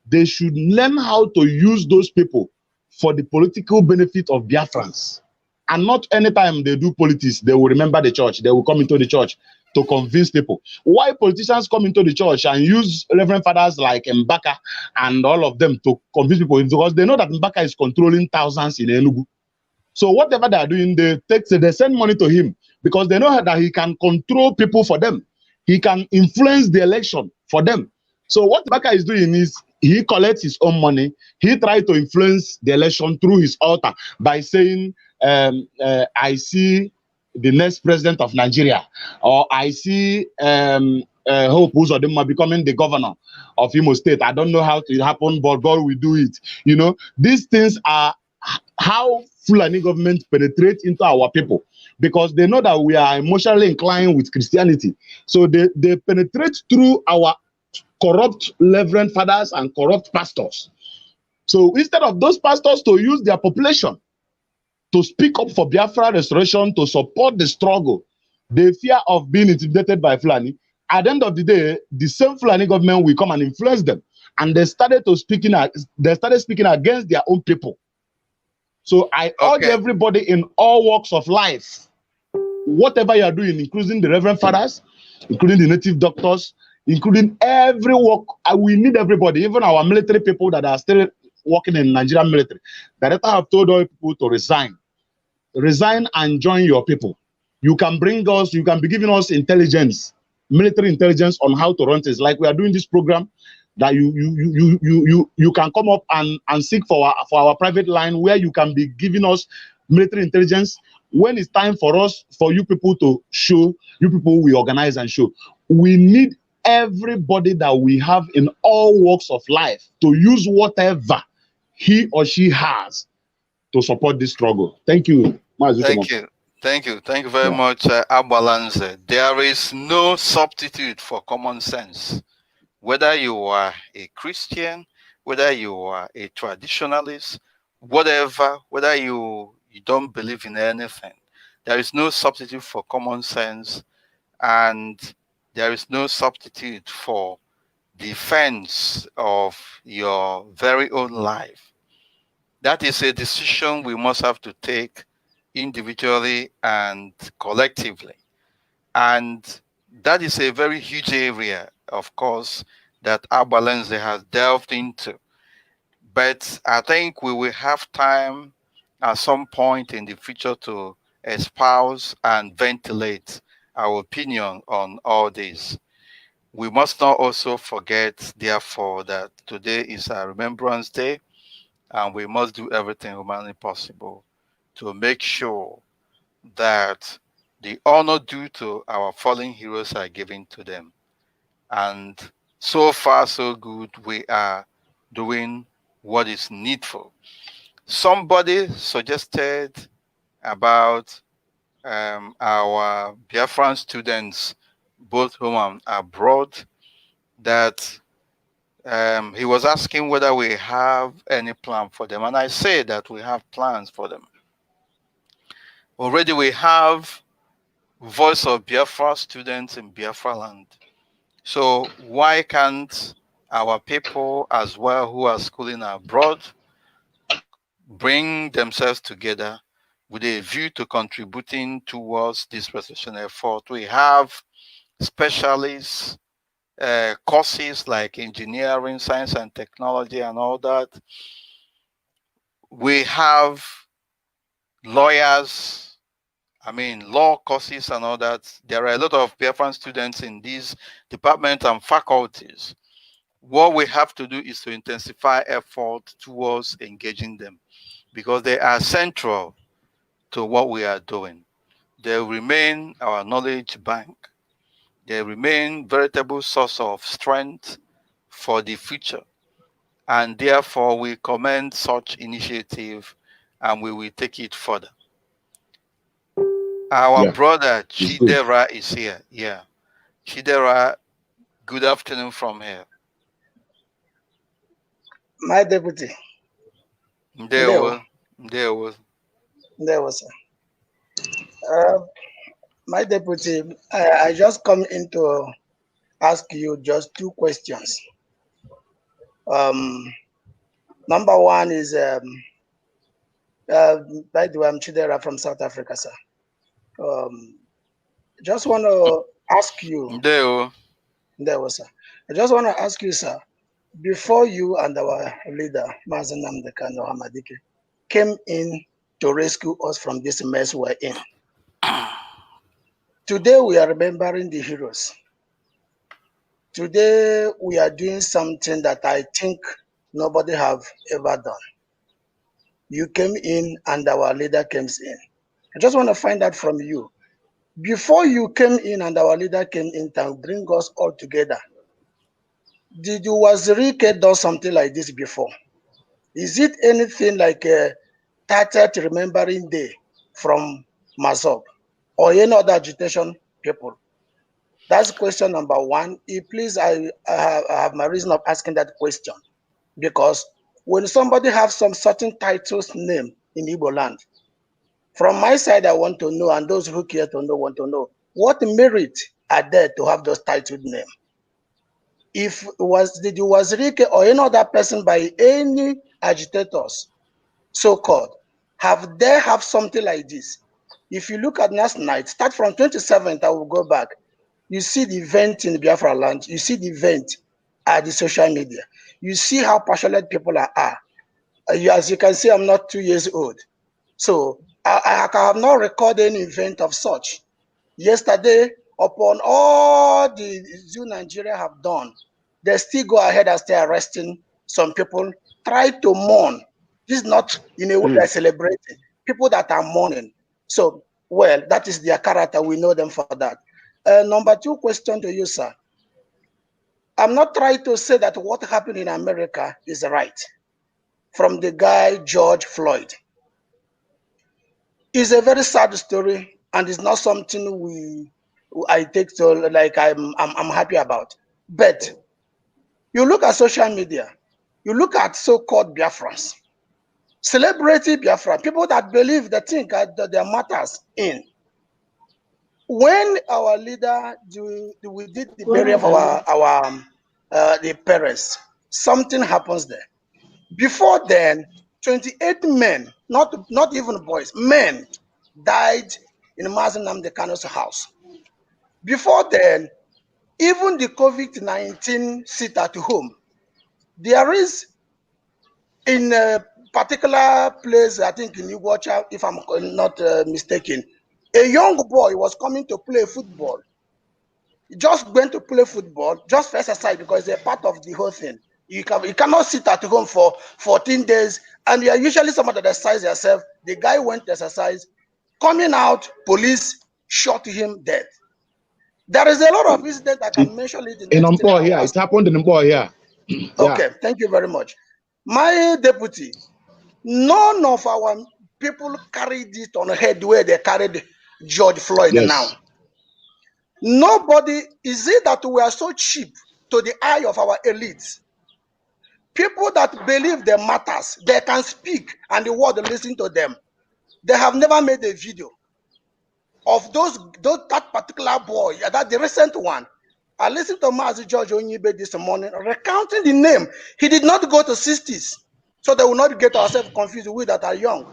they should learn how to use those people for the political benefit of Biafrans. And not anytime they do politics, they will remember the church. They will come into the church to convince people. Why politicians come into the church and use Reverend Fathers like Mbaka and all of them to convince people? It's because they know that Mbaka is controlling thousands in Enugu. So whatever they are doing, they send money to him because they know that he can control people for them. He can influence the election for them. So what Mbaka is doing is he collects his own money. He tries to influence the election through his altar by saying, I see the next president of Nigeria, or I see Hope Uzodinma becoming the governor of Imo State. I don't know how it happened, but God will do it. You know, these things are how Fulani government penetrate into our people, because they know that we are emotionally inclined with Christianity. So they penetrate through our corrupt Reverend Fathers and corrupt pastors. So instead of those pastors to use their population to speak up for Biafra restoration, to support the struggle, they fear of being intimidated by Fulani. At the end of the day, the same Fulani government will come and influence them, and they started speaking against their own people. So I urge everybody in all walks of life, whatever you are doing, including the Reverend Fathers, including the native doctors, including every work, we need everybody, even our military people that are still working in Nigerian military. Director have told all people to resign. Resign and join your people. You can bring us, you can be giving us intelligence, military intelligence on how to run things. Like we are doing this program, that you can come up and seek for our private line where you can be giving us military intelligence. When it's time for us, for you people to show, you people we organize and show. We need everybody that we have in all walks of life to use whatever he or she has to support this struggle. Thank you. Mazi. Thank you very much, Abalanze. There is no substitute for common sense. Whether you are a Christian, whether you are a traditionalist, whatever, whether you don't believe in anything, there is no substitute for common sense, and there is no substitute for defense of your very own life. That is a decision we must have to take individually and collectively. And that is a very huge area, of course, that Abalenze has delved into. But I think we will have time at some point in the future to espouse and ventilate our opinion on all this. We must not also forget, therefore, that today is a Remembrance Day, and we must do everything humanly possible to make sure that the honor due to our fallen heroes are given to them. And so far, so good, we are doing what is needful. Somebody suggested about our Biafran students, both home and abroad, that he was asking whether we have any plan for them. And I say that we have plans for them. Already we have Voice of Biafra students in Biafra land. So why can't our people as well who are schooling abroad bring themselves together with a view to contributing towards this restoration effort? We have specialists, courses like engineering, science and technology and all that. We have lawyers, law courses and all that. There are a lot of Biafran students in these departments and faculties. what we have to do is to intensify effort towards engaging them, because they are central to what we are doing. They remain our knowledge bank. They remain veritable source of strength for the future. And therefore, we commend such initiative and we will take it further. Our brother Chidera is here. Yeah. Chidera, good afternoon from here. My deputy. There was. Sir. My deputy, I just come in to ask you just two questions. Number one is, by the way, I'm Chidera from South Africa, sir. Just want to ask you. There was, sir. I just want to ask you, sir, before you and our leader, Mazi Hamadike, came in to rescue us from this mess we're in. Today we are remembering the heroes. Today we are doing something that I think nobody have ever done. You came in and our leader came in. I just want to find out from you. Before you came in and our leader came in to bring us all together, did you Wazirike do something like this before? Is it anything like a 30th Remembering Day from Mazob or any other agitation people? That's question number one. Please, I have my reason of asking that question, because when somebody has some certain titles name in Igbo land, from my side, I want to know, and those who care to know want to know, what merit are there to have those titled name? If did you Wazirike or any other person by any agitators, so-called, have they have something like this? If you look at last night, start from 27th, I will go back. You see the event in Biafra land. You see the event at the social media. You see how passionate people are. As you can see, I'm not 2 years old. So I have not recorded any event of such. Yesterday, upon all the Zoo Nigeria have done, they still go ahead and stay arresting some people, try to mourn. This is not in a way they're celebrating. People that are mourning. So, well, that is their character. We know them for that. Number two question to you, sir. I'm not trying to say that what happened in America is right. From the guy, George Floyd. It's a very sad story, and it's not something I take to like I'm happy about. But you look at social media, you look at so-called Biafrans, celebrity Biafra, people that believe they think that there matters in. When our leader we did the burial of the parents, something happens there. Before then, 28 men, not even boys, men died in Mazi Nnamdi Kanu's house. Before then, even the COVID-19 sit at home, there is in a particular place, I think in Uche, if I'm not mistaken, a young boy was coming to play football. He just went to play football, just for exercise, because they're part of the whole thing. You cannot sit at home for 14 days, and you are usually somebody that exercise yourself. The guy went to exercise, coming out, police shot him dead. There is a lot of incidents I can mention it in Mpo here. It happened in Mpo here. Okay, thank you very much. My deputy, none of our people carried it on head where they carried George Floyd now. Nobody, is it that we are so cheap to the eye of our elites? People that believe they matters, they can speak and the world listen to them. They have never made a video of that particular boy, that the recent one. I listened to Mazi George Onyibe this morning, recounting the name. He did not go to 60s, so they will not get ourselves confused with that are young.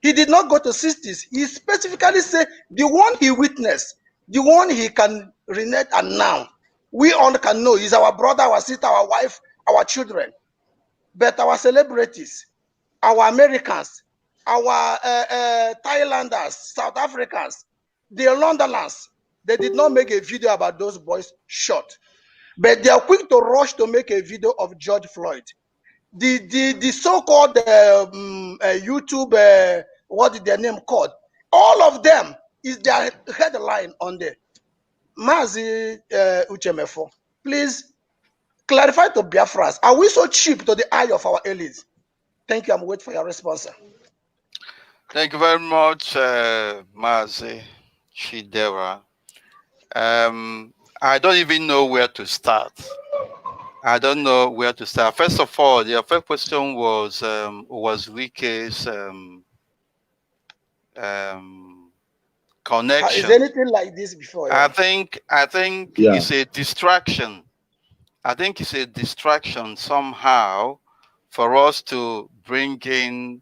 He did not go to 60s. He specifically said the one he witnessed, the one he can relate and now, we all can know is our brother, our sister, our wife, our children. But our celebrities, our Americans, our Thailanders, South Africans, the Londoners, they did not make a video about those boys shot. but they are quick to rush to make a video of George Floyd. The so-called YouTube, what is their name called? All of them is their headline on there. Mazi Uche Mefor, please clarify to Biafras. Are we so cheap to the eye of our elites? Thank you. I'm waiting for your response, sir. Thank you very much, Mazi Chidera. I don't even know where to start. I don't know where to start. First of all, your first question was Uke's connection. Is anything like this before? Yeah? I think it's a distraction. I think it's a distraction somehow for us to bring in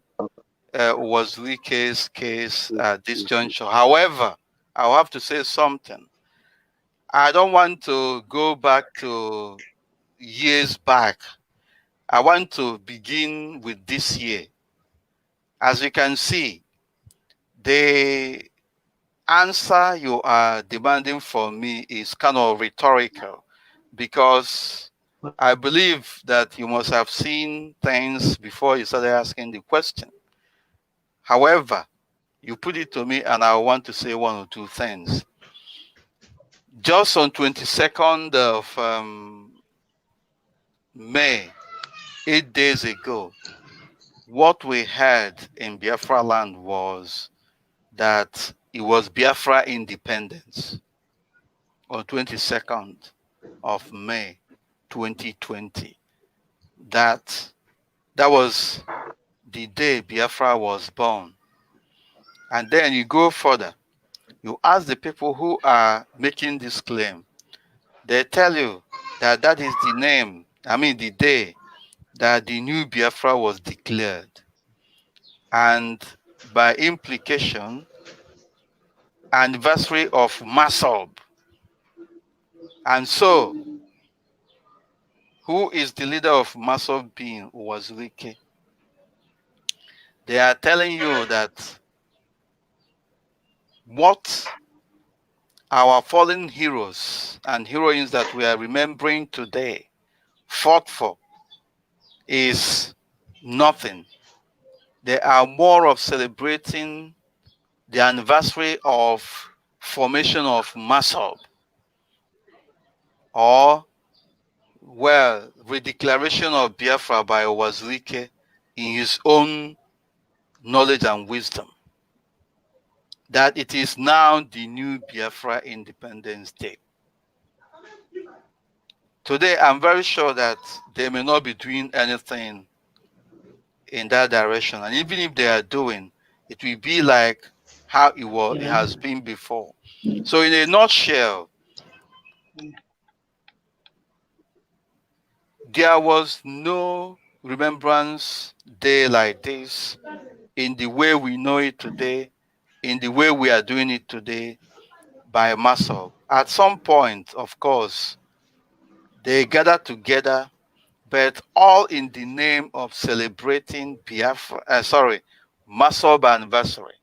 Uke's case at this juncture. However, I'll have to say something. I don't want to go back to years back. I want to begin with this year. As you can see, the answer you are demanding from me is kind of rhetorical, because I believe that you must have seen things before you started asking the question. However, you put it to me and I want to say one or two things. Just on 22nd of May, 8 days ago, what we had in Biafra land was that it was Biafra independence on 22nd of May 2020. That was the day Biafra was born. And then you go further. You ask the people who are making this claim. They tell you that that is the name, the day that the new Biafra was declared. And by implication, anniversary of Masob. And so, who is the leader of Masob being was Uche? They are telling you that what our fallen heroes and heroines that we are remembering today fought for is nothing. They are more of celebrating the anniversary of formation of Masob, or, well, redeclaration of Biafra by Uche in his own knowledge and wisdom, that it is now the new Biafra Independence Day. Today, I'm very sure that they may not be doing anything in that direction. And even if they are doing, it will be like how it has been before. So in a nutshell, there was no Remembrance Day like this in the way we know it today, in the way we are doing it today by Masob. At some point, of course, they gathered together, but all in the name of celebrating Masob anniversary.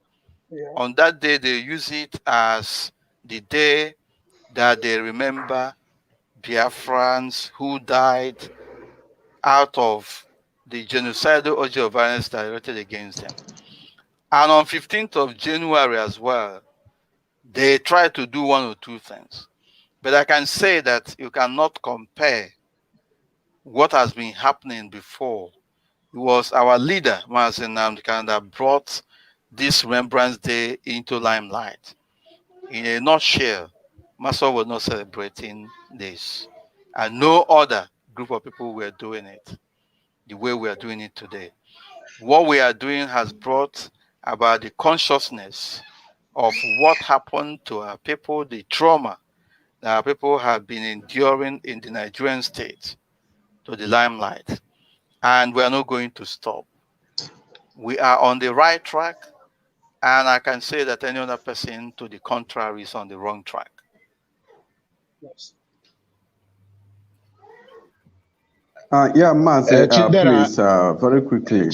Yeah. On that day, they use it as the day that they remember Biafrans who died out of the genocidal orgy of violence directed against them. And on 15th of January as well, they try to do one or two things. But I can say that you cannot compare what has been happening before. It was our leader, Mazi, that brought this Remembrance Day into limelight. In a nutshell, Masob was not celebrating this. And no other group of people were doing it the way we are doing it today. What we are doing has brought about the consciousness of what happened to our people, the trauma that our people have been enduring in the Nigerian state, to the limelight. And we are not going to stop. We are on the right track, and I can say that any other person to the contrary is on the wrong track. Yes. Mazi, please, very quickly.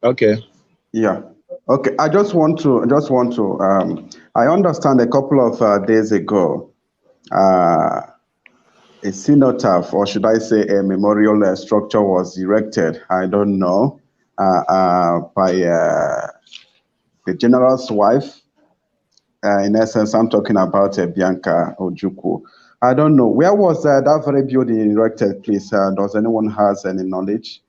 Okay. Yeah. Okay. I just want to. I understand a couple of days ago, a cenotaph, or should I say a memorial structure was erected, I don't know, by the general's wife. In essence, I'm talking about Bianca Ojukwu. I don't know. Where was that very building erected, please? Does anyone has any knowledge?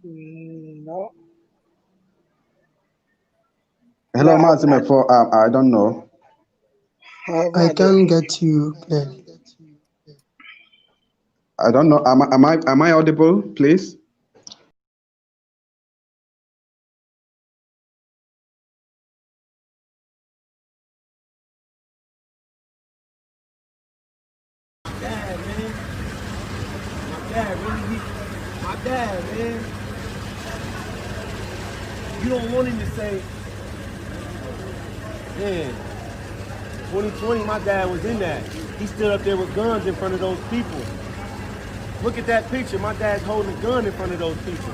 No. Hello, No, Mazi Mefor. I don't know. I can't get you clearly. I don't know. Am I audible, please? My dad, man. You don't want him to say, man, 2020, my dad was in that. He stood up there with guns in front of those people. Look at that picture. My dad's holding a gun in front of those people.